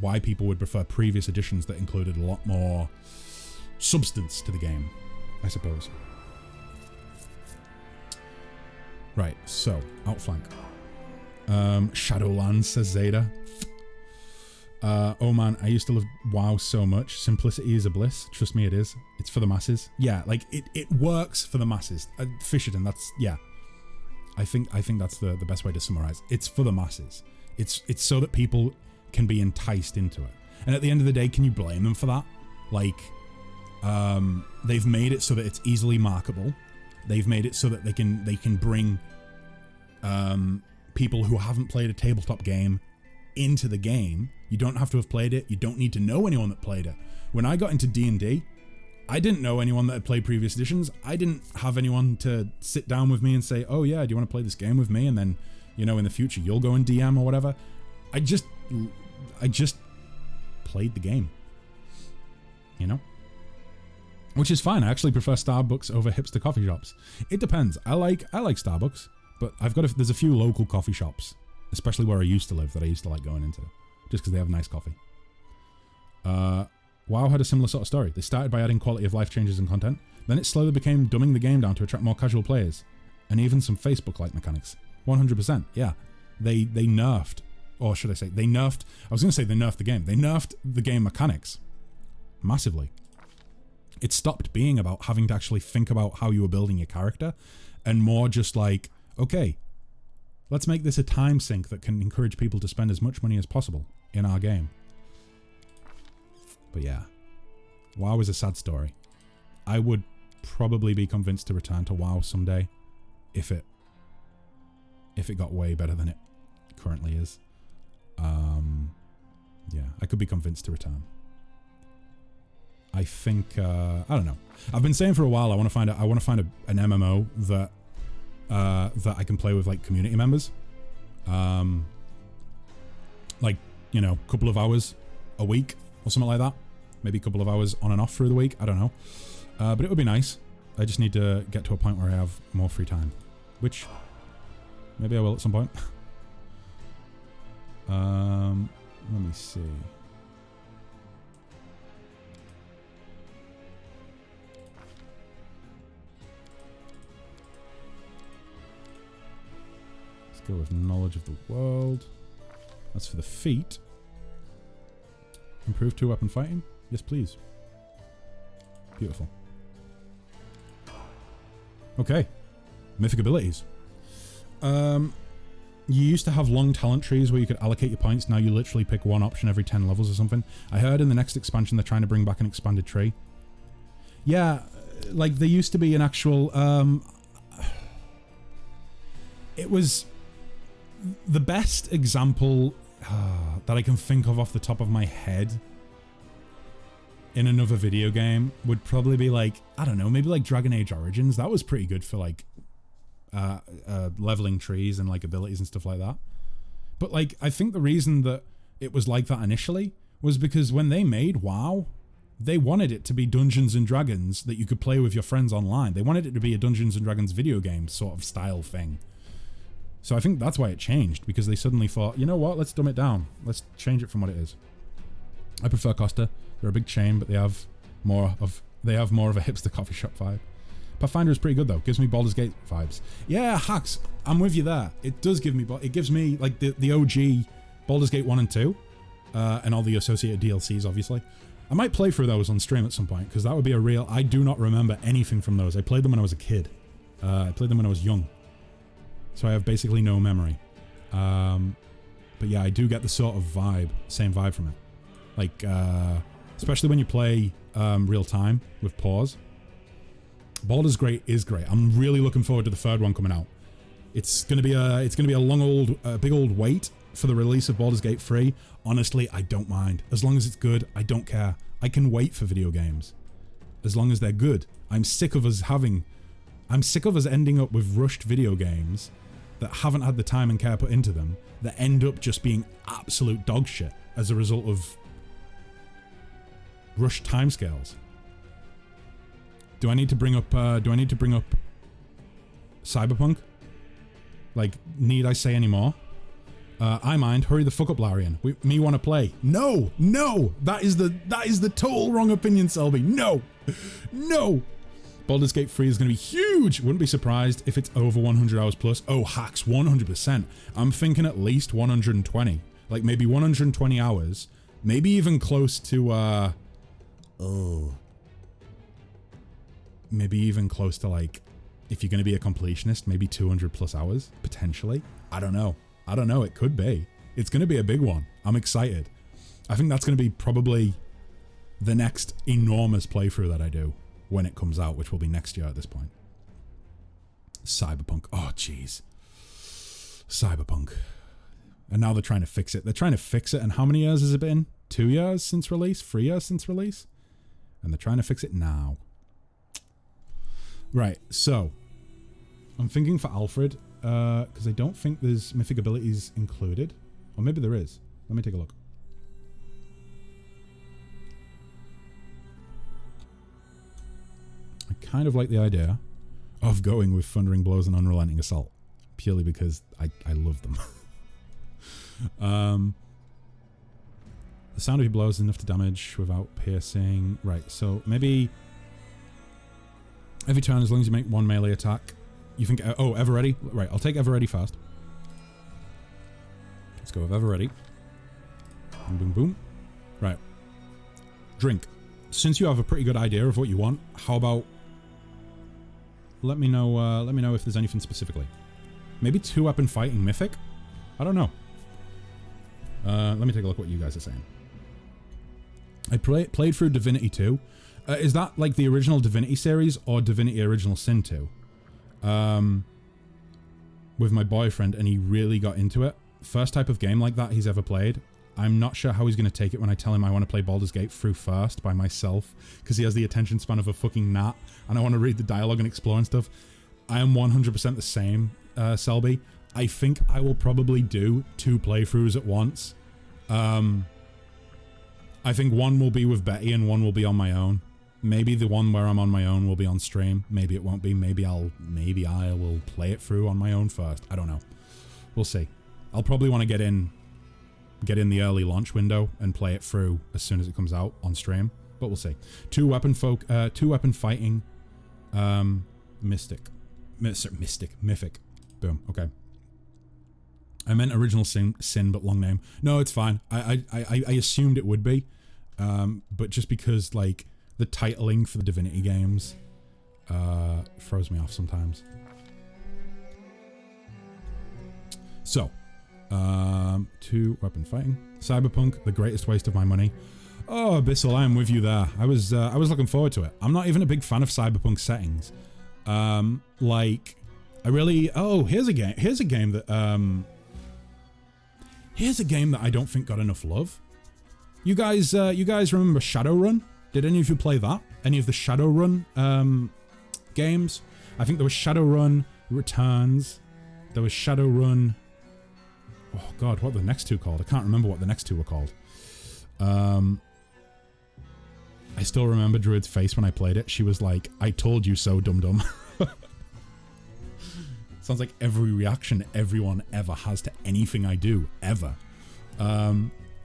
why people would prefer previous editions that included a lot more substance to the game, I suppose. Right, so, Outflank. Shadowlands, says Zeta. Oh man, I used to love WoW so much. Simplicity is a bliss. Trust me, it is. It's for the masses. Yeah, like, it works for the masses. Fisherton, that's, yeah. I think that's the best way to summarize. It's for the masses. It's so that people can be enticed into it. And at the end of the day, can you blame them for that? Like, they've made it so that it's easily marketable. They've made it so that they can bring people who haven't played a tabletop game into the game. You don't have to have played it. You don't need to know anyone that played it. When I got into D&D, I didn't know anyone that had played previous editions. I didn't have anyone to sit down with me and say, oh yeah, do you want to play this game with me? And then, you know, in the future, you'll go and DM or whatever. I just played the game, you know? Which is fine. I actually prefer Starbucks over hipster coffee shops. It depends. I like Starbucks, but there's a few local coffee shops, especially where I used to live, that I used to like going into, just because they have nice coffee. WoW had a similar sort of story. They started by adding quality of life changes and content, then it slowly became dumbing the game down to attract more casual players, and even some Facebook-like mechanics. 100%, yeah. They nerfed, or should I say, they nerfed the game. They nerfed the game mechanics massively. It stopped being about having to actually think about how you were building your character, and more just like, okay, let's make this a time sink that can encourage people to spend as much money as possible in our game. But yeah, WoW is a sad story. I would probably be convinced to return to WoW someday if it got way better than it currently is. Yeah, I could be convinced to return. I think I don't know. I've been saying for a while I want to find an MMO that I can play with like community members. Like, you know, a couple of hours a week or something like that. Maybe a couple of hours on and off through the week. I don't know. But it would be nice. I just need to get to a point where I have more free time, which maybe I will at some point. Let me see. Let's go with knowledge of the world. That's for the feat. Improve 2-weapon fighting? Yes, please. Beautiful. Okay. Mythic abilities. You used to have long talent trees where you could allocate your points. Now you literally pick one option every 10 levels or something. I heard in the next expansion they're trying to bring back an expanded tree. Yeah, like there used to be an actual... it was... The best example that I can think of off the top of my head in another video game would probably be like, I don't know, maybe like Dragon Age Origins. That was pretty good for like leveling trees and like abilities and stuff like that. But like, I think the reason that it was like that initially was because when they made WoW, they wanted it to be Dungeons and Dragons that you could play with your friends online. They wanted it to be a Dungeons and Dragons video game sort of style thing. So I think that's why it changed, because they suddenly thought, you know what, let's dumb it down. Let's change it from what it is. I prefer Costa. They're a big chain, but they have more of a hipster coffee shop vibe. Pathfinder is pretty good though. Gives me Baldur's Gate vibes. Yeah, Hacks, I'm with you there. It does give me, it gives me like the OG Baldur's Gate 1 and 2, and all the associated DLCs, obviously. I might play through those on stream at some point, because that would be a real... I do not remember anything from those. I played them when I was a kid. I played them when I was young. So I have basically no memory. But yeah, I do get the sort of vibe, same vibe from it. Like, especially when you play real time with pause. Baldur's Gate is great. I'm really looking forward to the third one coming out. It's gonna be a long big old wait for the release of Baldur's Gate 3. Honestly, I don't mind. As long as it's good, I don't care. I can wait for video games. As long as they're good. I'm sick of us ending up with rushed video games that haven't had the time and care put into them, that end up just being absolute dog shit as a result of rushed timescales. Do I need to bring up Cyberpunk? Like, need I say any more? I mind. Hurry the fuck up, Larian. Me want to play. No, that is the total wrong opinion, Selby. No. Baldur's Gate 3 is going to be huge. Wouldn't be surprised if it's over 100 hours plus. Oh, Hacks, 100%. I'm thinking at least 120. Like maybe 120 hours. Maybe even close to maybe even close to, like, if you're going to be a completionist, maybe 200 plus hours potentially. I don't know. It could be. It's going to be a big one. I'm excited. I think that's going to be probably the next enormous playthrough that I do when it comes out, which will be next year at this point. Cyberpunk. Oh, jeez. Cyberpunk. And now they're trying to fix it. And how many years has it been? 2 years since release? 3 years since release? And they're trying to fix it now. Right, so I'm thinking for Alfred, because I don't think there's mythic abilities included. Or maybe there is. Let me take a look. I kind of like the idea of going with Thundering Blows and Unrelenting Assault, purely because I love them. The sound of your blows is enough to damage without piercing. Right, so maybe every turn, as long as you make one melee attack, you think, oh, Ever Ready? Right, I'll take Ever Ready first. Let's go with Ever Ready. Boom, boom, boom. Right. Drink. Since you have a pretty good idea of what you want, how about let me know if there's anything specifically. Maybe 2-weapon fighting mythic? I don't know. Let me take a look what you guys are saying. I played through Divinity 2. Is that like the original Divinity series or Divinity Original Sin 2? With my boyfriend, and he really got into it. First type of game like that he's ever played. I'm not sure how he's going to take it when I tell him I want to play Baldur's Gate through first by myself, because he has the attention span of a fucking gnat, and I want to read the dialogue and explore and stuff. I am 100% the same, Selby. I think I will probably do 2 playthroughs at once. I think one will be with Betty and one will be on my own. Maybe the one where I'm on my own will be on stream. Maybe it won't be. Maybe I will play it through on my own first. I don't know. We'll see. I'll probably want to get in the early launch window and play it through as soon as it comes out on stream. But we'll see. 2-weapon fighting, mythic. Boom. Okay. I meant Original Sin, but long name. No, it's fine. I assumed it would be, but just because like the titling for the Divinity games throws me off sometimes. So, 2-weapon fighting. Cyberpunk, the greatest waste of my money. Oh, Abyssal, I am with you there. I was looking forward to it. I'm not even a big fan of Cyberpunk settings. Like, I really... Oh, here's a game that... Here's a game that I don't think got enough love. You guys remember Shadowrun? Did any of you play that? Any of the Shadowrun games? I think there was Shadowrun, Returns. There was Shadowrun. Oh god, what were the next two called? I can't remember what the next two were called. I still remember Druid's face when I played it. She was like, I told you so, dum-dum. Sounds like every reaction everyone ever has to anything I do, ever.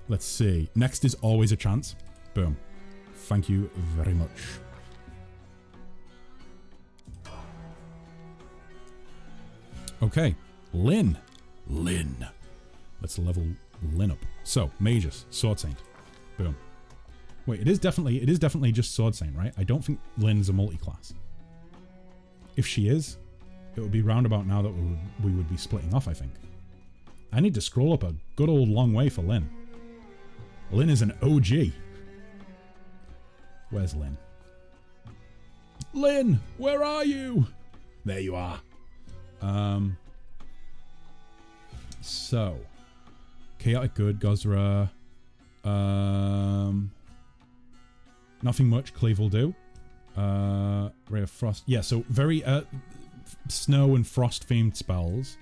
Let's see. Next is Always a Chance. Boom. Thank you very much. Okay. Lyn. Let's level Lyn up. So, Magus, Sword Saint. Boom. Wait, it is definitely just Sword Saint, right? I don't think Lyn's a multi-class. If she is, it would be roundabout now that we would be splitting off, I think. I need to scroll up a good old long way for Lyn. Lyn is an OG. Where's Lyn? Lyn, where are you? There you are. So, Chaotic Good, Gozra. Nothing much. Cleave will do. Ray of Frost. Yeah, so very snow and frost themed spells.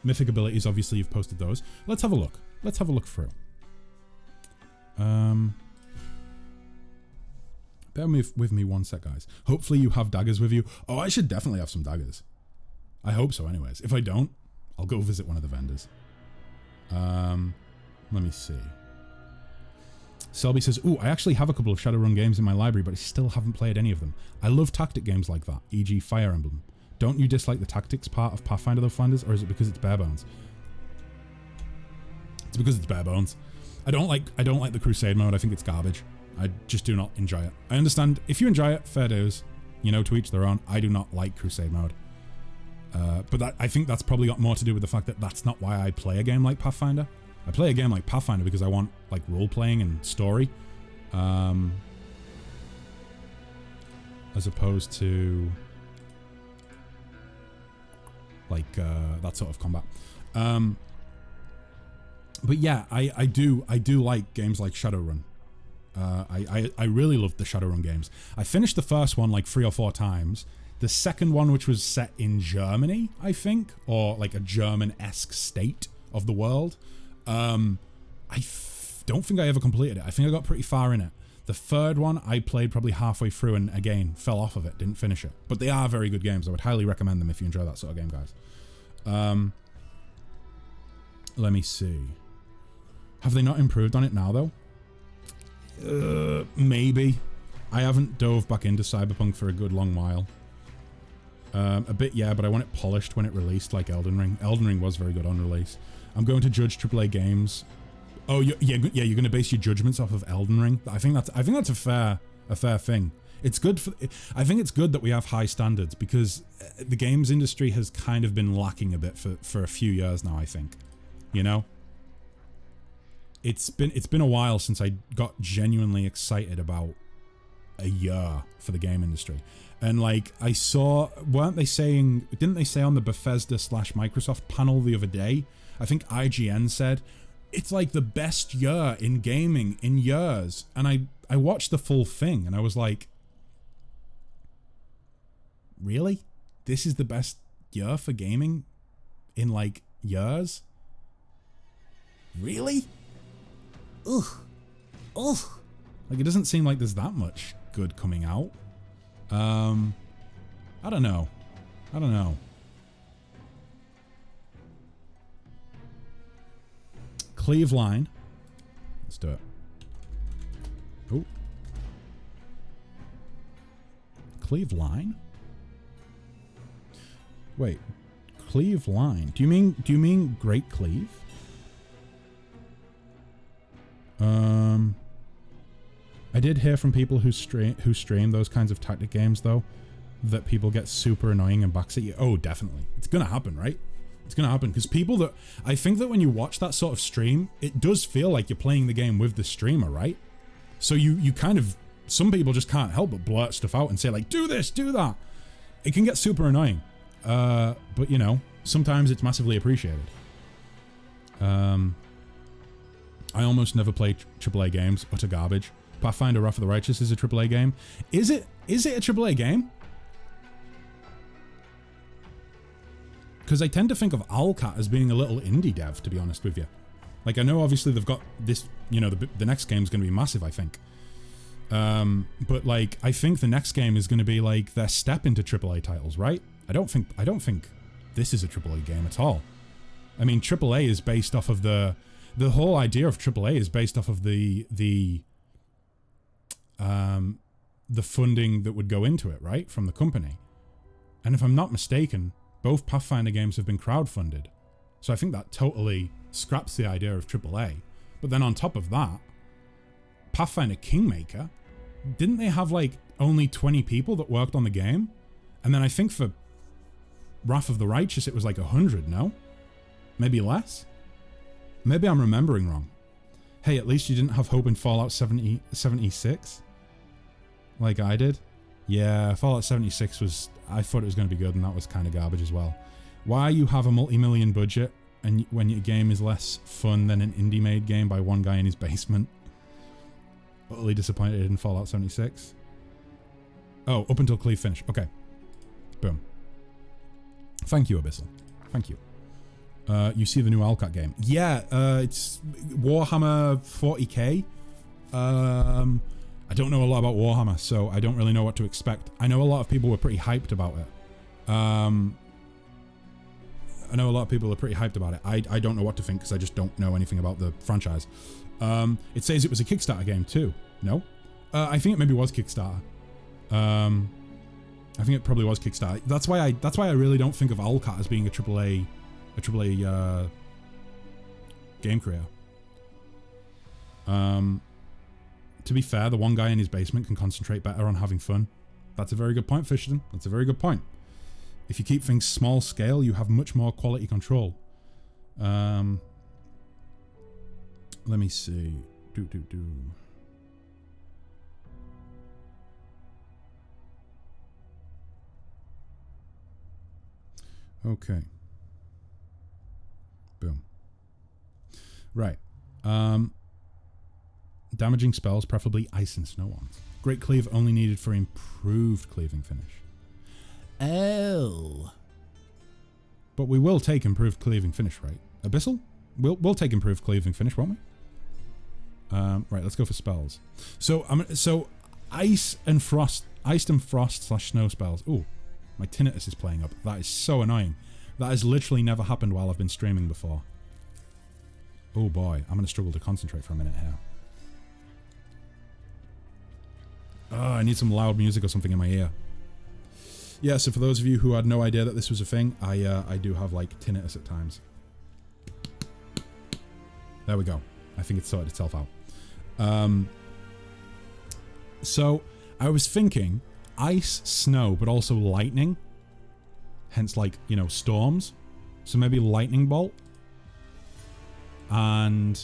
Mythic abilities, obviously you've posted those. Let's have a look. Let's have a look through. Bear with me one sec, guys. Hopefully you have daggers with you. Oh, I should definitely have some daggers. I hope so anyways. If I don't, I'll go visit one of the vendors. Let me see. Selby says, ooh, I actually have a couple of Shadowrun games in my library, but I still haven't played any of them. I love tactic games like that, e.g. Fire Emblem. Don't you dislike the tactics part of Pathfinder though, Flanders, or is it because it's bare bones? It's because it's bare bones. I don't like the Crusade mode. I think it's garbage. I just do not enjoy it. I understand if you enjoy it, fair dues. You know, to each their own. I do not like Crusade mode. But I think that's probably got more to do with the fact that that's not why I play a game like Pathfinder. I play a game like Pathfinder because I want like role-playing and story. As opposed to like that sort of combat. But yeah, I do like games like Shadowrun. I really loved the Shadowrun games. I finished the first one like 3 or 4 times. The second one, which was set in Germany, I think, or like a German-esque state of the world, don't think I ever completed it. I think I got pretty far in it. The third one, I played probably halfway through and again, fell off of it, didn't finish it. But they are very good games. I would highly recommend them if you enjoy that sort of game, guys. Let me see. Have they not improved on it now, though? Maybe. I haven't dove back into Cyberpunk for a good long while. A bit, yeah, but I want it polished when it released, like Elden Ring. Elden Ring was very good on release. I'm going to judge AAA games. Oh, yeah, you're going to base your judgments off of Elden Ring. I think that's a fair thing. It's good for. I think it's good that we have high standards because the games industry has kind of been lacking a bit for a few years now. I think, you know. It's been a while since I got genuinely excited about a year for the game industry. And like I saw, didn't they say on the Bethesda/Microsoft panel the other day, I think IGN said, it's like the best year in gaming in years. And I watched the full thing and I was like, really? This is the best year for gaming in like years? Really? Ugh. Like it doesn't seem like there's that much good coming out. I don't know. Cleave line. Let's do it. Oh. Cleave line? Wait. Cleave line. Do you mean Great Cleave? I did hear from people who stream those kinds of tactic games though, that people get super annoying and backs at you. Oh, definitely. It's gonna happen, right? It's gonna happen because I think that when you watch that sort of stream, it does feel like you're playing the game with the streamer, right? So you kind of, some people just can't help but blurt stuff out and say like, do this, do that. It can get super annoying. But you know, sometimes it's massively appreciated. I almost never play AAA games. Utter garbage. Pathfinder Wrath of the Righteous is a AAA game. Is it a AAA game? Because I tend to think of Owlcat as being a little indie dev, to be honest with you. Like, I know obviously they've got this, you know, the next game's going to be massive, I think. But like, I think the next game is going to be like their step into AAA titles, right? I don't think this is a AAA game at all. I mean, AAA is based off of the whole idea of AAA is based off of the funding that would go into it, right? From the company. And if I'm not mistaken, both Pathfinder games have been crowdfunded. So I think that totally scraps the idea of AAA. But then on top of that, Pathfinder Kingmaker, didn't they have like only 20 people that worked on the game? And then I think for Wrath of the Righteous it was like 100, no? Maybe less? Maybe I'm remembering wrong. Hey, at least you didn't have hope in Fallout 76? Like I did? Yeah, Fallout 76 was... I thought it was going to be good and that was kind of garbage as well. Why you have a multi-million budget and when your game is less fun than an indie-made game by one guy in his basement? Utterly disappointed in Fallout 76. Oh, up until cleave finish. Okay. Boom. Thank you, Abyssal. Thank you. You see the new Owlcat game. Yeah, it's Warhammer 40k. I don't know a lot about Warhammer, so I don't really know what to expect. I know a lot of people were pretty hyped about it. I don't know what to think because I just don't know anything about the franchise. It says it was a Kickstarter game too. No? I think it maybe was Kickstarter. I think it probably was Kickstarter. That's why I really don't think of Owlcat as being a AAA game creator. To be fair, the one guy in his basement can concentrate better on having fun. That's a very good point, Fisherton. That's a very good point. If you keep things small scale, you have much more quality control. Let me see. Okay. Boom. Right. Damaging spells, preferably ice and snow ones. Great cleave only needed for improved cleaving finish. Oh. But we will take improved cleaving finish, right? Abyssal? We'll take improved cleaving finish, won't we? Right, let's go for spells. So ice and frost / snow spells. Ooh, my tinnitus is playing up. That is so annoying. That has literally never happened while I've been streaming before. Oh boy, I'm going to struggle to concentrate for a minute here. Oh, I need some loud music or something in my ear. Yeah, so for those of you who had no idea that this was a thing, I do have like tinnitus at times. There we go. I think it's sorted itself out. So I was thinking ice, snow, but also lightning. Hence, like, you know, storms. So maybe lightning bolt. And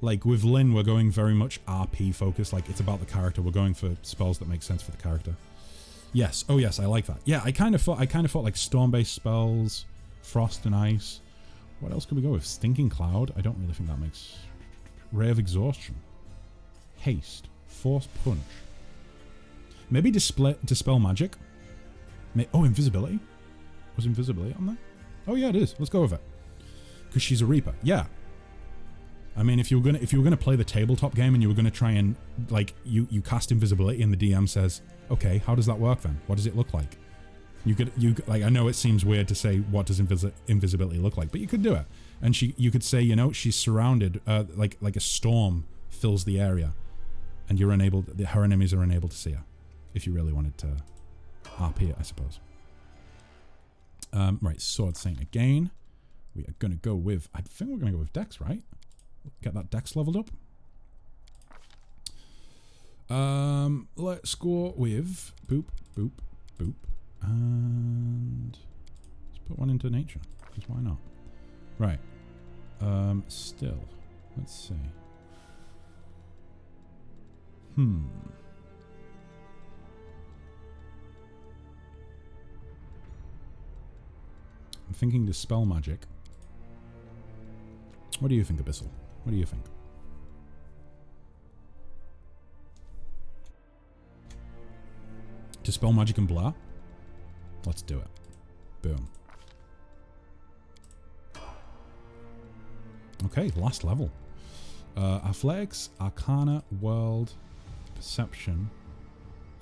like with Lynn, we're going very much RP focused. Like it's about the character. We're going for spells that make sense for the character. Yes. Oh yes, I like that. Yeah, I kind of thought like storm-based spells, frost and ice. What else could we go with? Stinking Cloud? I don't really think that makes... Ray of Exhaustion. Haste. Force Punch. Maybe Dispel Magic. Oh, Invisibility? Was Invisibility on there? Oh yeah, it is. Let's go with it. Because she's a Reaper. Yeah. I mean, if you were gonna play the tabletop game and you were gonna try and like you cast invisibility and the DM says, okay, how does that work then? What does it look like? You could like, I know it seems weird to say what does invisibility look like, but you could do it. And you could say, you know, she's surrounded, like a storm fills the area, and you're unable. Her enemies are unable to see her. If you really wanted to RP it, I suppose. Right, Sword Saint again. We are gonna go with. I think we're gonna go with Dex, right? Get that Dex leveled up. Let's go with boop, boop, boop, and let's put one into nature, because why not? Right. Still, let's see. I'm thinking Dispel Magic. What do you think, Abyssal? What do you think? Dispel Magic and Blah? Let's do it. Boom. Okay, last level. Athletics, Arcana, World, Perception.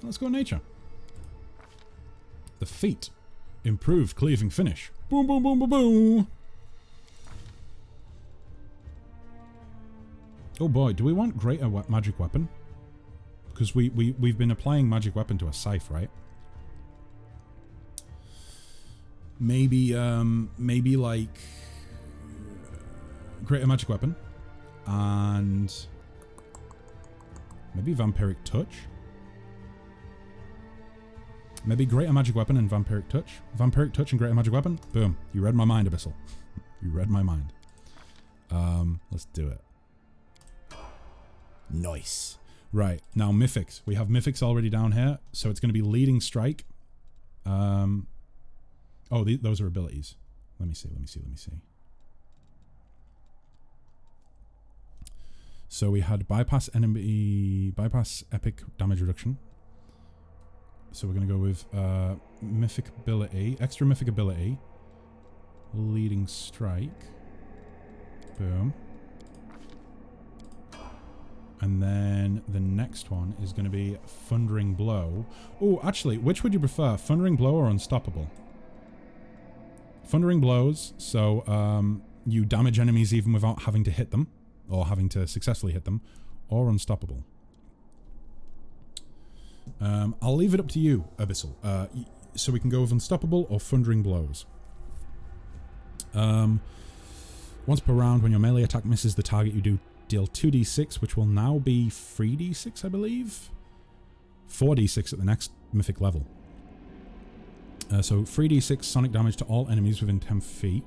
Let's go Nature. The feat. Improved cleaving finish. Boom, boom, boom, boom, boom. Oh boy, do we want greater magic weapon? Because we've been applying magic weapon to a scythe, right? Maybe like greater magic weapon and maybe vampiric touch. Maybe greater magic weapon and vampiric touch. Vampiric touch and greater magic weapon. Boom. You read my mind, Abyssal. You read my mind. Let's do it. Nice. Right. Now Mythics. We have Mythics already down here. So it's going to be Leading Strike. Those are abilities. Let me see. So we had bypass epic damage reduction. So we're going to go with mythic ability, extra mythic ability, Leading Strike. Boom. And then the next one is going to be Thundering Blow. Oh, actually, which would you prefer? Thundering Blow or Unstoppable? Thundering Blows, so you damage enemies even without having to hit them, or having to successfully hit them, or Unstoppable. I'll leave it up to you, Abyssal. So we can go with Unstoppable or Thundering Blows. Once per round, when your melee attack misses the target, you deal 2d6, which will now be 3d6, I believe? 4d6 at the next mythic level. So 3d6 sonic damage to all enemies within 10 feet.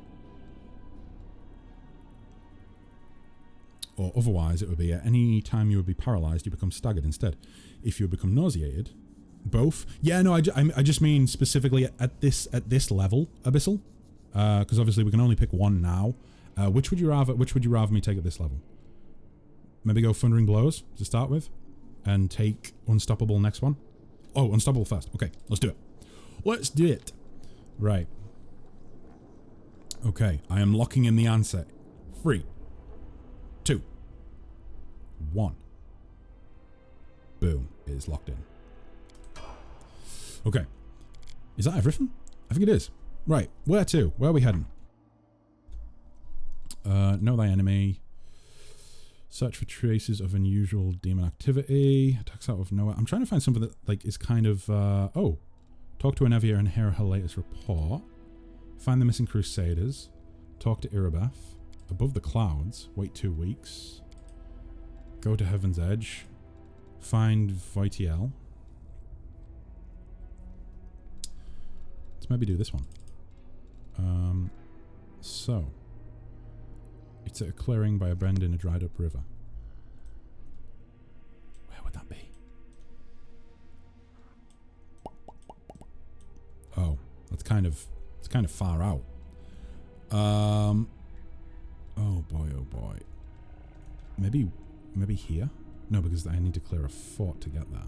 Or otherwise, it would be at any time you would be paralyzed, you become staggered instead. If you become nauseated, both. Yeah, no, I just mean specifically at this level, Abyssal, because obviously we can only pick one now. Which would you rather me take at this level? Maybe go Thundering Blows to start with, and take Unstoppable next one. Oh, Unstoppable first. Okay, let's do it. Let's do it. Right. Okay, I am locking in the answer. 3, 2, 1. Boom. It is locked in. Okay. Is that everything? I think it is. Right. Where to? Where are we heading? Know thy enemy. Search for traces of unusual demon activity. Attacks out of nowhere. I'm trying to find something that like is kind of... Talk to Anevia and hear her latest report. Find the missing Crusaders. Talk to Irabeth. Above the clouds. Wait 2 weeks. Go to Heaven's Edge. Find Voitiel. Let's maybe do this one. So. It's at a clearing by a bend in a dried up river. Where would that be? Oh, it's kind of far out. Oh boy. Maybe here? No, because I need to clear a fort to get there.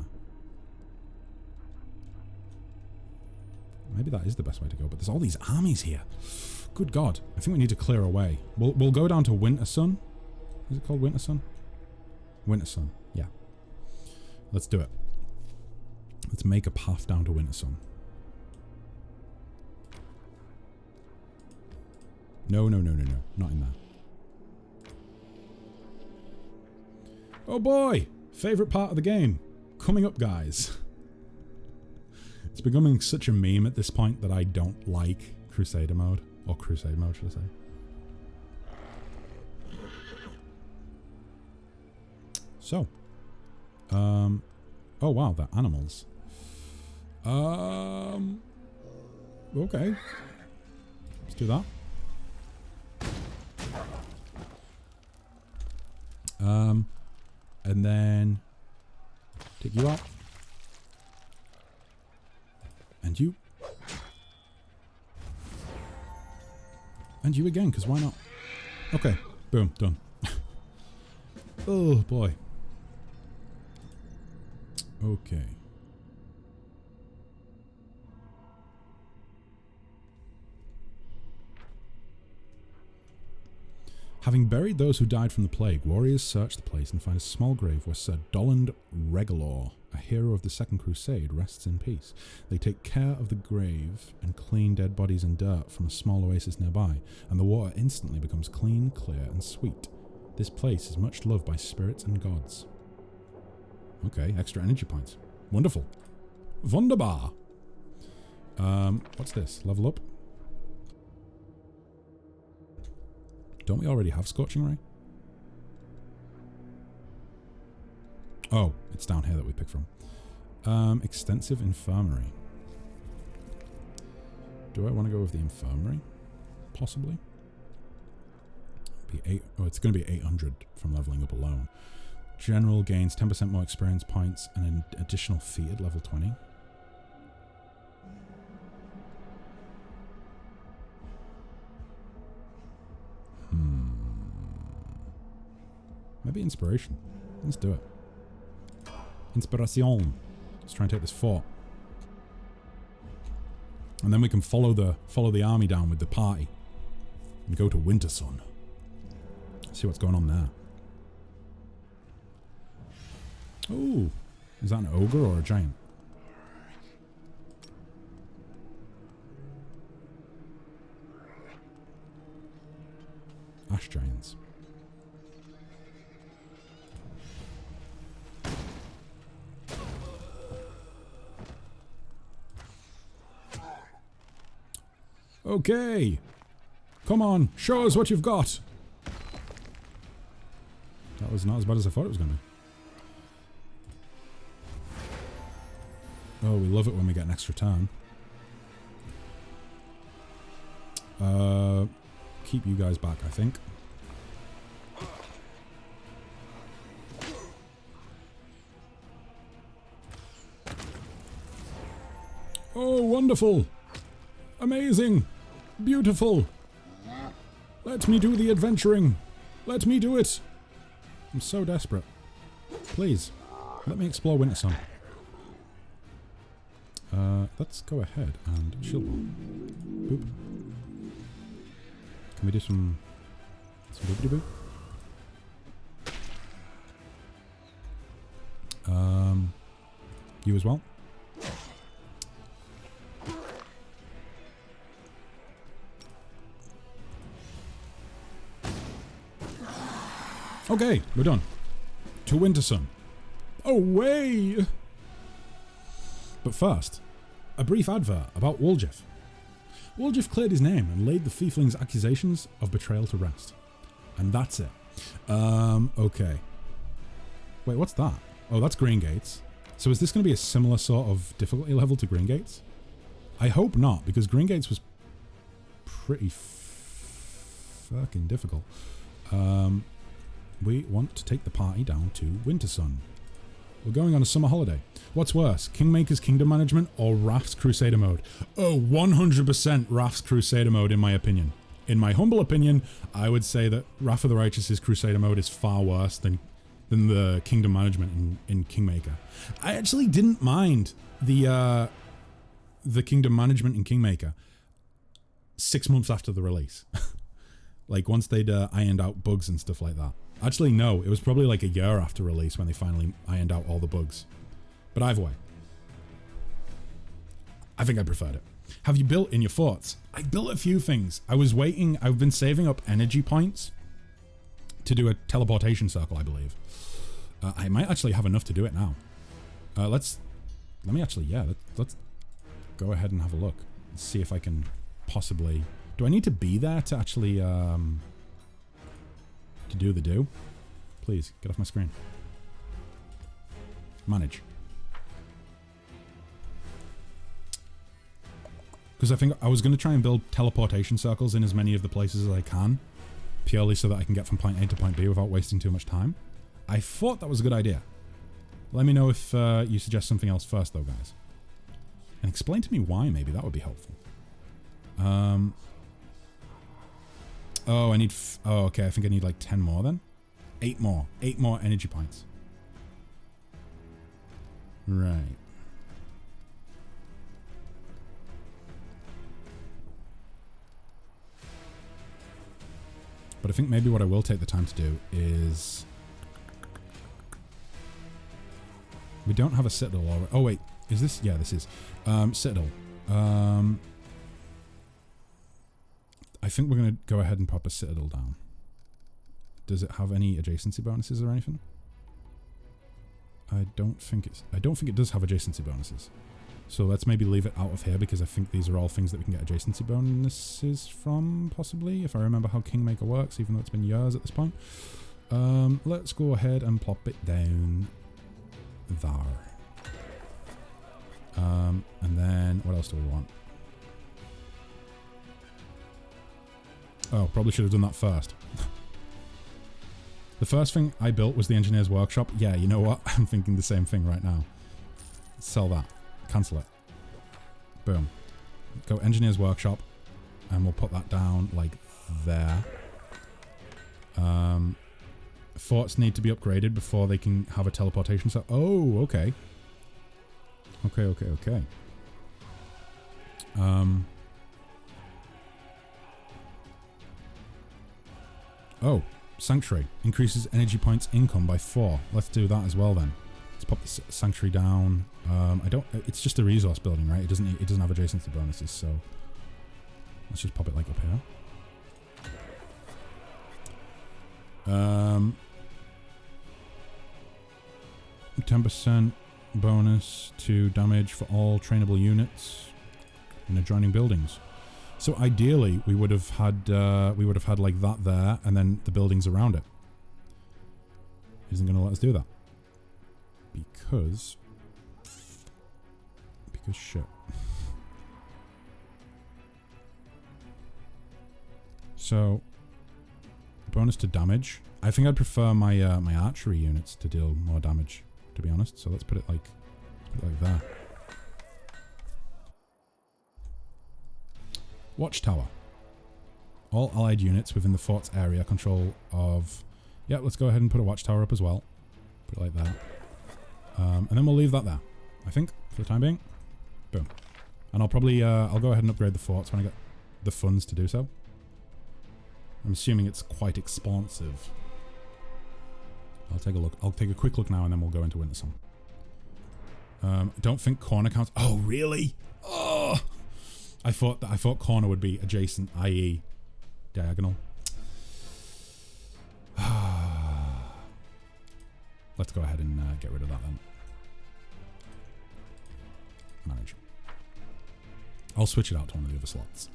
Maybe that is the best way to go, but there's all these armies here. Good God. I think we need to clear away. We'll go down to Winter Sun. Is it called Winter Sun? Winter Sun, yeah. Let's do it. Let's make a path down to Winter Sun. No. Not in there. Oh boy! Favorite part of the game. Coming up, guys. It's becoming such a meme at this point that I don't like Crusader mode. Or Crusade mode, should I say. So. Oh wow, they're animals. Okay. Let's do that. And then take you out. And you. And you again, because why not? Okay, boom, done. Oh boy. Okay. Having buried those who died from the plague, warriors search the place and find a small grave where Sir Doland Regalor, a hero of the Second Crusade, rests in peace. They take care of the grave and clean dead bodies and dirt from a small oasis nearby, and the water instantly becomes clean, clear, and sweet. This place is much loved by spirits and gods. Okay, extra energy points. Wonderful. Wunderbar. What's this? Level up? Don't we already have Scorching Ray? Oh, it's down here that we pick from. Extensive Infirmary. Do I want to go with the Infirmary? Possibly. It's going to be 800 from leveling up alone. General gains 10% more experience points and an additional feat at level 20. Maybe inspiration. Let's do it. Inspiration. Let's try and take this fort. And then we can follow the army down with the party. And go to Wintersun. See what's going on there. Oh, is that an ogre or a giant? Ash giants. Okay. Come on, show us what you've got. That was not as bad as I thought it was going to be. Oh, we love it when we get an extra turn. Keep you guys back, I think. Oh, wonderful! Amazing! Beautiful! Let me do the adventuring! Let me do it! I'm so desperate. Please, let me explore Wintersun. Let's go ahead and shield wall. Boop. Can we do some boopity boop? You as well. Okay, we're done. To Wintersun. Away! But first, a brief advert about Woljif. Woljif cleared his name and laid the Fiefling's accusations of betrayal to rest. And that's it. Okay. Wait, what's that? Oh, that's Green Gates. So is this going to be a similar sort of difficulty level to Green Gates? I hope not, because Green Gates was pretty fucking difficult. We want to take the party down to Wintersun. We're going on a summer holiday. What's worse, Kingmaker's Kingdom Management or Wrath's Crusader Mode? Oh, 100% Wrath's Crusader Mode in my opinion. In my humble opinion, I would say that Wrath of the Righteous' Crusader Mode is far worse than the Kingdom Management in Kingmaker. I actually didn't mind the Kingdom Management in Kingmaker 6 months after the release. Like once they'd ironed out bugs and stuff like that. Actually, no, it was probably like a year after release when they finally ironed out all the bugs. But either way, I think I preferred it. Have you built in your forts? I built a few things. I've been saving up energy points to do a teleportation circle, I believe. I might actually have enough to do it now. Let's go ahead and have a look. Let's see if I can possibly... Do I need to be there to actually, to do the do? Please, get off my screen. Manage. Because I think I was going to try and build teleportation circles in as many of the places as I can, purely so that I can get from point A to point B without wasting too much time. I thought that was a good idea. Let me know if you suggest something else first, though, guys. And explain to me why, maybe. That would be helpful. Oh, I need... oh, okay. I think I need like 10 more then. 8 more. 8 more energy points. Right. But I think maybe what I will take the time to do is... We don't have a citadel already. Oh, wait. Is this? Yeah, this is. Citadel. I think we're going to go ahead and pop a citadel down. Does it have any adjacency bonuses or anything? I don't think it does have adjacency bonuses. So let's maybe leave it out of here because I think these are all things that we can get adjacency bonuses from, possibly, if I remember how Kingmaker works, even though it's been years at this point. Let's go ahead and plop it down there. And then, what else do we want? Oh, probably should have done that first. The first thing I built was the Engineer's Workshop. Yeah, you know what? I'm thinking the same thing right now. Sell that. Cancel it. Boom. Go Engineer's Workshop. And we'll put that down like there. Forts need to be upgraded before they can have a teleportation. So, oh, okay. Okay. Oh, Sanctuary. Increases energy points income by 4. Let's do that as well then. Let's pop the Sanctuary down. It's just a resource building, right? It doesn't have adjacency bonuses, so let's just pop it like up here. 10% bonus to damage for all trainable units in adjoining buildings. So ideally, we would have had like that there, and then the buildings around it. It isn't going to let us do that because shit. So bonus to damage. I think I'd prefer my my archery units to deal more damage, to be honest. So let's put it like there. Watchtower. All allied units within the fort's area control of... Yeah, let's go ahead and put a watchtower up as well. Put it like that. And then we'll leave that there, I think, for the time being. Boom. And I'll probably... I'll go ahead and upgrade the forts when I get the funds to do so. I'm assuming it's quite expansive. I'll take a look. I'll take a quick look now and then we'll go into Wintersong. Don't think corner counts... Oh, really? Oh! I thought corner would be adjacent, i.e. diagonal. Let's go ahead and get rid of that then. Manage. I'll switch it out to one of the other slots.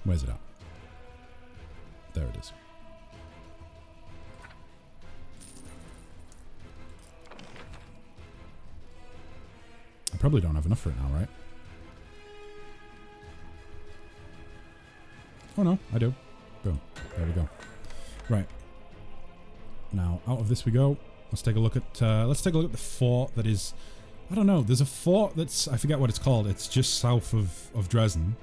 Where's it at? There it is. I probably don't have enough for it now, right? Oh no, I do. Boom. There we go. Right. Now, out of this we go. Let's take a look at the fort that is... I don't know. There's a fort that's... I forget what it's called. It's just south of Dresden.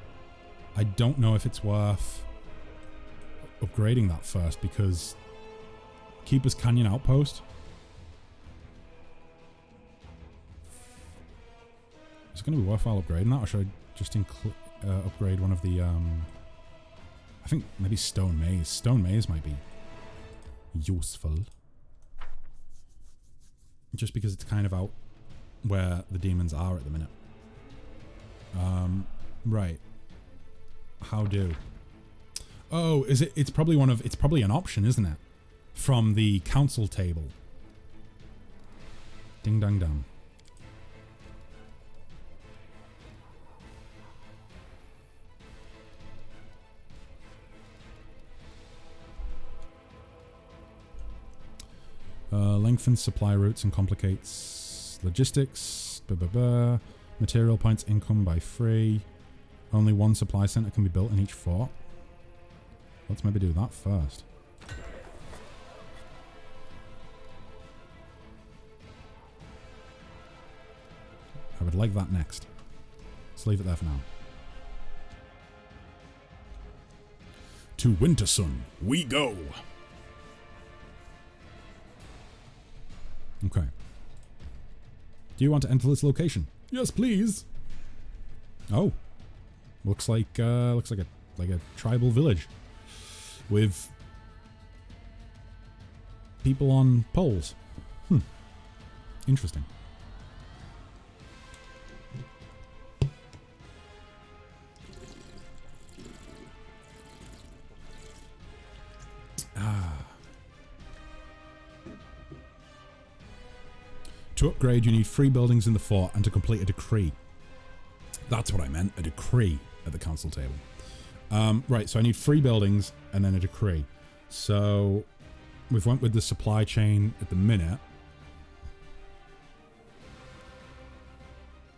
I don't know if it's worth upgrading that first because Keeper's Canyon Outpost... Is it going to be worthwhile upgrading that, or should I just upgrade one of the... I think maybe Stone Maze. Stone Maze might be useful. Just because it's kind of out where the demons are at the minute. Right. How do? Oh, is it? It's probably it's probably an option, isn't it? From the council table. Ding dong dong. Lengthens supply routes and complicates logistics. Material points income by 3. Only one supply center can be built in each fort. Let's maybe do that first. I would like that next. Let's leave it there for now. To Wintersun we go! Okay. Do you want to enter this location? Yes, please. Oh. Looks like a tribal village with people on poles. Interesting. To upgrade, you need 3 buildings in the fort and to complete a decree. That's what I meant, a decree at the council table. Right, so I need 3 buildings and then a decree. So we've went with the supply chain at the minute.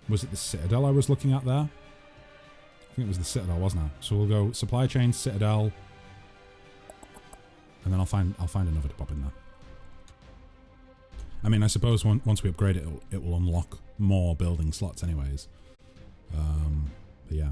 Was it the Citadel I was looking at there? I think it was the Citadel, wasn't it? So we'll go supply chain, Citadel, and then I'll find another to pop in there. I mean, I suppose once we upgrade it, it will unlock more building slots anyways. But yeah.